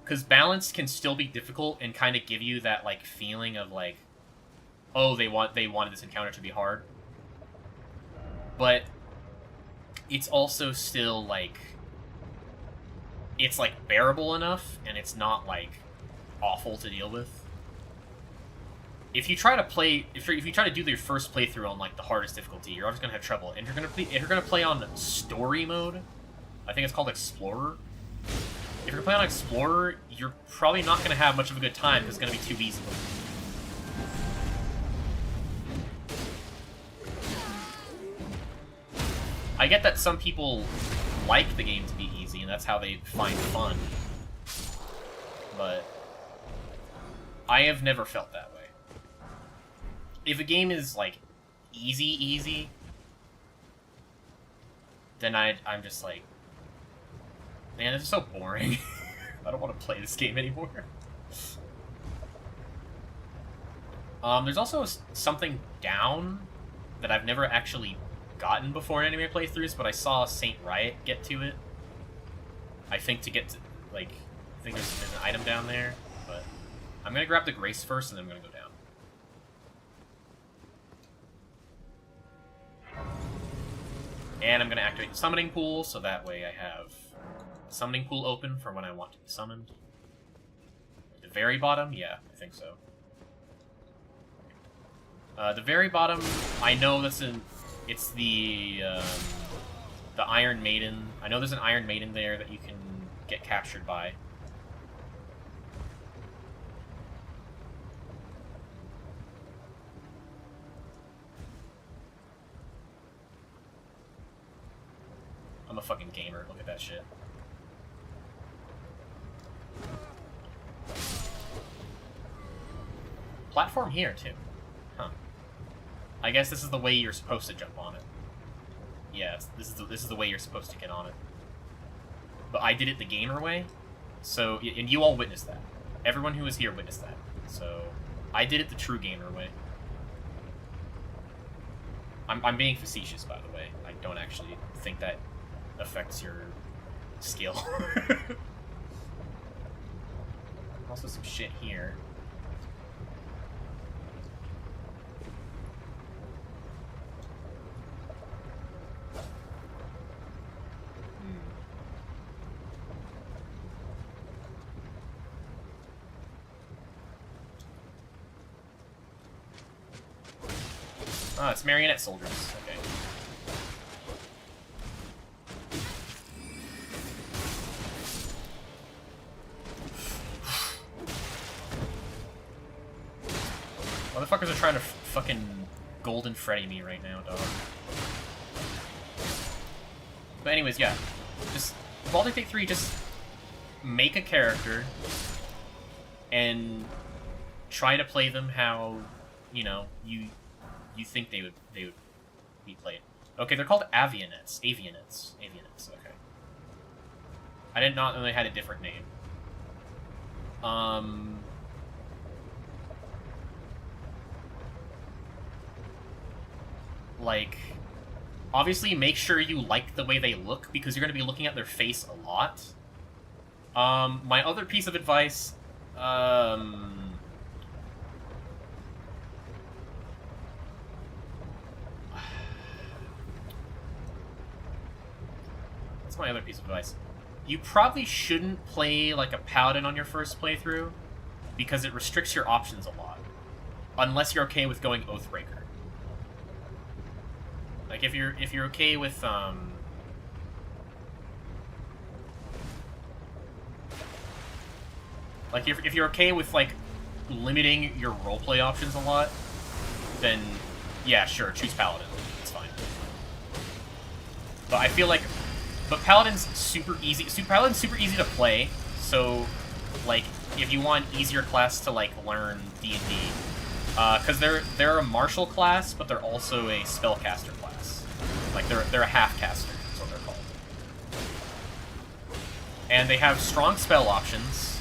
Because balanced can still be difficult and kind of give you that, like, feeling of, like, oh, they wanted this encounter to be hard. But it's also still, like, it's, like, bearable enough, and it's not, like, awful to deal with. If you try to play, if you try to do your first playthrough on, like, the hardest difficulty, you're always gonna have trouble. And if you're gonna play on story mode, I think it's called Explorer. If you're gonna play on Explorer, you're probably not gonna have much of a good time because it's gonna be too easy. I get that some people like the game to be easy, and that's how they find fun. But I have never felt that way. If a game is, like, easy, then I'm just like, man, this is so boring. I don't want to play this game anymore. There's also something down that I've never actually gotten before in anime playthroughs, but I saw Saint Riot get to it. I think to get to, like, I think there's an item down there, but I'm gonna grab the Grace first, and then I'm gonna go down. And I'm going to activate the summoning pool, so that way I have the summoning pool open for when I want to be summoned. At the very bottom? Yeah, I think so. The very bottom, I know it's the Iron Maiden. I know there's an Iron Maiden there that you can get captured by. I'm a fucking gamer, look at that shit. Platform here, too. Huh. I guess this is the way you're supposed to jump on it. Yeah, this is the way you're supposed to get on it. But I did it the gamer way, so, and you all witnessed that. Everyone who was here witnessed that. So, I did it the true gamer way. I'm being facetious, by the way. I don't actually think that affects your skill. Also some shit here. Ah, it's marionette soldiers. Okay. Motherfuckers are trying to fucking Golden Freddy me right now, dog. But anyways, yeah. Just, Baldur's Gate 3, just make a character and try to play them how, you know, you think they would be played. Okay, they're called Avionets. Avionets, okay. I did not know they had a different name. Like, Obviously, make sure you like the way they look, because you're going to be looking at their face a lot. My other piece of advice, what's my other piece of advice? You probably shouldn't play like a paladin on your first playthrough, because it restricts your options a lot. Unless you're okay with going Oathbreaker. Like if you're okay with like if you're okay with like limiting your roleplay options a lot, then yeah, sure, choose Paladin. It's fine. But I feel like Paladin's super easy. Paladin's super easy to play, so like if you want an easier class to like learn D&D, because they're a martial class, but they're also a spellcaster class. Like they're a half caster, is what they're called. And they have strong spell options.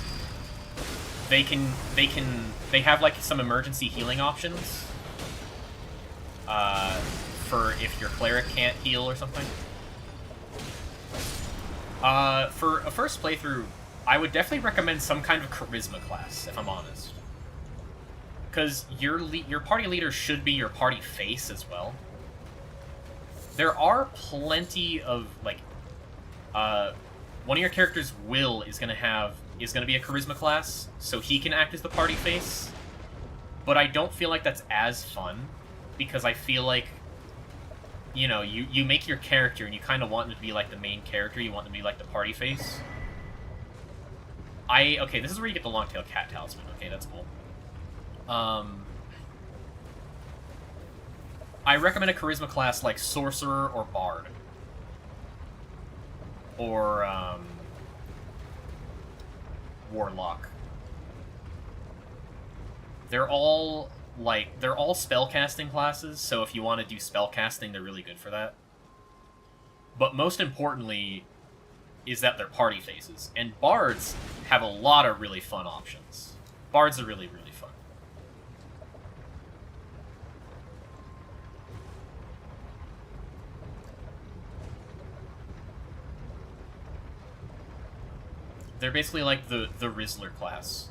They have like some emergency healing options. For if your cleric can't heal or something. For a first playthrough, I would definitely recommend some kind of charisma class, if I'm honest. Because your party leader should be your party face as well. There are plenty of, like, one of your characters' will is gonna be a charisma class, so he can act as the party face. But I don't feel like that's as fun, because I feel like, you know, you make your character and you kind of want them to be like the main character, you want them to be like the party face. Okay, this is where you get the long-tailed cat talisman. Okay, that's cool. I recommend a charisma class like Sorcerer or Bard. Or, Warlock. They're all spellcasting classes, so if you want to do spellcasting, they're really good for that. But most importantly is that they're party faces. And Bards have a lot of really fun options. Bards are really, really fun. They're basically like the Rizzler class.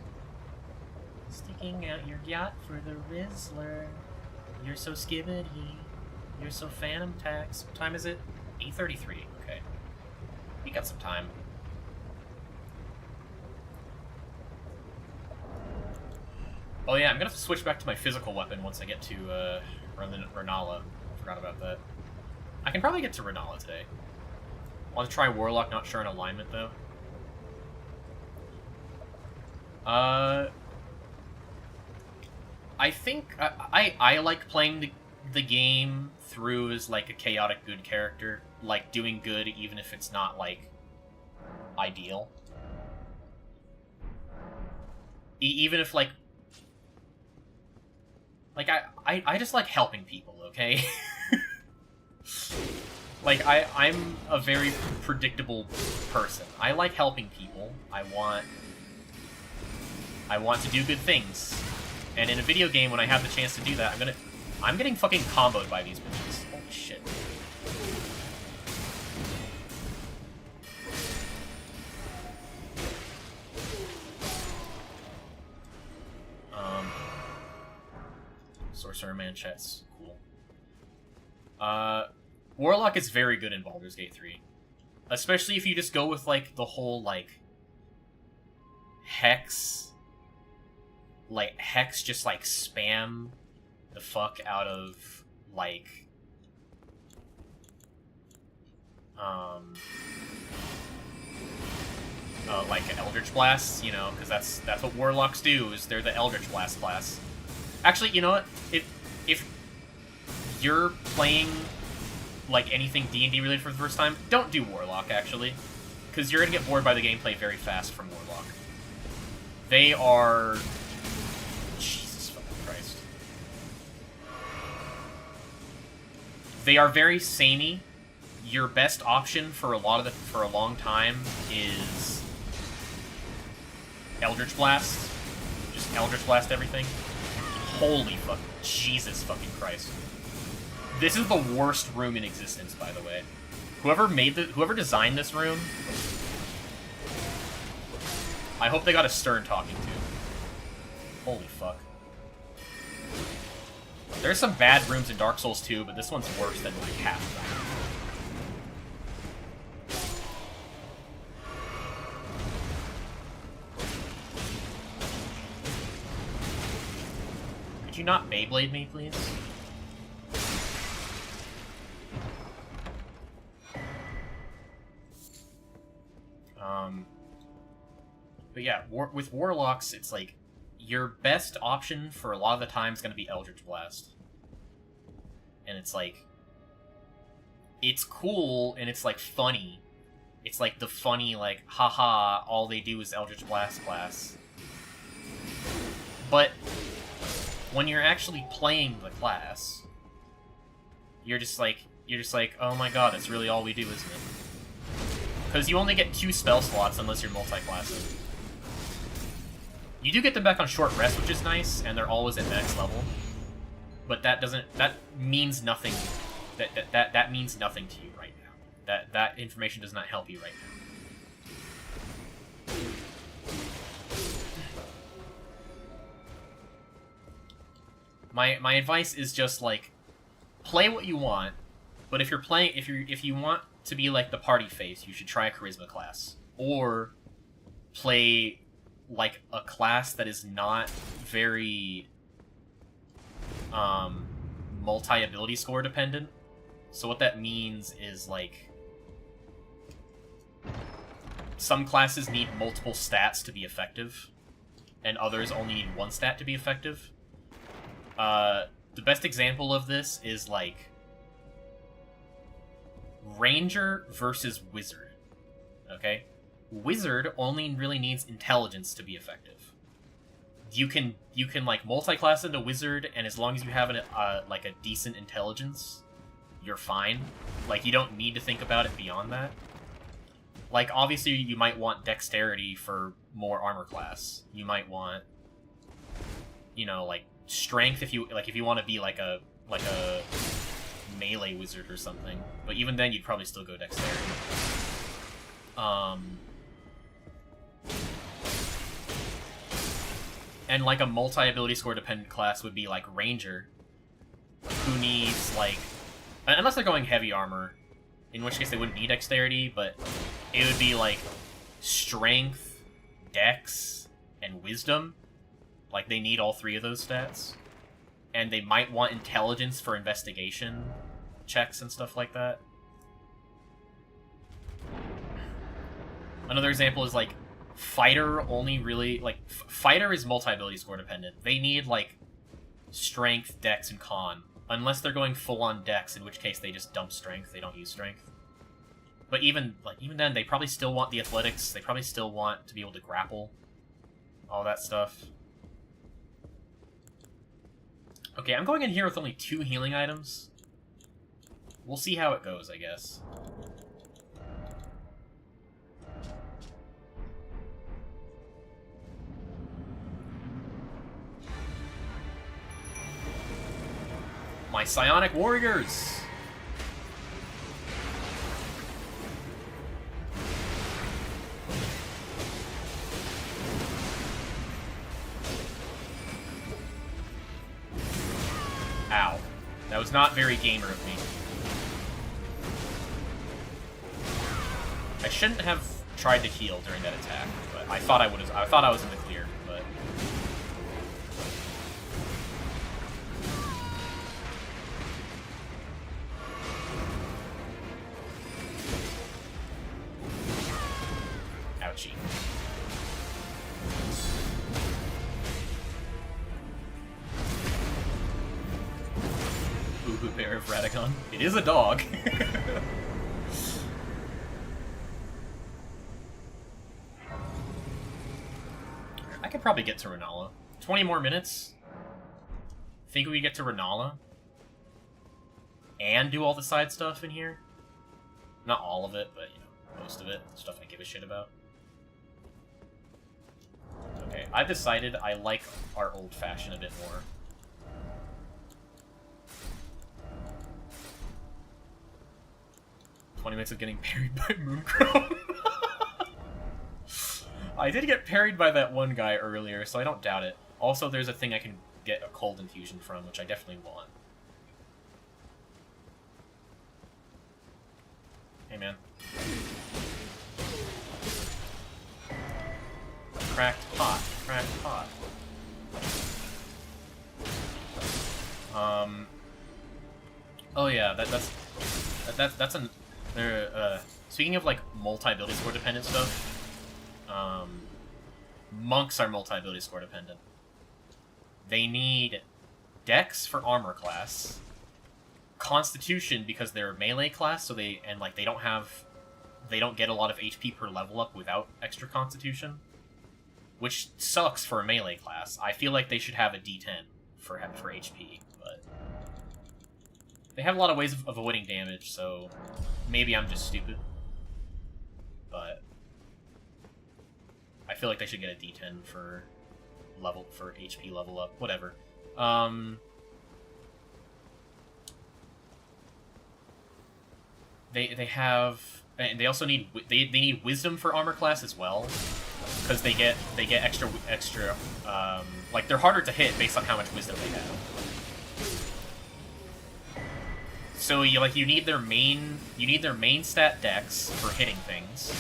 Sticking out your yacht for the Rizzler. You're so skibbity. You're so phantom tax. What time is it? 8:33. Okay. We got some time. Oh yeah, I'm gonna have to switch back to my physical weapon once I get to Renala. Forgot about that. I can probably get to Renala today. I want to try Warlock, not sure on alignment though. I think I like playing the game through as like a chaotic good character, like doing good even if it's not like ideal. Even if like I just like helping people, okay? Like I'm a very predictable person. I like helping people. I want to do good things. And in a video game, when I have the chance to do that, I'm getting fucking comboed by these bitches. Holy shit. Sorcerer Manchette's cool. Warlock is very good in Baldur's Gate 3. Especially if you just go with, like, the whole, like, Hex just, like, spam the fuck out of, like, like Eldritch Blasts, you know, because that's what Warlocks do, is they're the Eldritch Blast class. Actually, you know what? If you're playing, like, anything D&D related for the first time, don't do Warlock, actually. Because you're going to get bored by the gameplay very fast from Warlock. They are... Jesus fucking Christ. They are very samey. Your best option for a long time is Eldritch Blast. Just Eldritch Blast everything. Holy fuck. Jesus fucking Christ. This is the worst room in existence, by the way. Whoever designed this room, I hope they got a stern talking to. Holy fuck. There's some bad rooms in Dark Souls 2, but this one's worse than like half of them. Could you not Beyblade me, please? But yeah, with Warlocks, it's like, your best option for a lot of the time is going to be Eldritch Blast. And it's like, it's cool, and it's like funny. It's like the funny, like, haha, all they do is Eldritch Blast class. But when you're actually playing the class, you're just like, oh my god, that's really all we do, isn't it? Because you only get 2 spell slots unless you're multi-classing. You do get them back on short rest, which is nice, and they're always at max level. But that means nothing. That means nothing to you right now. That information does not help you right now. My advice is just like, play what you want, but if you want to be like the party face, you should try a charisma class, or play like a class that is not very multi-ability score dependent. So what that means is like, some classes need multiple stats to be effective, and others only need 1 stat to be effective. The best example of this is like Ranger versus Wizard. Okay? Wizard only really needs intelligence to be effective. You can like multi-class into Wizard, and as long as you have like a decent intelligence, you're fine. Like, you don't need to think about it beyond that. Like, obviously you might want dexterity for more armor class. You might want, you know, like strength if you want to be like a melee wizard or something. But even then you'd probably still go dexterity. And like a multi-ability score dependent class would be like Ranger, who needs like, unless they're going heavy armor, in which case they wouldn't need dexterity, but it would be like strength, dex, and wisdom. Like, they need all 3 of those stats. And they might want intelligence for investigation checks and stuff like that. Another example is like Fighter only really, like, Fighter is multi-ability score dependent. They need like strength, dex, and con. Unless they're going full-on dex, in which case they just dump strength, they don't use strength. But even then, they probably still want the athletics, they probably still want to be able to grapple. All that stuff. Okay, I'm going in here with only 2 healing items. We'll see how it goes, I guess. My psionic warriors! Ow. That was not very gamer of me. I shouldn't have tried to heal during that attack, but I thought I was in the clear, but... Ouchie. Boo-hoo bear of Radahn. It is a dog. I could probably get to Renala. 20 more minutes? Think we get to Renala? And do all the side stuff in here? Not all of it, but, you know, most of it. Stuff I give a shit about. Okay, I've decided I like our old-fashioned a bit more. 20 minutes of getting parried by Mooncrow. I did get parried by that one guy earlier, so I don't doubt it. Also, there's a thing I can get a cold infusion from, which I definitely want. Hey, man. Cracked pot. Cracked pot. Oh yeah, that's an. Speaking of like multi-ability score dependent stuff, monks are multi-ability score dependent. They need Dex for armor class, Constitution because they're melee class, so they don't get a lot of HP per level up without extra Constitution, which sucks for a melee class. I feel like they should have a D10 for HP, but they have a lot of ways of avoiding damage, so maybe I'm just stupid. But I feel like they should get a D10 for HP level up. Whatever. They have, and they also need they need wisdom for armor class as well, because they get extra like they're harder to hit based on how much wisdom they have. So you need their main stat Dex for hitting things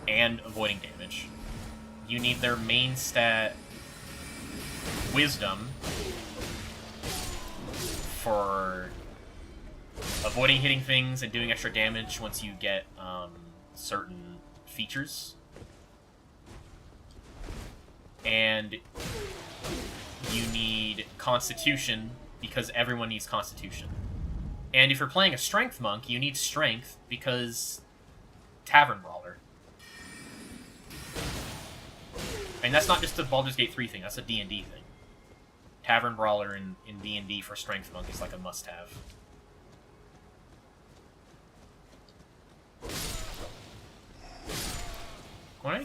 and avoiding damage. You need their main stat Wisdom for avoiding hitting things and doing extra damage once you get certain features. And you need Constitution, because everyone needs Constitution. And if you're playing a Strength Monk, you need Strength, because Tavern Brawler. And that's not just a Baldur's Gate 3 thing, that's a D&D thing. Tavern Brawler in D&D for Strength Monk is like a must-have.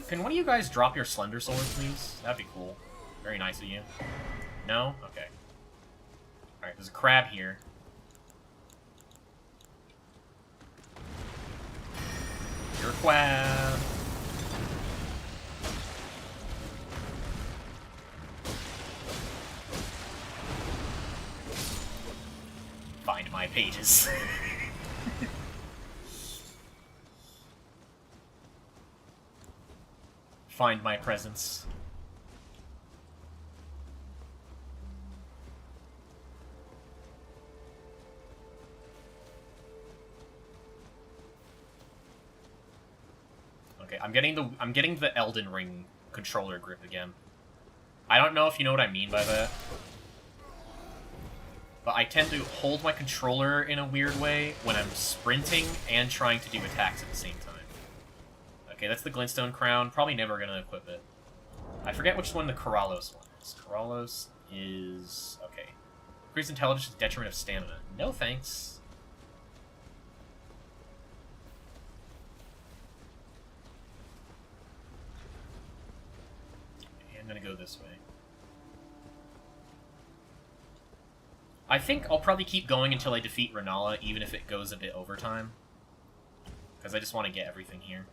Can one of you guys drop your Slender Sword, please? That'd be cool. Very nice of you. No? Okay. Alright, there's a crab here. You're a crab. Find my pages. Find my presence. Okay, I'm getting the Elden Ring controller grip again. I don't know if you know what I mean by that, but I tend to hold my controller in a weird way when I'm sprinting and trying to do attacks at the same time. Okay, that's the Glintstone Crown. Probably never gonna equip it. I forget which one the Karalos one is. Karalos is... okay. Increased intelligence to the detriment of stamina. No thanks. Okay, I'm gonna go this way. I think I'll probably keep going until I defeat Renala, even if it goes a bit overtime. Because I just want to get everything here.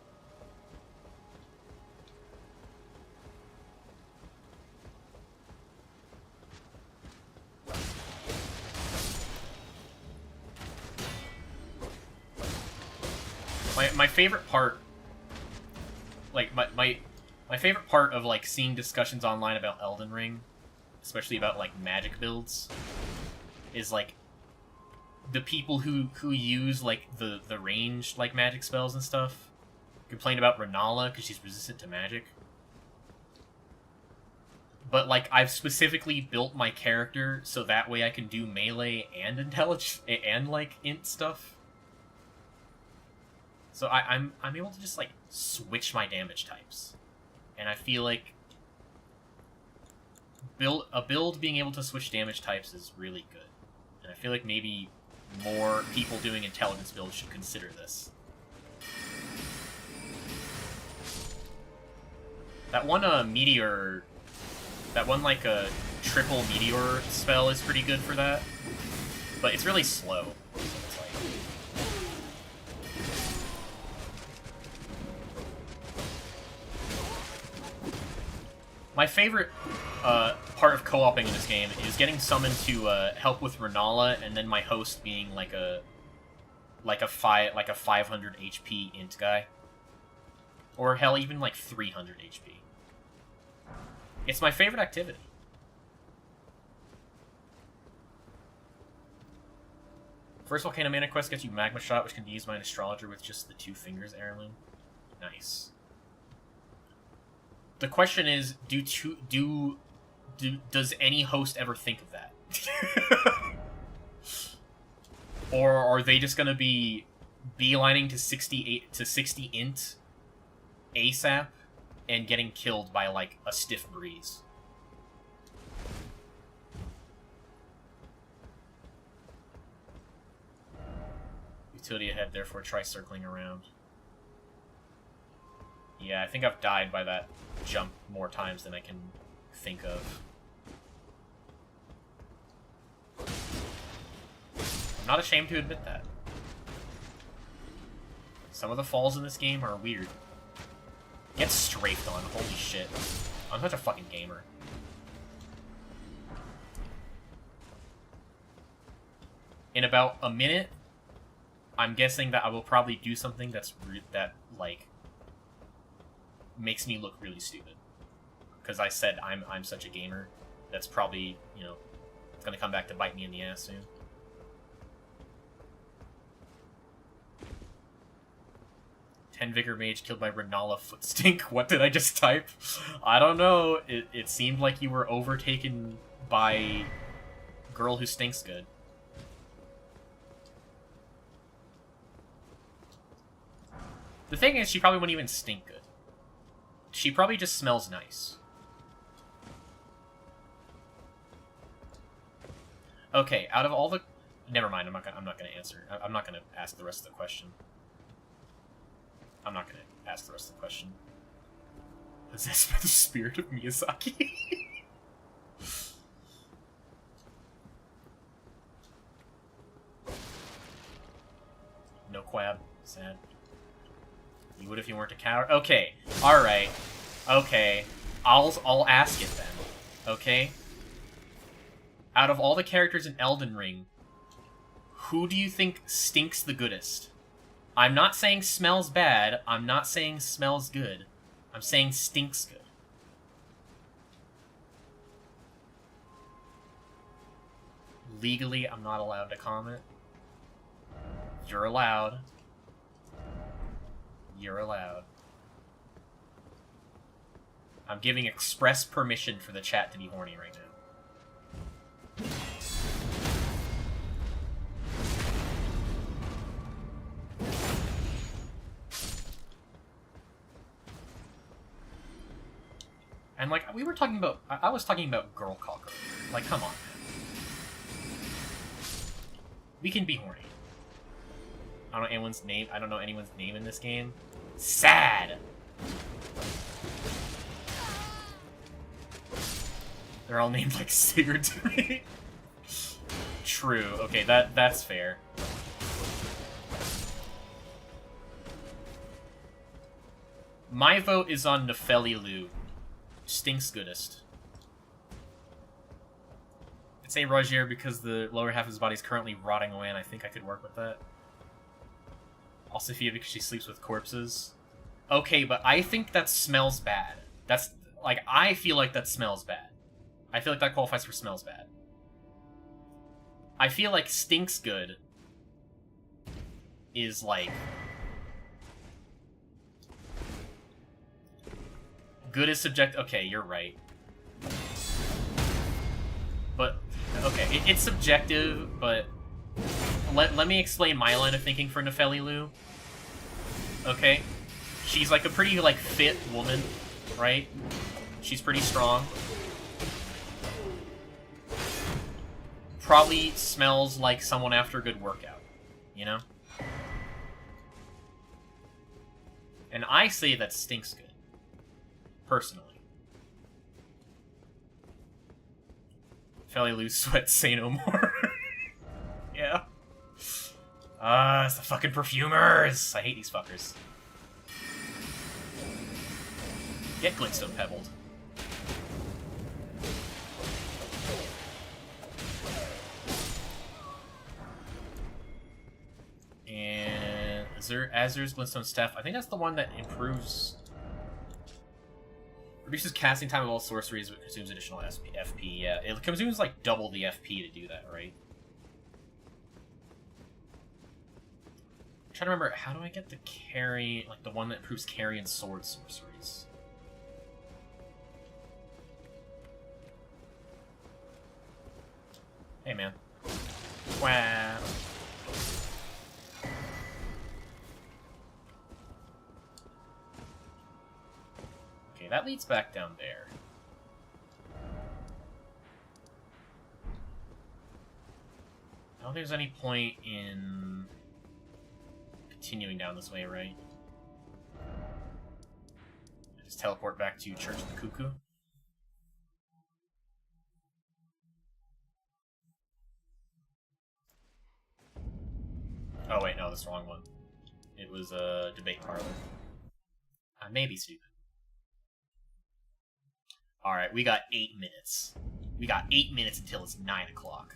My favorite part, like, my favorite part of, like, seeing discussions online about Elden Ring, especially about, like, magic builds, is, like, the people who use, like, the ranged, like, magic spells and stuff complain about Renala because she's resistant to magic. But, like, I've specifically built my character so that way I can do melee and intelligence and, like, int stuff. So I'm able to just, like, switch my damage types. And I feel like a build being able to switch damage types is really good. And I feel like maybe more people doing intelligence builds should consider this. That one meteor... that one, like, a triple meteor spell is pretty good for that. But it's really slow. So it's like... My favorite part of co-oping in this game is getting summoned to help with Renala, and then my host being like a 500 HP int guy, or hell, even like 300 HP. It's my favorite activity. First Volcano Mana Quest gets you Magma Shot, which can be used by an astrologer with just the 2 fingers heirloom. Nice. The question is, does any host ever think of that? Or are they just gonna be beelining to 60 int ASAP and getting killed by like a stiff breeze? Utility ahead, therefore try circling around. Yeah, I think I've died by that jump more times than I can think of. I'm not ashamed to admit that. Some of the falls in this game are weird. Get strafed on, holy shit. I'm such a fucking gamer. In about a minute, I'm guessing that I will probably do something that makes me look really stupid. Because I said I'm such a gamer. That's probably, you know, it's gonna come back to bite me in the ass soon. Ten Vigor Mage killed by Renala Foot Stink. What did I just type? I don't know. It seemed like you were overtaken by Girl Who Stinks Good. The thing is, she probably wouldn't even stink good. She probably just smells nice. Okay, out of all the... Never mind, I'm not gonna answer. I'm not gonna ask the rest of the question. I'm not gonna ask the rest of the question. Possessed by the spirit of Miyazaki? No quab. Sad. You would if you weren't a coward? Okay. Alright. Okay. I'll ask it then. Okay? Out of all the characters in Elden Ring, who do you think stinks the goodest? I'm not saying smells bad. I'm not saying smells good. I'm saying stinks good. Legally, I'm not allowed to comment. You're allowed. You're allowed. I'm giving express permission for the chat to be horny right now. And, like, we were talking about... I was talking about Girl Cocker. Like, come on, man. We can be horny. I don't know anyone's name. I don't know anyone's name in this game. Sad! They're all named, like, Sigurd to me. True. Okay, that's fair. My vote is on Nefeli-Lu. Stinks goodest. I'd say Rogier because the lower half of his body is currently rotting away, and I think I could work with that. Also Sophia because she sleeps with corpses. Okay, but I think that smells bad. That's, like, I feel like that smells bad. I feel like that qualifies for smells bad. I feel like stinks good is, like... Good is subjective. Okay, you're right. But, okay, it's subjective, but... Let me explain my line of thinking for Nefeli-Lu. Okay? She's, like, a pretty, like, fit woman, right? She's pretty strong. Probably smells like someone after a good workout, you know? And I say that stinks good. Personally. Nefeli-Lu sweat, say no more. Yeah. It's the fucking perfumers! I hate these fuckers. Get Glintstone Pebbled. Azur's Glintstone Staff. I think that's the one that improves... Reduces casting time of all sorceries, but consumes additional FP. Yeah, it consumes like double the FP to do that, right? I'm trying to remember, how do I get the carry, like the one that improves carry and sword sorceries? Hey, man. Wow. Okay, that leads back down there. I don't think there's any point in continuing down this way, right? Just teleport back to Church of the Cuckoo. Oh wait, no, that's the wrong one. It was a debate parlor. I may be stupid. Alright, we got 8 minutes. We got 8 minutes until it's 9 o'clock.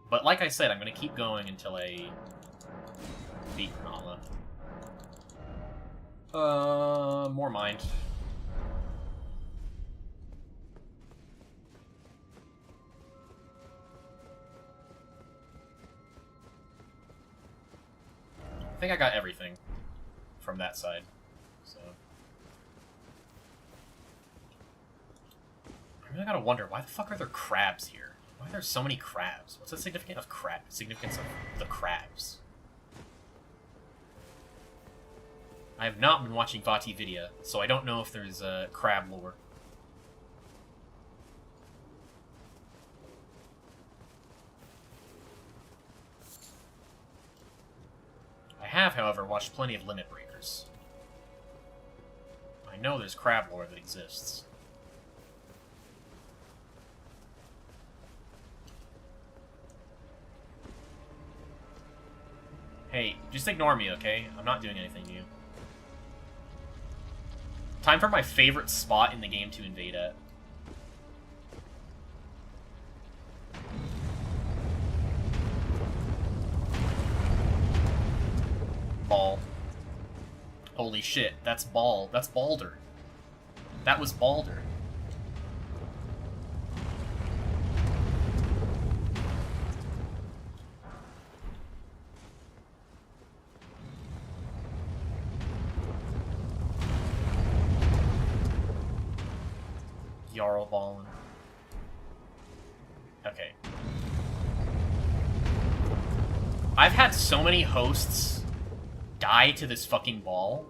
But like I said, I'm gonna keep going until I beat Gromma. More mind. I think I got everything from that side, so... I really gotta wonder, why the fuck are there crabs here? Why are there so many crabs? What's the significance of the crabs? I have not been watching Vati Vidya, so I don't know if there's crab lore. I have, however, watched plenty of Limit Breakers. I know there's crab lore that exists. Hey, just ignore me, okay? I'm not doing anything to you. Time for my favorite spot in the game to invade at. Ball. Holy shit, that's Ball. That's Balder. That was Balder. Jarl Ballen. Okay. I've had so many hosts die to this fucking ball.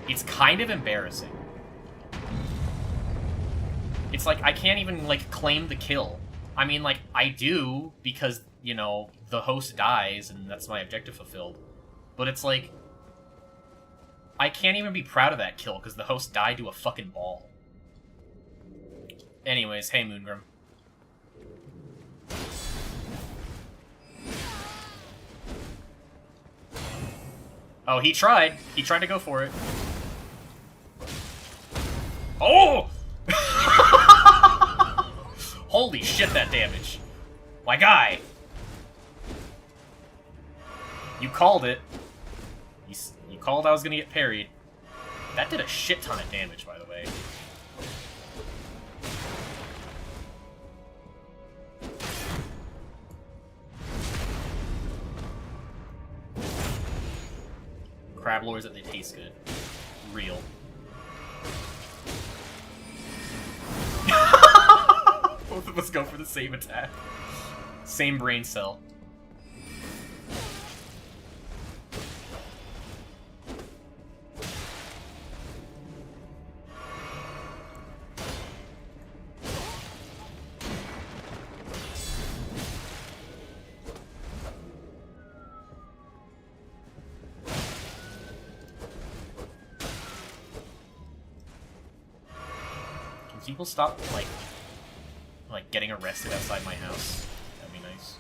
It's kind of embarrassing. It's like, I can't even, like, claim the kill. I mean, like, I do, because, you know, the host dies, and that's my objective fulfilled. But it's like, I can't even be proud of that kill, because the host died to a fucking ball. Anyways, hey, Moongrim. Oh, he tried. He tried to go for it. Oh! Holy shit, that damage. My guy. You called it. You called I was gonna get parried. That did a shit ton of damage, by the way. Crab lore is that they taste good. Real. Both of us go for the same attack. Same brain cell. People stop, like getting arrested outside my house. That'd be nice.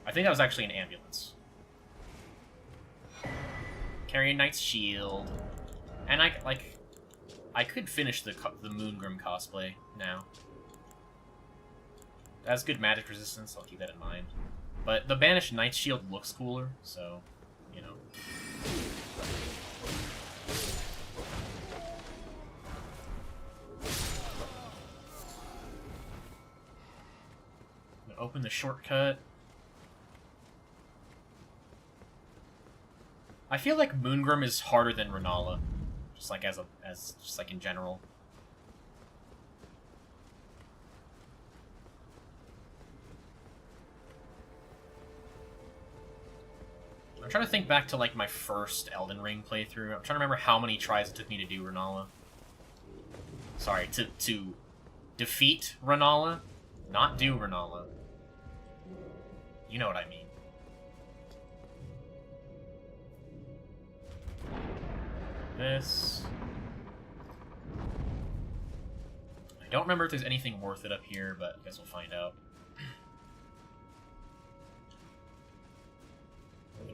I think that was actually an ambulance. Carry a knight's shield. And I could finish the Moongrim cosplay now. It has good magic resistance, I'll keep that in mind. But the Banished Knight's shield looks cooler, so, yeah. you know. Open the shortcut. I feel like Moongrim is harder than Renala, just like just like in general. I'm trying to think back to like my first Elden Ring playthrough. I'm trying to remember how many tries it took me to do Renala. Sorry, to defeat Renala, not do Renala. You know what I mean. This. I don't remember if there's anything worth it up here, but I guess we'll find out.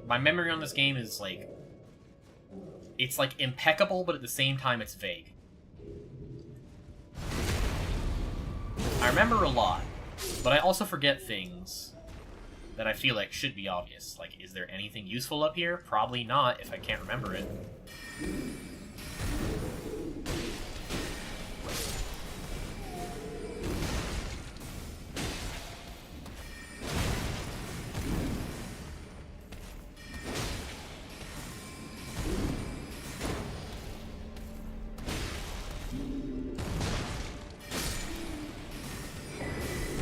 My memory on this game is like... It's like impeccable, but at the same time it's vague. I remember a lot, but I also forget things that I feel like should be obvious. Like, is there anything useful up here? Probably not, if I can't remember it.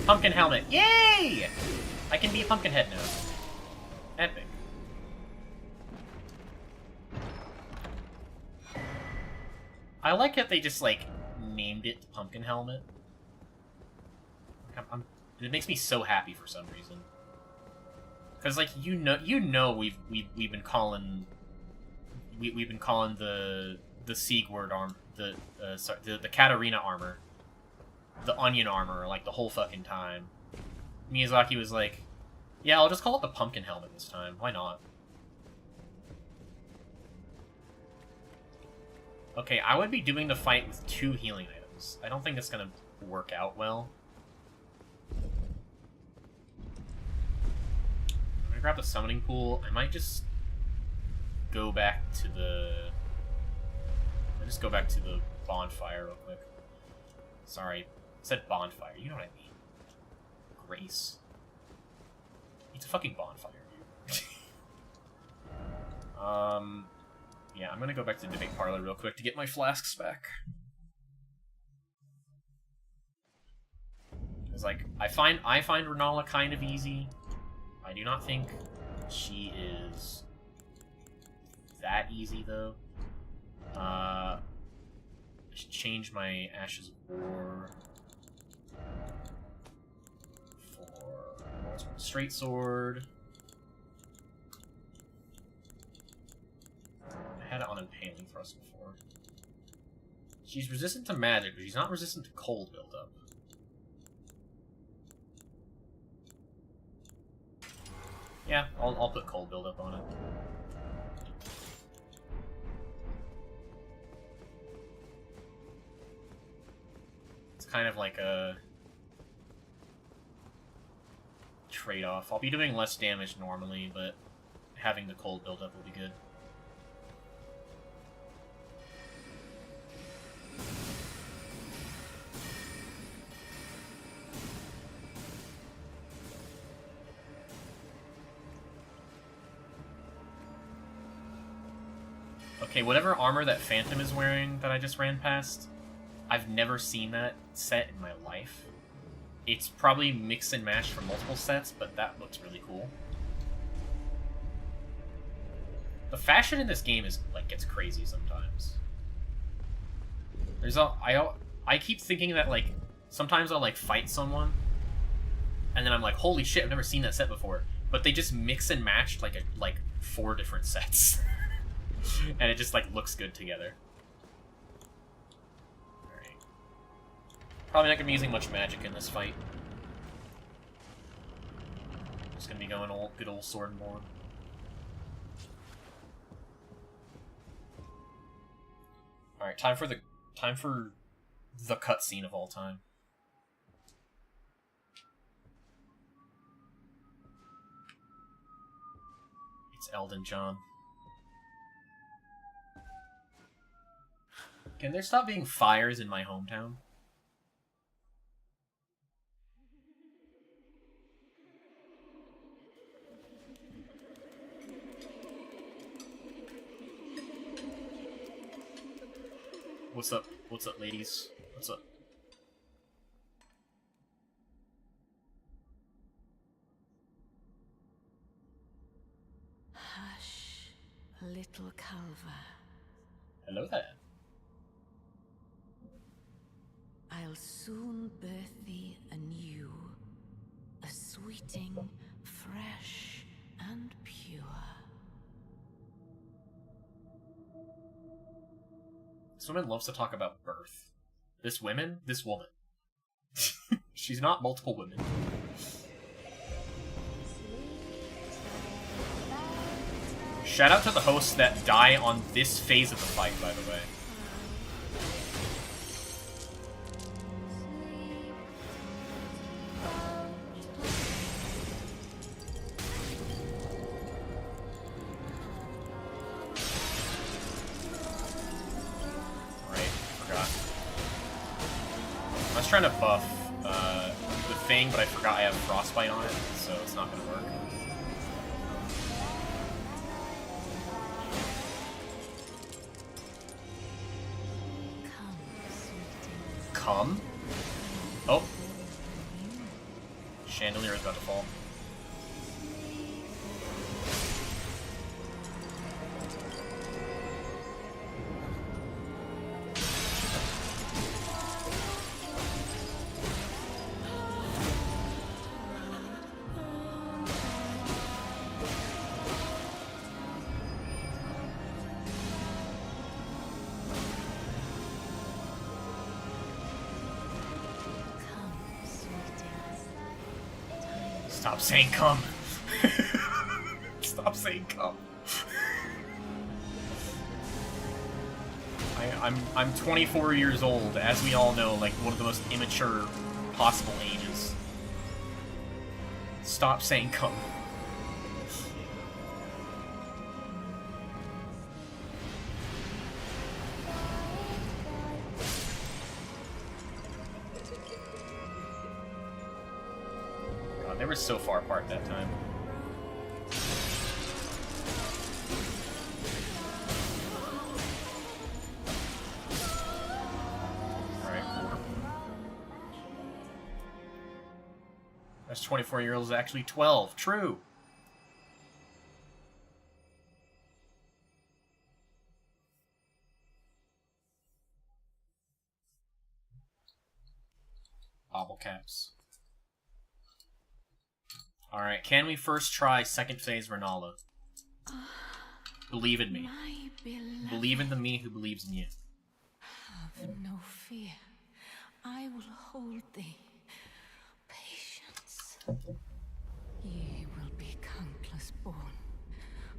Pumpkin helmet. Yay! I can be a Pumpkinhead now. Epic. I like that they just, like, named it Pumpkin Helmet. It makes me so happy for some reason. Because, like, you know we've been calling... We've been calling the Siegward armor... the Katarina armor... the Onion armor, like, the whole fucking time. Miyazaki was like, yeah, I'll just call it the Pumpkin Helmet this time. Why not? Okay, I would be doing the fight with 2 healing items. I don't think that's gonna work out well. I'm gonna grab the summoning pool. I might just go back to the... I'll just go back to the bonfire real quick. Sorry. I said bonfire. You know what I mean. Grace. It's a fucking bonfire, dude. Yeah, I'm gonna go back to the debate parlor real quick to get my flasks back. Cause like I find Renala kind of easy. I do not think she is that easy though. I should change my Ashes of War for straight sword. I had it on Impaling Thrust before. She's resistant to magic, but she's not resistant to cold buildup. Yeah, I'll put cold buildup on it. It's kind of like a trade-off. I'll be doing less damage normally, but having the cold buildup will be good. Okay, whatever armor that Phantom is wearing that I just ran past, I've never seen that set in my life. It's probably mix and match from multiple sets, but that looks really cool. The fashion in this game is like gets crazy sometimes. I keep thinking that like sometimes I'll like fight someone, and then I'm like, holy shit, I've never seen that set before. But they just mix and matched like 4 different sets. And it just, like, looks good together. Alright. Probably not gonna be using much magic in this fight. Just gonna be going good old sword and board. Alright, time for the cutscene of all time. It's Elden John. Can there stop being fires in my hometown? What's up? What's up, ladies? What's up? Hush, little Calva. Hello there. I'll soon birth thee anew, a sweeting, fresh and pure. This woman loves to talk about birth. This woman? This woman. She's not multiple women. Shout out to the hosts that die on this phase of the fight, by the way. I was trying to buff the thing, but I forgot I have frostbite on it, so it's not gonna work. Come? Oh. Chandelier is about to fall. Stop saying come. Stop saying come. I'm 24 years old, as we all know, like one of the most immature possible ages. Stop saying come. They were so far apart that time. Alright. That's 24-year-olds actually 12. True. Bobble caps. Alright, can we first try second phase Renala? Believe in me. Believe in the me who believes in you. Have no fear. I will hold thee. Patience. Ye will be countless born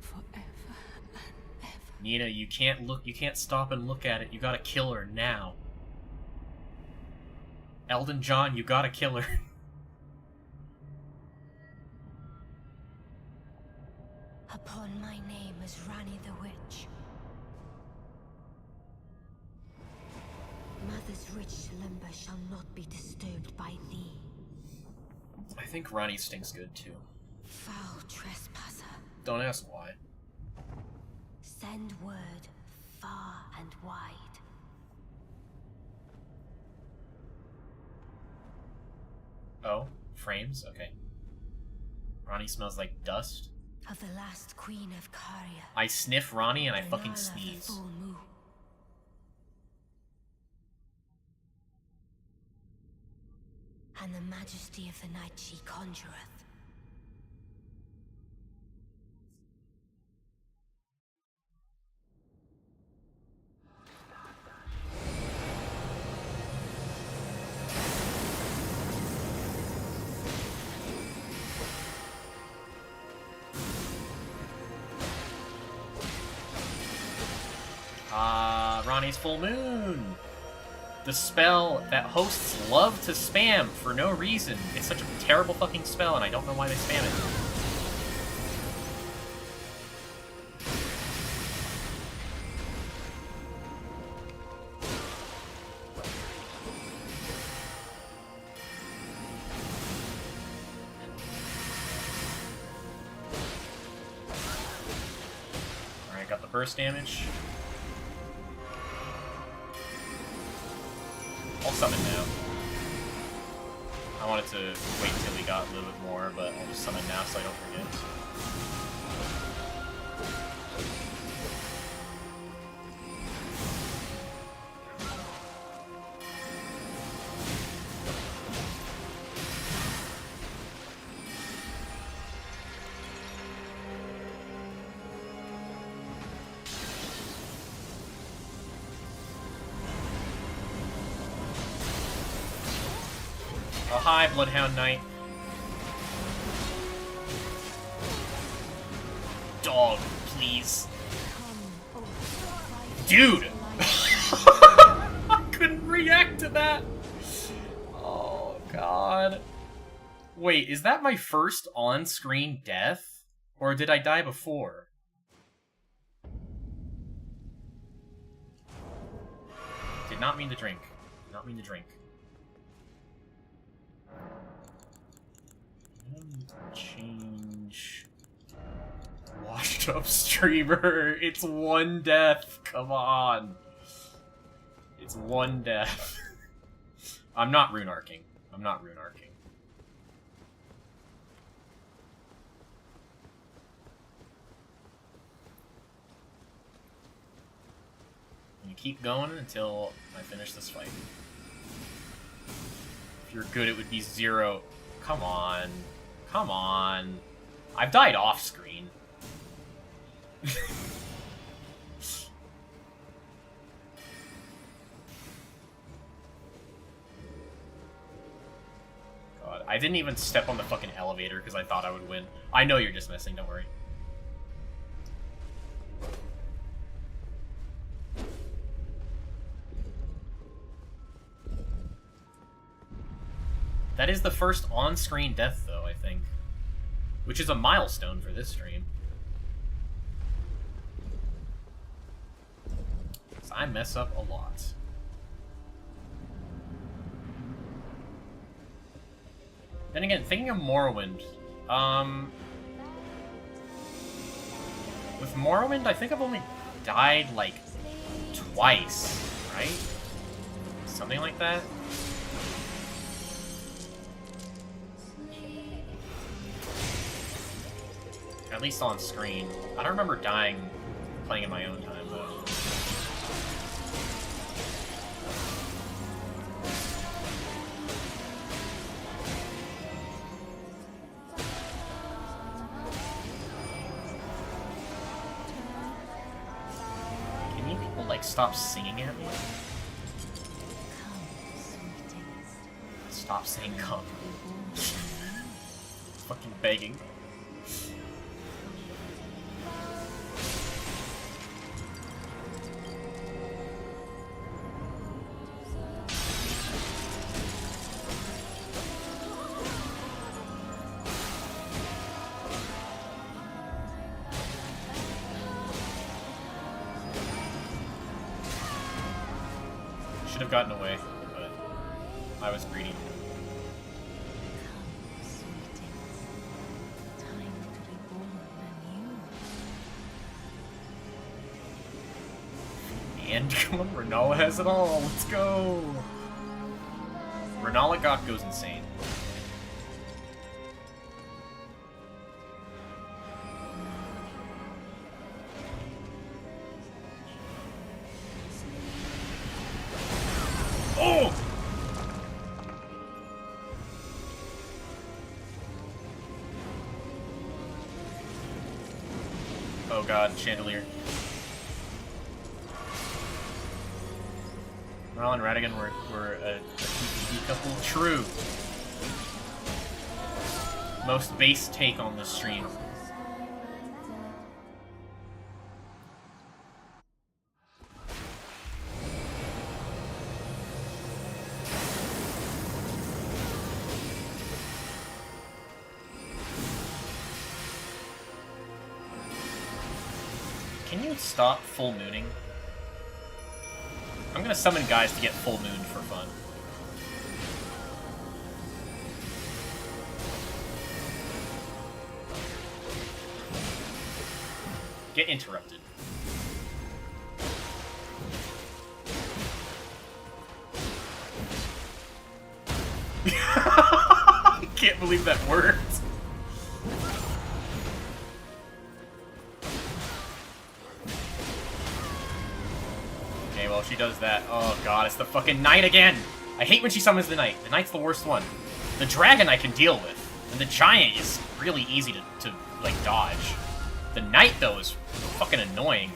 forever and ever. Nina, you can't stop and look at it. You gotta kill her now. Elden John, you gotta kill her. Upon my name as Ranni the Witch. Mother's rich slumber shall not be disturbed by thee. I think Ranni stinks good too. Foul trespasser. Don't ask why. Send word far and wide. Oh, frames? Okay. Ranni smells like dust. Of the last queen of Caria. I sniff Ranni and I fucking sneeze. And the majesty of the night she conjureth. Ranni's full moon! The spell that hosts love to spam for no reason. It's such a terrible fucking spell and I don't know why they spam it. burst damage. I'll summon now. I wanted to wait until we got a little bit more, but I'll just summon now so I don't forget. Oh, hi, Bloodhound Knight. Dog, please. Dude! I couldn't react to that! Oh, God. Wait, is that my first on-screen death? Or did I die before? Did not mean to drink. Did not mean to drink. Change. Washed up streamer. It's one death. Come on. It's one death. I'm not rune arcing. I'm not rune arcing. I'm gonna keep going until I finish this fight. If you're good, it would be 0. Come on. Come on. I've died off screen. God, I didn't even step on the fucking elevator because I thought I would win. I know you're just messing, don't worry. That is the first on-screen death, though, I think. Which is a milestone for this stream. So I mess up a lot. Then again, thinking of Morrowind, with Morrowind, I think I've only died, like, twice, right? Something like that? At least on screen. I don't remember dying playing in my own time, though. Can you people, like, stop singing at me? Stop saying come. Fucking begging. Should have gotten away, but I was greedy. And come on, Renala has it all. Let's go. Renala God goes insane. Oh! Oh god, Chandelier. Ral and Radahn were a PvP couple. True. Most base take on this stream. Can you stop full mooning? I'm gonna summon guys to get full moon for fun. Get interrupted. can't believe that worked. Okay, well, she does that. Oh god, it's the fucking knight again! I hate when she summons the knight. The knight's the worst one. The dragon I can deal with, and the giant is really easy to like, dodge. The knight, though, is fucking annoying.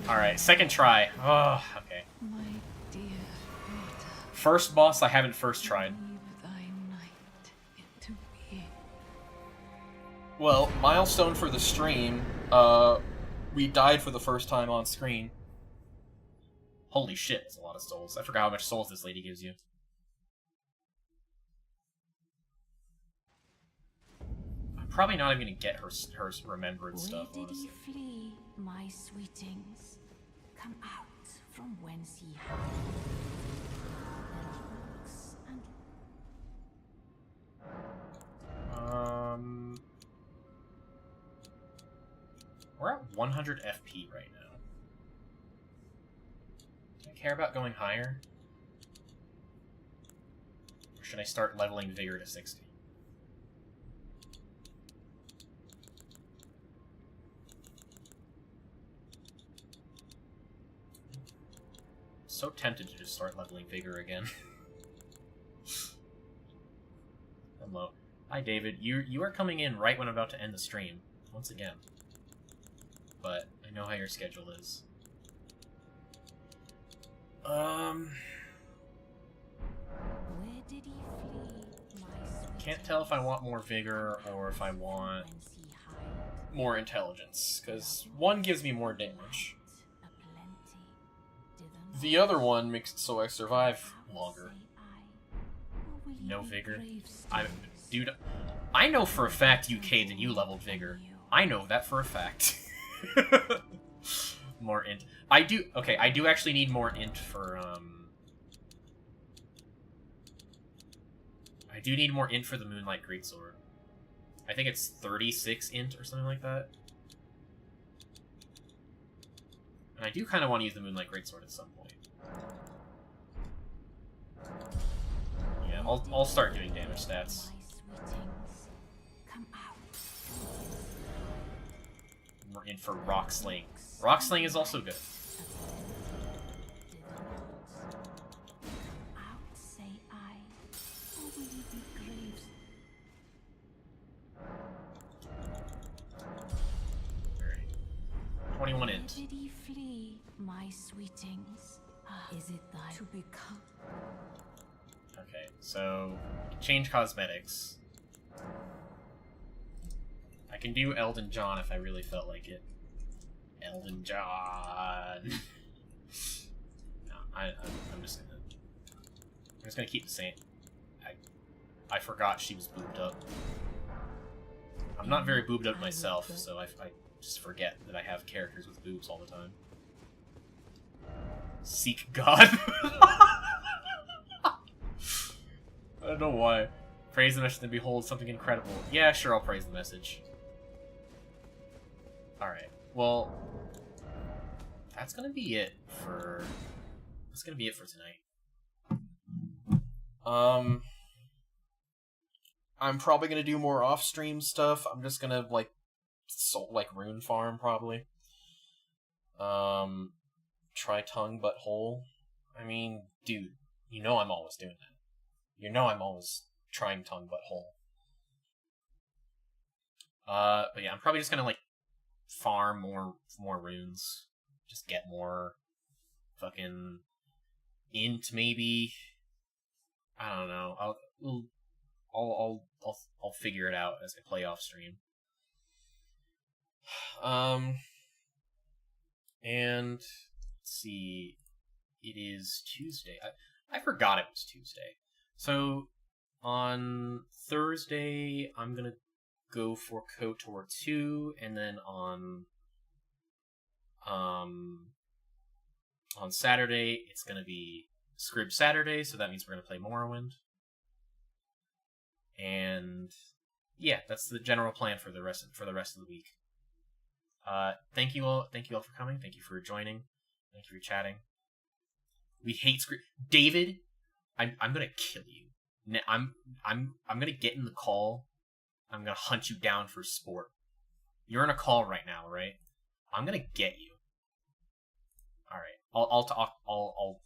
Alright, second try. Oh, okay. My dear daughter, First boss I haven't first tried. weave thy night into being. Well, milestone for the stream, we died for the first time on screen. Holy shit, that's a lot of souls. I forgot how much souls this lady gives you. I'm probably not even gonna get her remembrance stuff, Where did honestly. ye flee, my sweetings? Come out from whence ye hide. There are rocks and We're at 100 FP right now. Do I care about going higher? Or should I start leveling Vigor to 60? So tempted to just start leveling Vigor again. Hello. Hi, David. You are coming in right when I'm about to end the stream. Once again. But I know how your schedule is. where did ye flee, my sweetings? Can't tell if I want more Vigor or if I want Whence ye hide. more intelligence, because one gives me more damage. Aplenty. Dither The other one makes it so I survive longer. say I, or will ye No be Vigor. gravestones? Dude, I know for a fact, UK, that you leveled Vigor. I know that for a fact. More int. I do actually need more int for, I do need more int for the Moonlight Greatsword. I think it's 36 int or something like that. And I do kind of want to use the Moonlight Greatsword at some point. Yeah, I'll start doing damage stats. My sweetings, come out. More int for Rock Sling. Rock Sling is also good. Come out, say I, or will ye be graves? Alright. 21 Where int. did ye flee, my sweetings? Ah, is it thy to become? Okay, so change cosmetics. I can do Elden John if I really felt like it. Elden John. No, I'm just gonna keep the same. I forgot she was boobed up. I'm not very boobed up myself, so I just forget that I have characters with boobs all the time. Seek God. I don't know why. Praise the message and behold something incredible. Yeah, sure, I'll praise the message. Alright, well, that's gonna be it for tonight. I'm probably gonna do more off-stream stuff. I'm just gonna, like rune farm, probably. Try tongue but hole. I mean, dude, you know I'm always doing that. You know I'm always trying tongue but hole. But yeah, I'm probably just gonna, like, farm more runes. Just get more fucking int, maybe. I don't know. I'll figure it out as I play off stream. And let's see. It is Tuesday. I forgot it was Tuesday. So on Thursday, I'm gonna go for KOTOR 2, and then on Saturday, it's gonna be Scrib Saturday, so that means we're gonna play Morrowind. And yeah, that's the general plan for the rest of the week. Thank you all for coming. Thank you for joining. Thank you for chatting. We hate David. I'm gonna kill you. I'm gonna get in the call. I'm gonna hunt you down for sport. You're in a call right now, right? I'm gonna get you. All right. I'll talk. I'll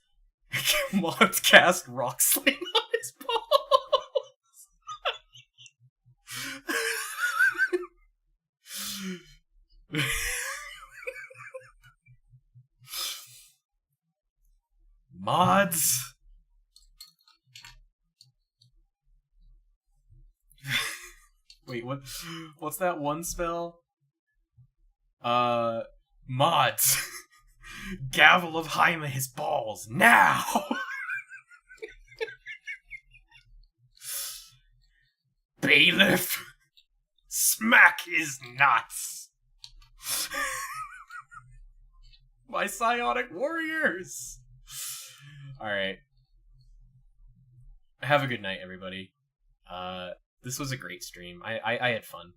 Mods cast rock sling on his balls. Mods. Wait, what's that one spell? Mods. Gavel of Hyma his balls now. Bailiff. Smack his nuts. My psionic warriors. Alright. Have a good night, everybody. This was a great stream. I had fun.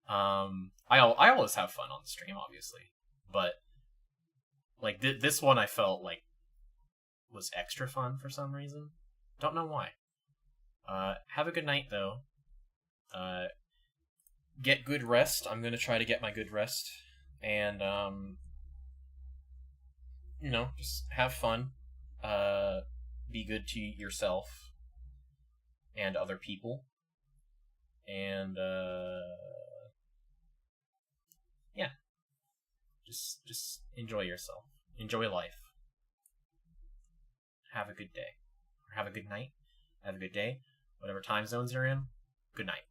I always have fun on the stream, obviously. But, like, this one I felt like was extra fun for some reason. Don't know why. Have a good night, though. Get good rest. I'm gonna try to get my good rest. And, you know, just have fun. Be good to yourself and other people. And, yeah. Just enjoy yourself. Enjoy life. Have a good day. Or have a good night. Have a good day. Whatever time zones you're in. Good night.